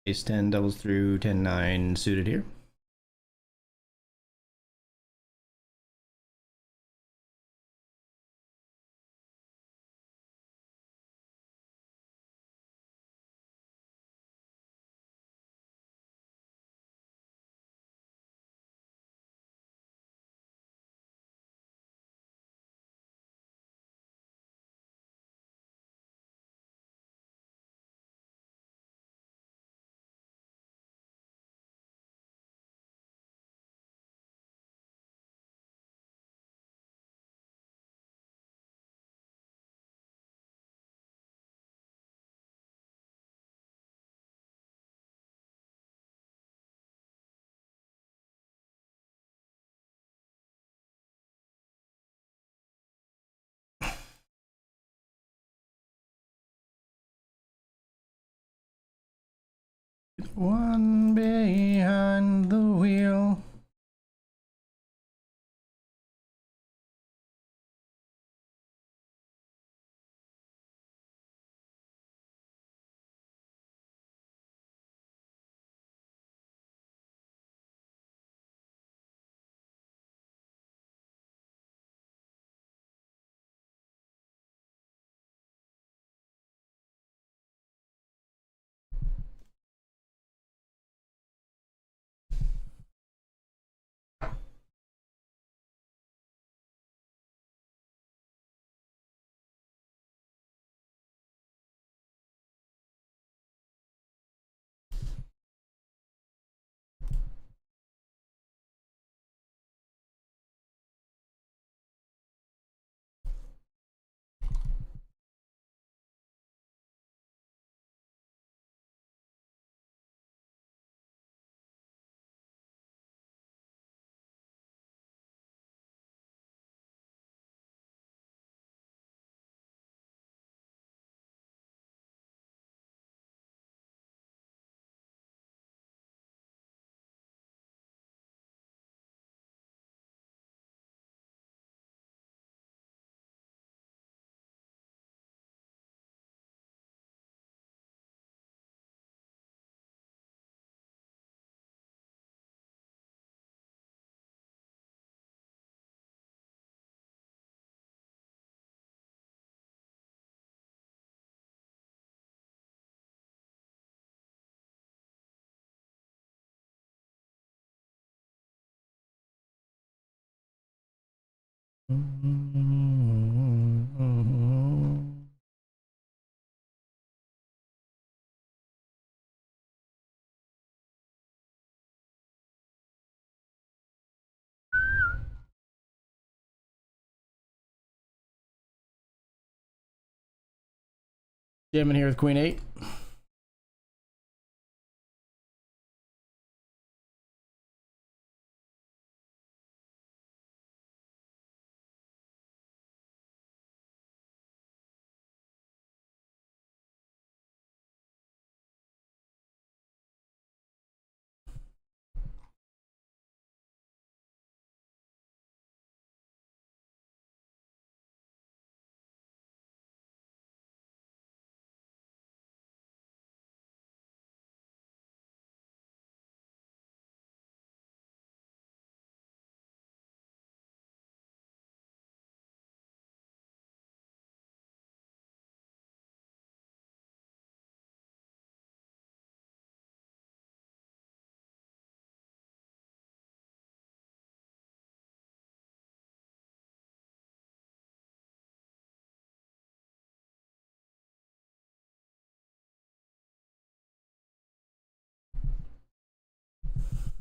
Ace 10 doubles through 10-9 suited here. One behind the wheel. Jamming here with Queen 8.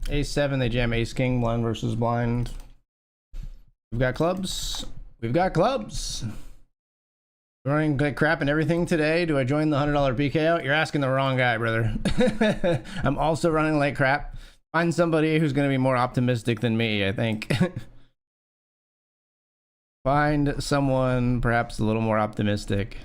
A7, they jam ace king, blind versus blind. We've got clubs. We've got clubs. Running like crap and everything today. Do I join the $100 PK out? You're asking the wrong guy, brother. I'm also running like crap. Find somebody who's going to be more optimistic than me, I think. Find someone perhaps a little more optimistic.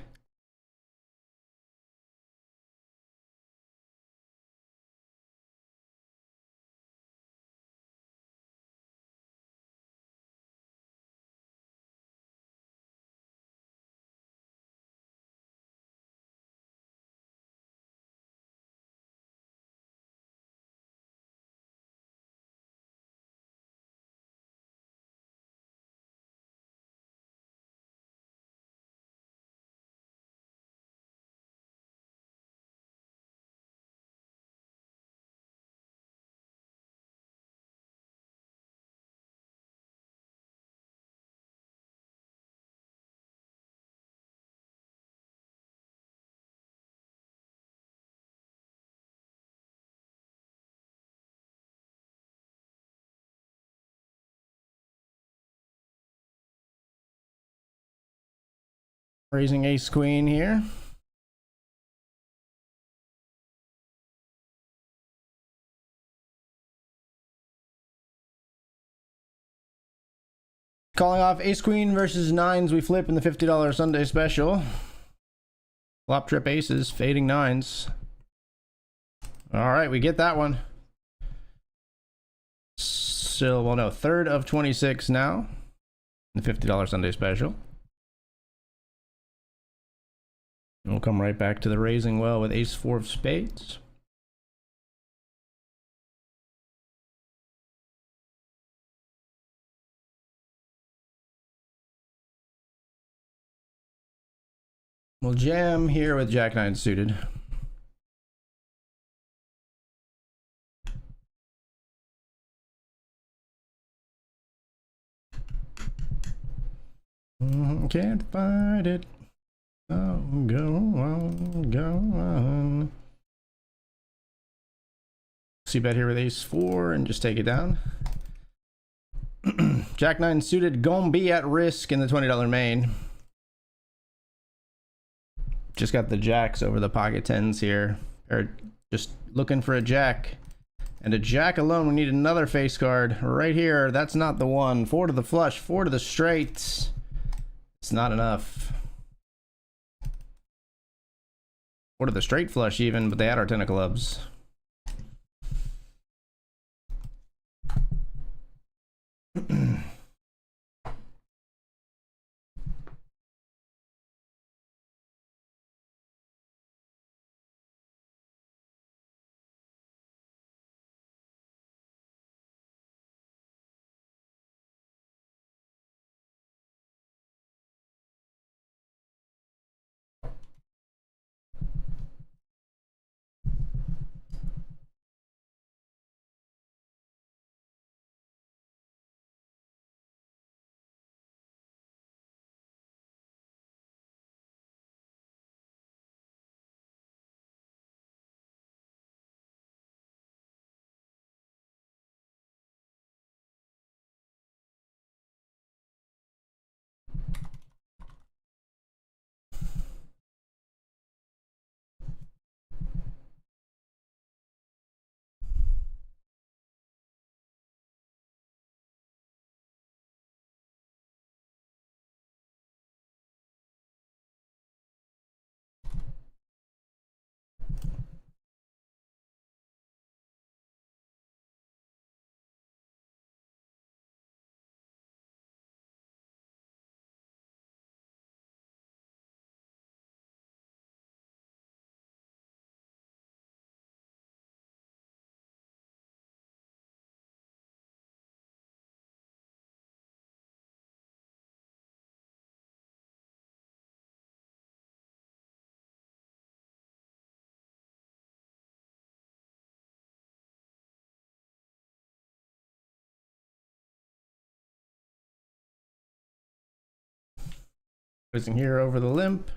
Raising ace queen here. Calling off ace queen versus nines. We flip in the $50 Sunday special. Flop trip aces, fading nines. All right, we get that one. Still, well, no, third of 26 now. The $50 Sunday special. And we'll come right back to the raising well with ace four of spades. We'll jam here with jack nine suited. Can't fight it. Oh, go on, go on. See bet here with ace four and just take it down. Jack nine suited gonna be at risk in the $20 main. Just got the jacks over the pocket tens here. Or just looking for a jack. And a jack alone, we need another face card right here. That's not the one. Four to the flush, four to the straight. It's not enough. Four to the straight flush even, but they had our 10 of clubs. Raising here over the limp.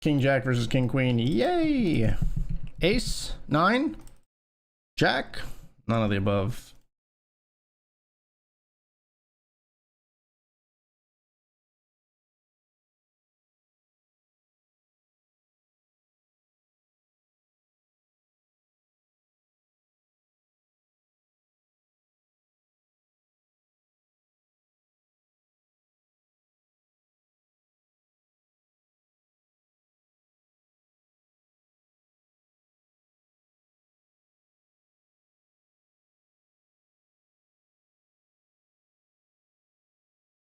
King Jack versus King Queen. Yay! Ace, 9, Jack, none of the above.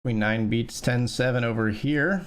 Queen 9 beats 10-7 over here.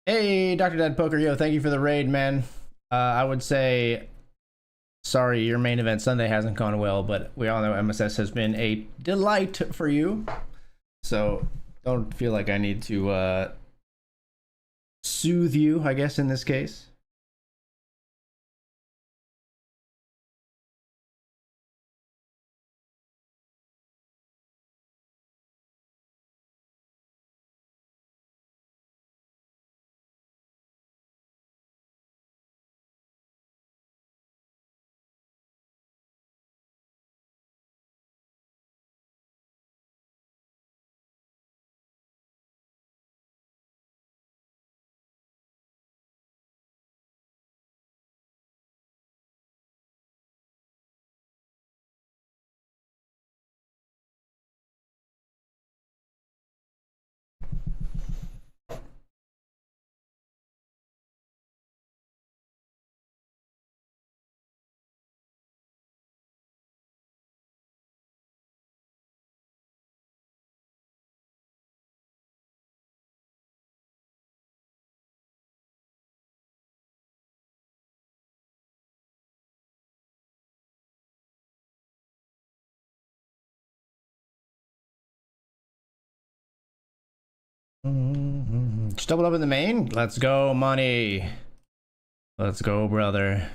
Hey, Dr. Dead Poker, yo, thank you for the raid, man. I would say, sorry, your main event Sunday hasn't gone well, but we all know MSS has been a delight for you. So don't feel like I need to soothe you, I guess, in this case. Just double up in the main. Let's go, money. Let's go, brother.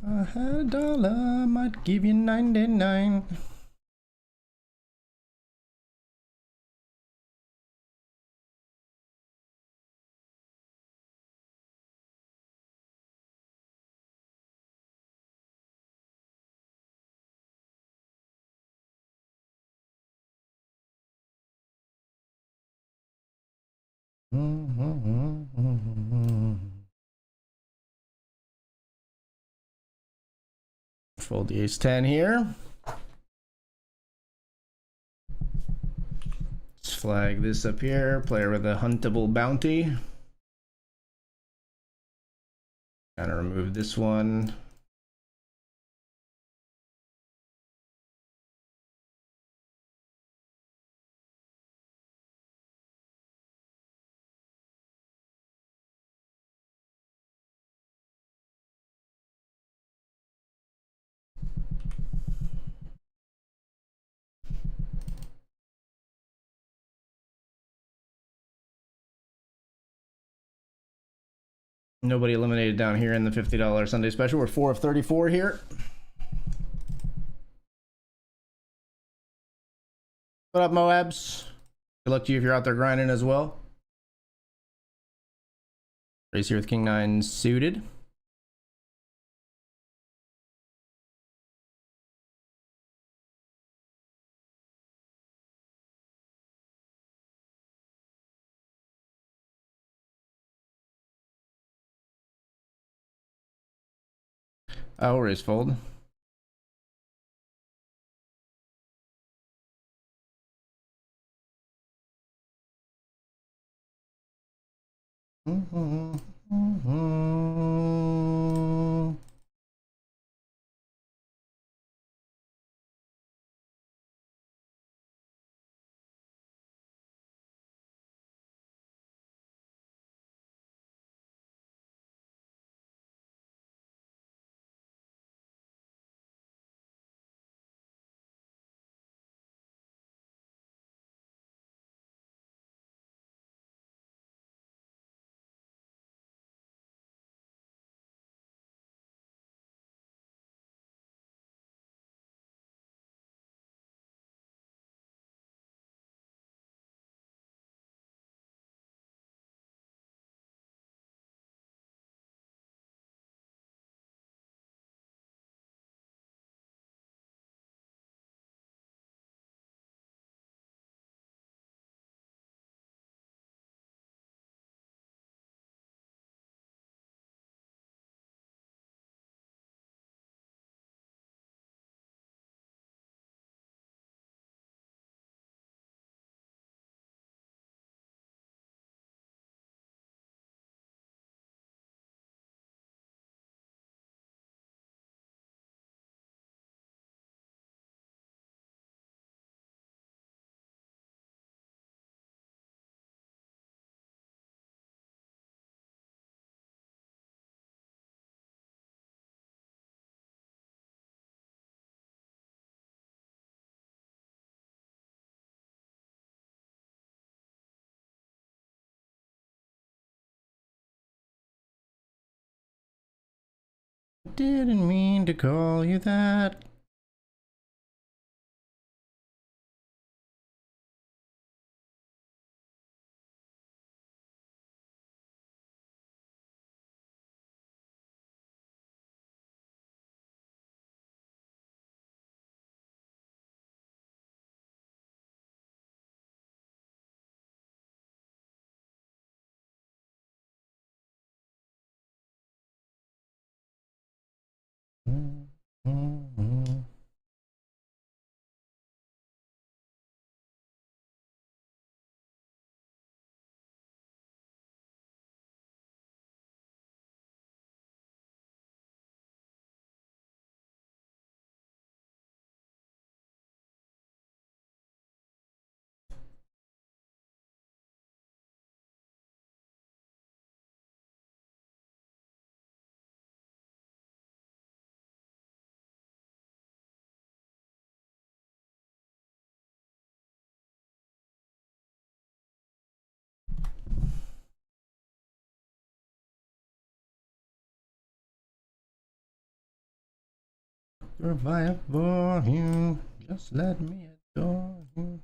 I had a dollar, might give you 99. fold the ace 10 here. Let's flag this up here. Player with a huntable bounty. Kind of remove this one. Nobody eliminated down here in the $50 Sunday special. We're 4 of 34 here. What up, Moabs? Good luck to you if you're out there grinding as well. Race here with King 9 suited. Oh, raise fold. Didn't mean to call you that. Survive for you. Just let me adore you.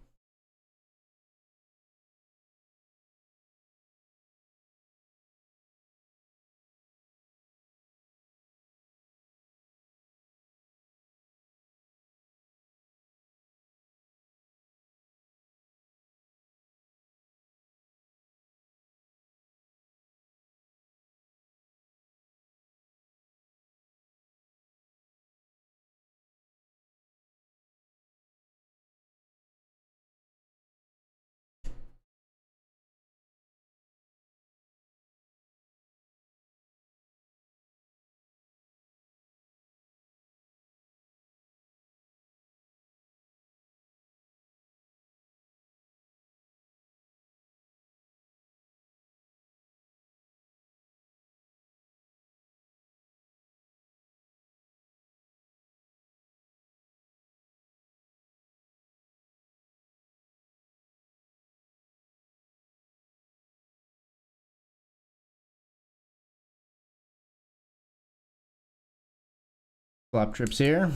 Flop trips here.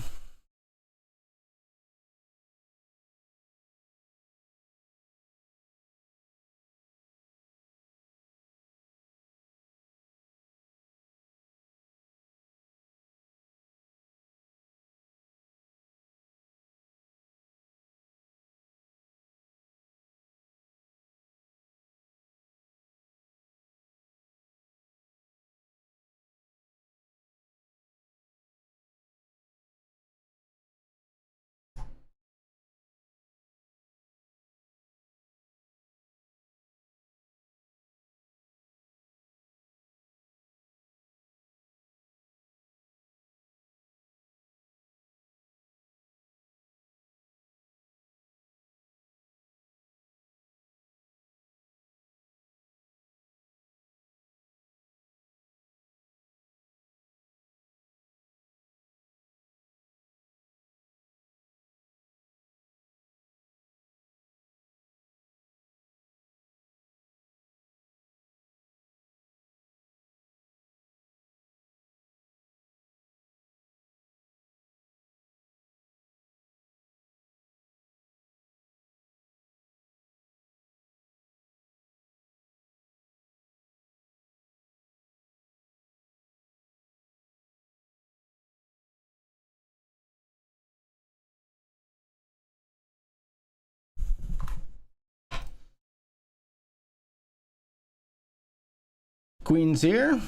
Queens here.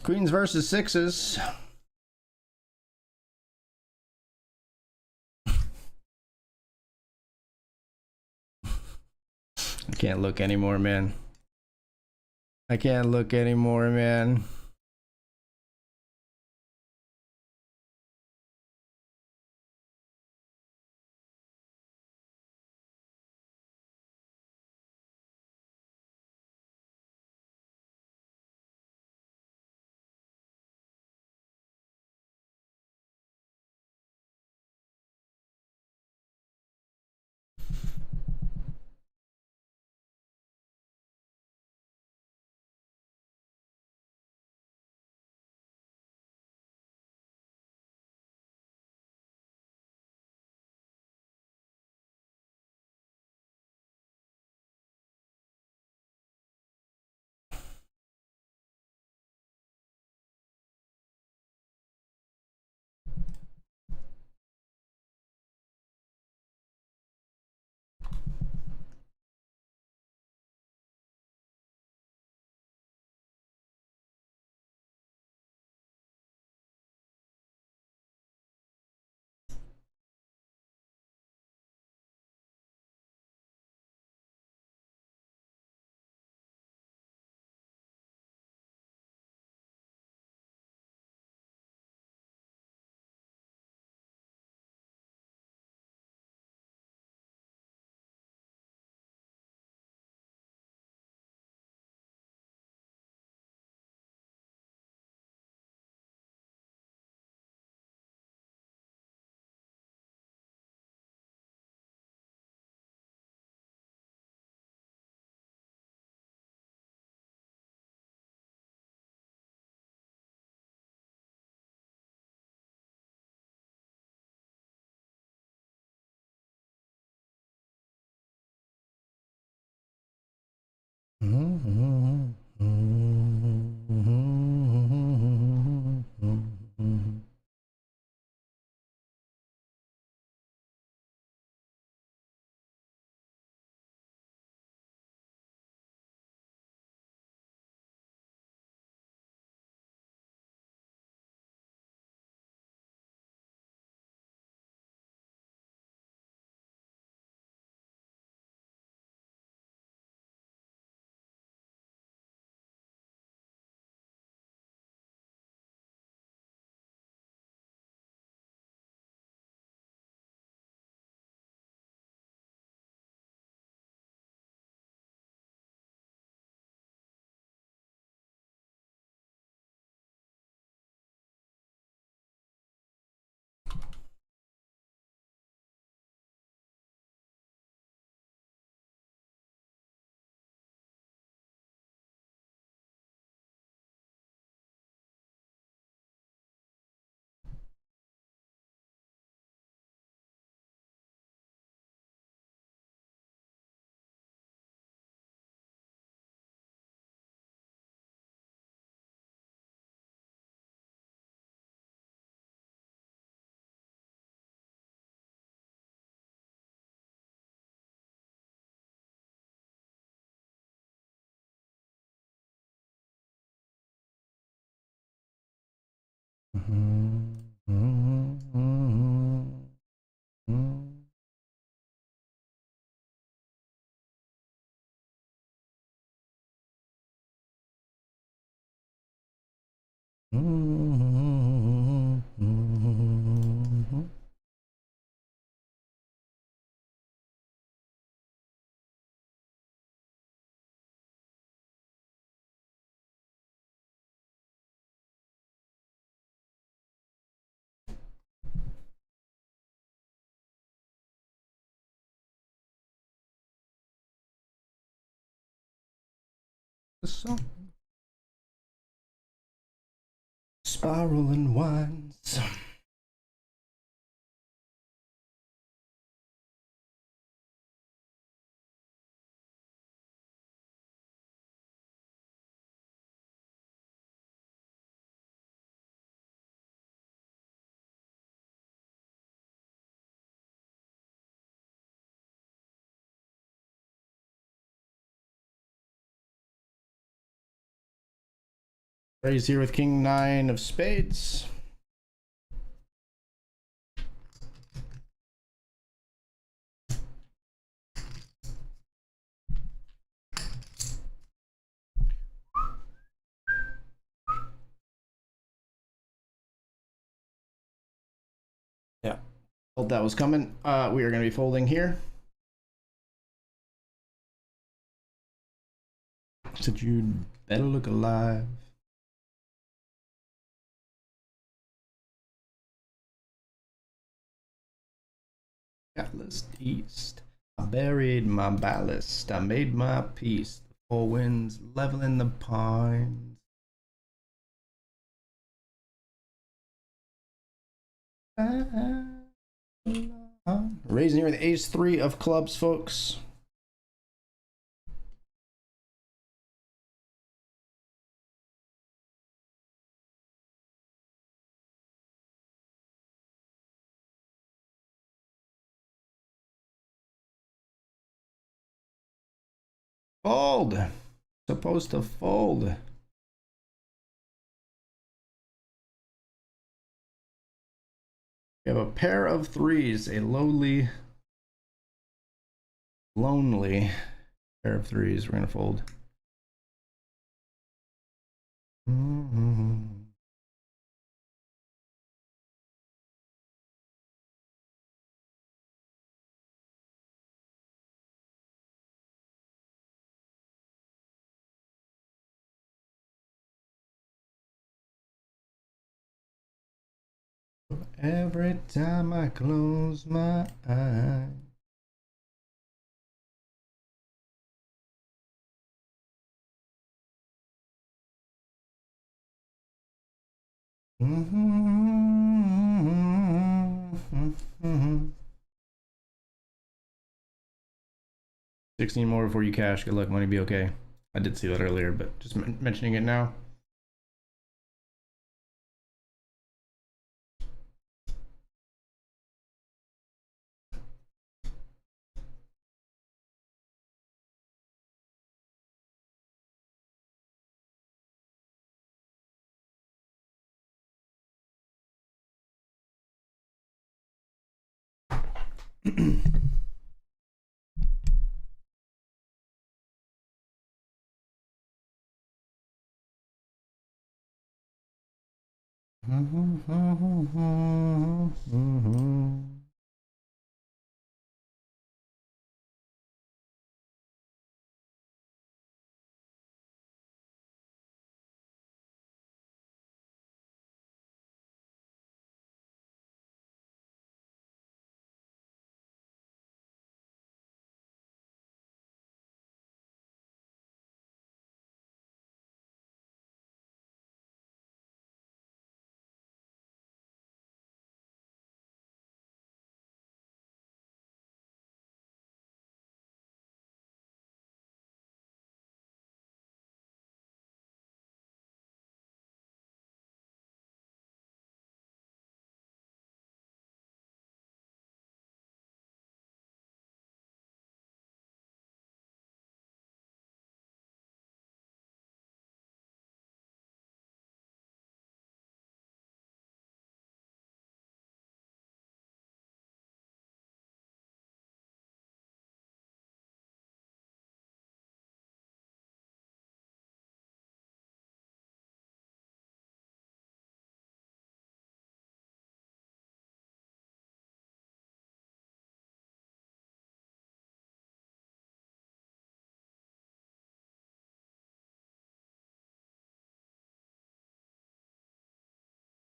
Queens versus sixes. I can't look anymore, man. I can't look anymore, man. So, spiraling wines. Raise here with King 9 of spades. Yeah, thought that was coming. We are going to be folding here. Said you'd better look alive. Atlas East. I buried my ballast. I made my peace. The four winds leveling the pines. Raising here with ace 3 of clubs, folks. Fold. Supposed to fold. We have a pair of threes, a lonely pair of threes. We're gonna fold. Every time I close my eyes. Mm-hmm. 16 more before you cash. Good luck, money, be okay. I did see that earlier, but just mentioning it now.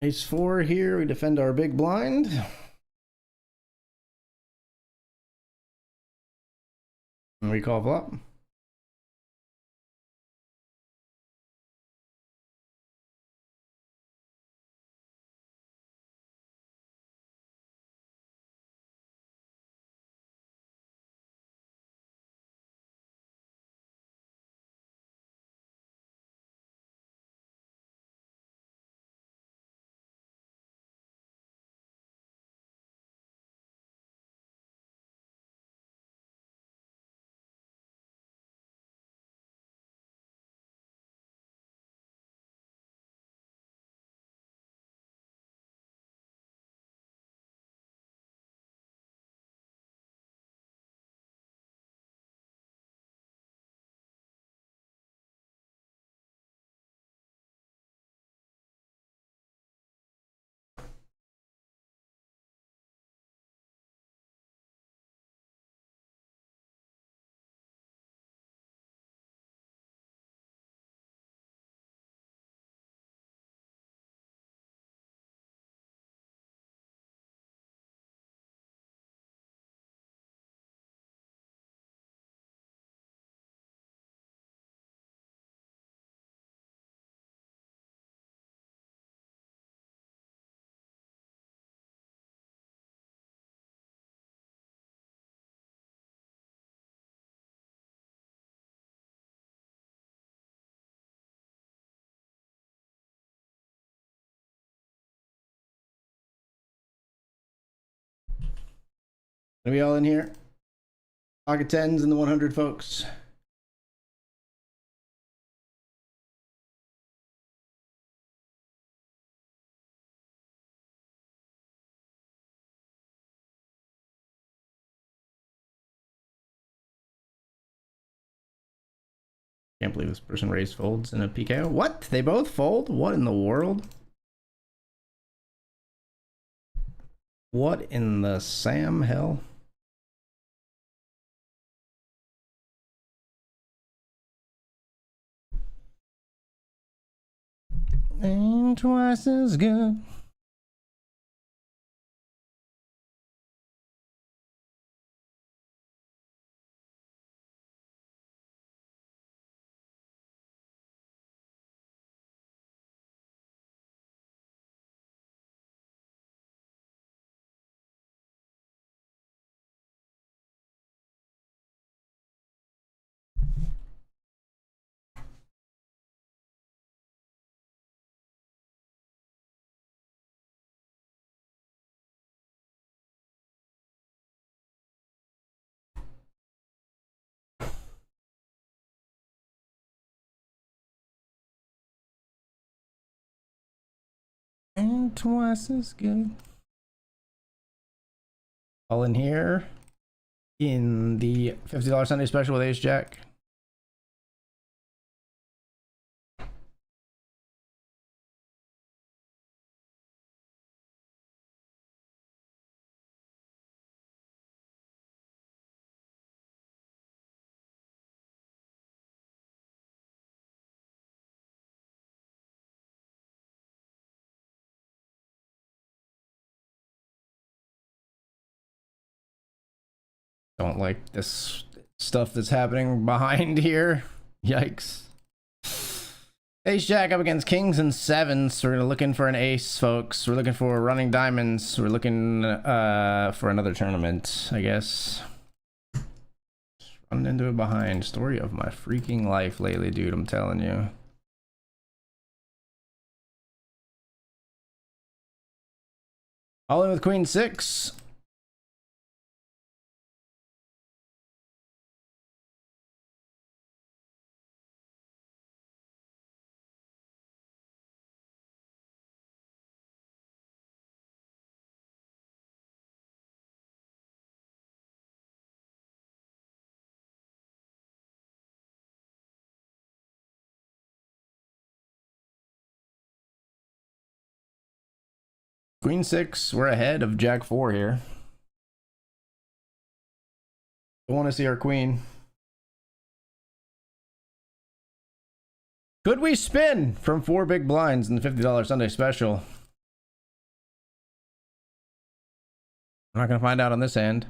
Ace 4 here. We defend our big blind. And we call flop. Are we all in here? Pocket 10s and the 100, folks. Can't believe this person raised folds in a PKO. What? They both fold? What in the world? What in the Sam hell? Ain't twice as good. And twice as good. All in here in the $50 Sunday special with Ace Jack. Don't like this stuff that's happening behind here. Yikes. Ace Jack up against kings and sevens. We're looking for an ace, folks. We're looking for running diamonds. We're looking for another tournament, I guess. Just running into it behind. Story of my freaking life lately, dude. I'm telling you. All in with queen 6. Queen 6, we're ahead of Jack 4 here. I want to see our queen. Could we spin from 4 big blinds in the $50 Sunday special? I'm not gonna find out on this end.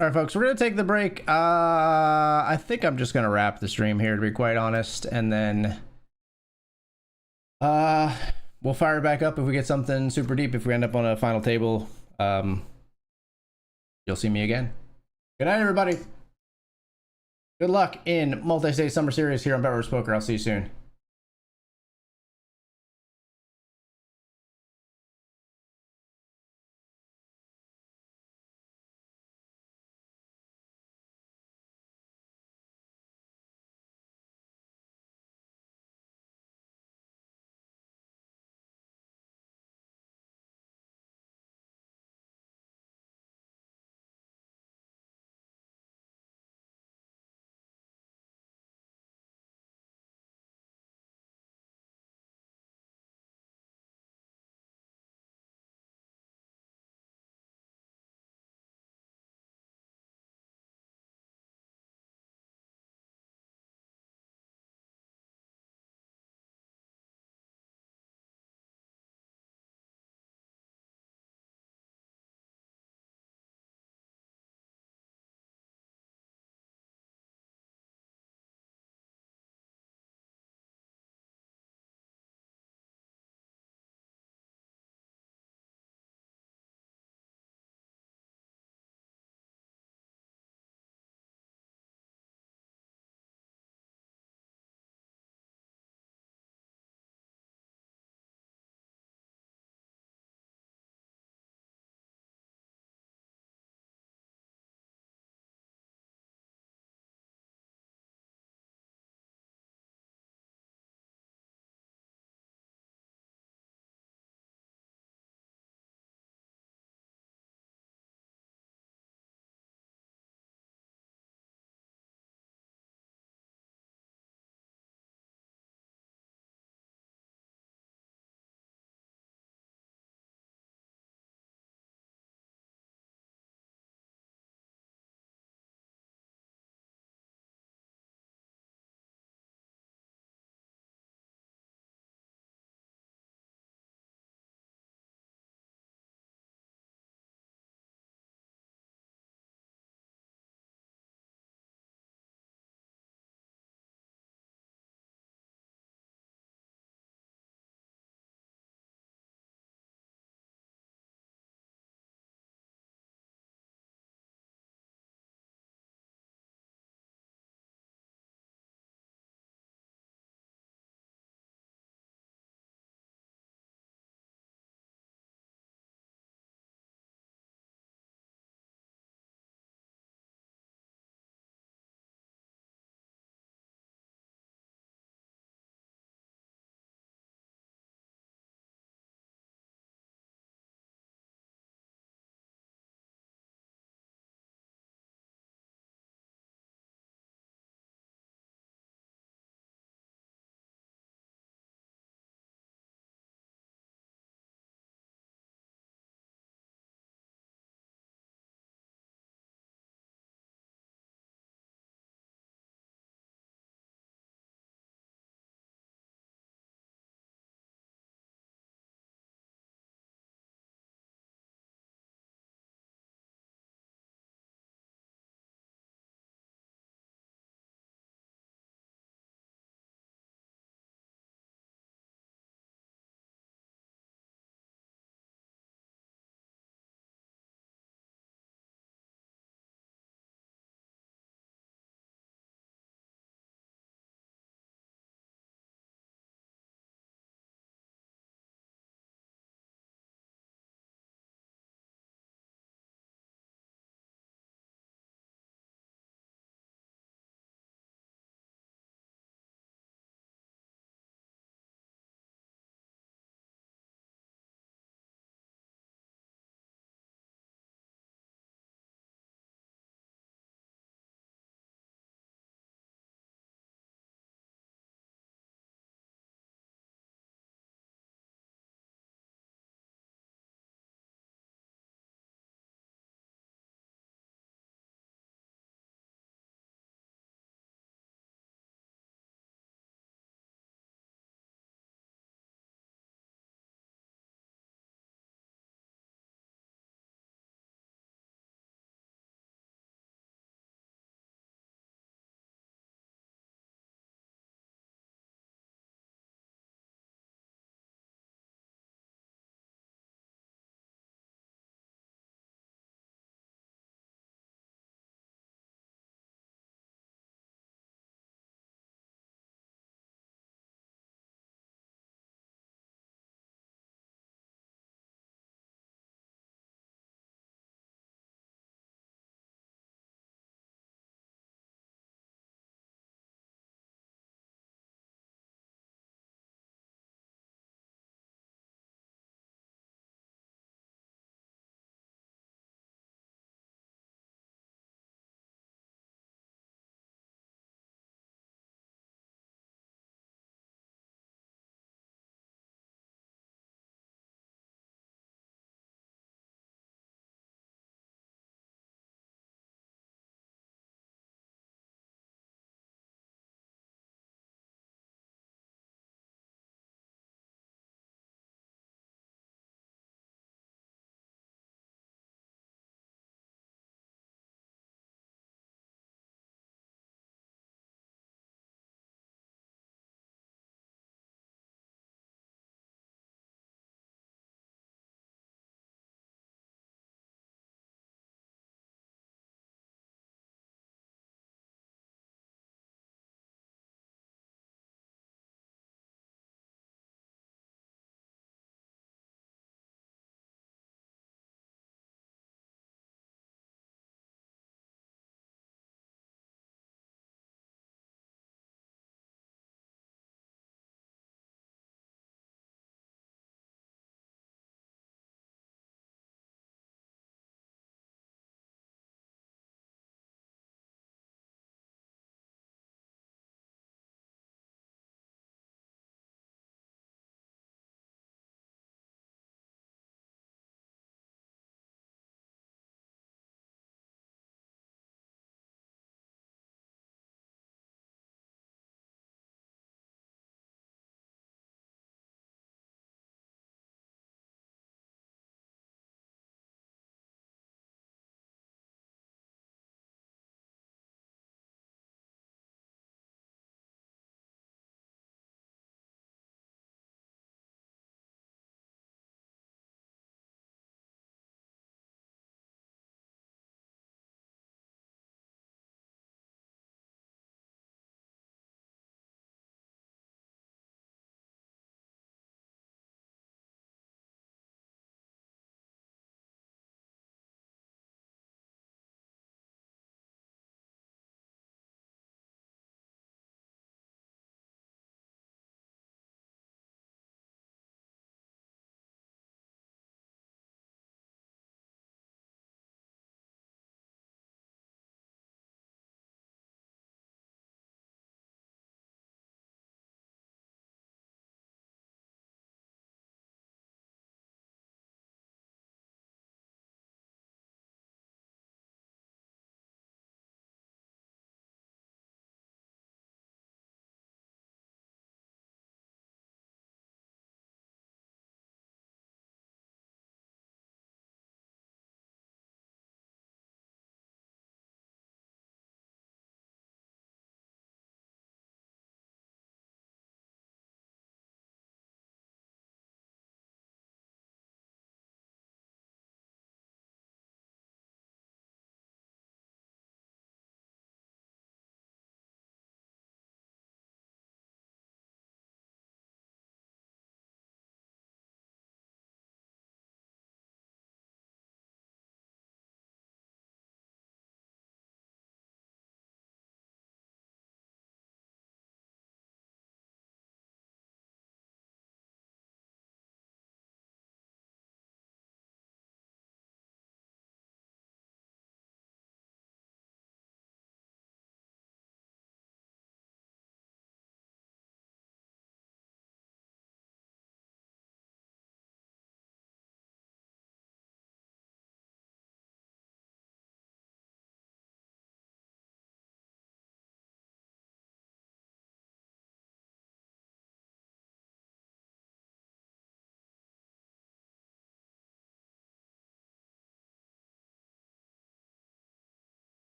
All right, folks, we're gonna take the break. I think I'm just gonna wrap the stream here, to be quite honest, and then we'll fire it back up if we get something super deep. If we end up on a final table, you'll see me again. Good night, everybody. Good luck in multi-state summer series here on BetRivers Poker. I'll see you soon.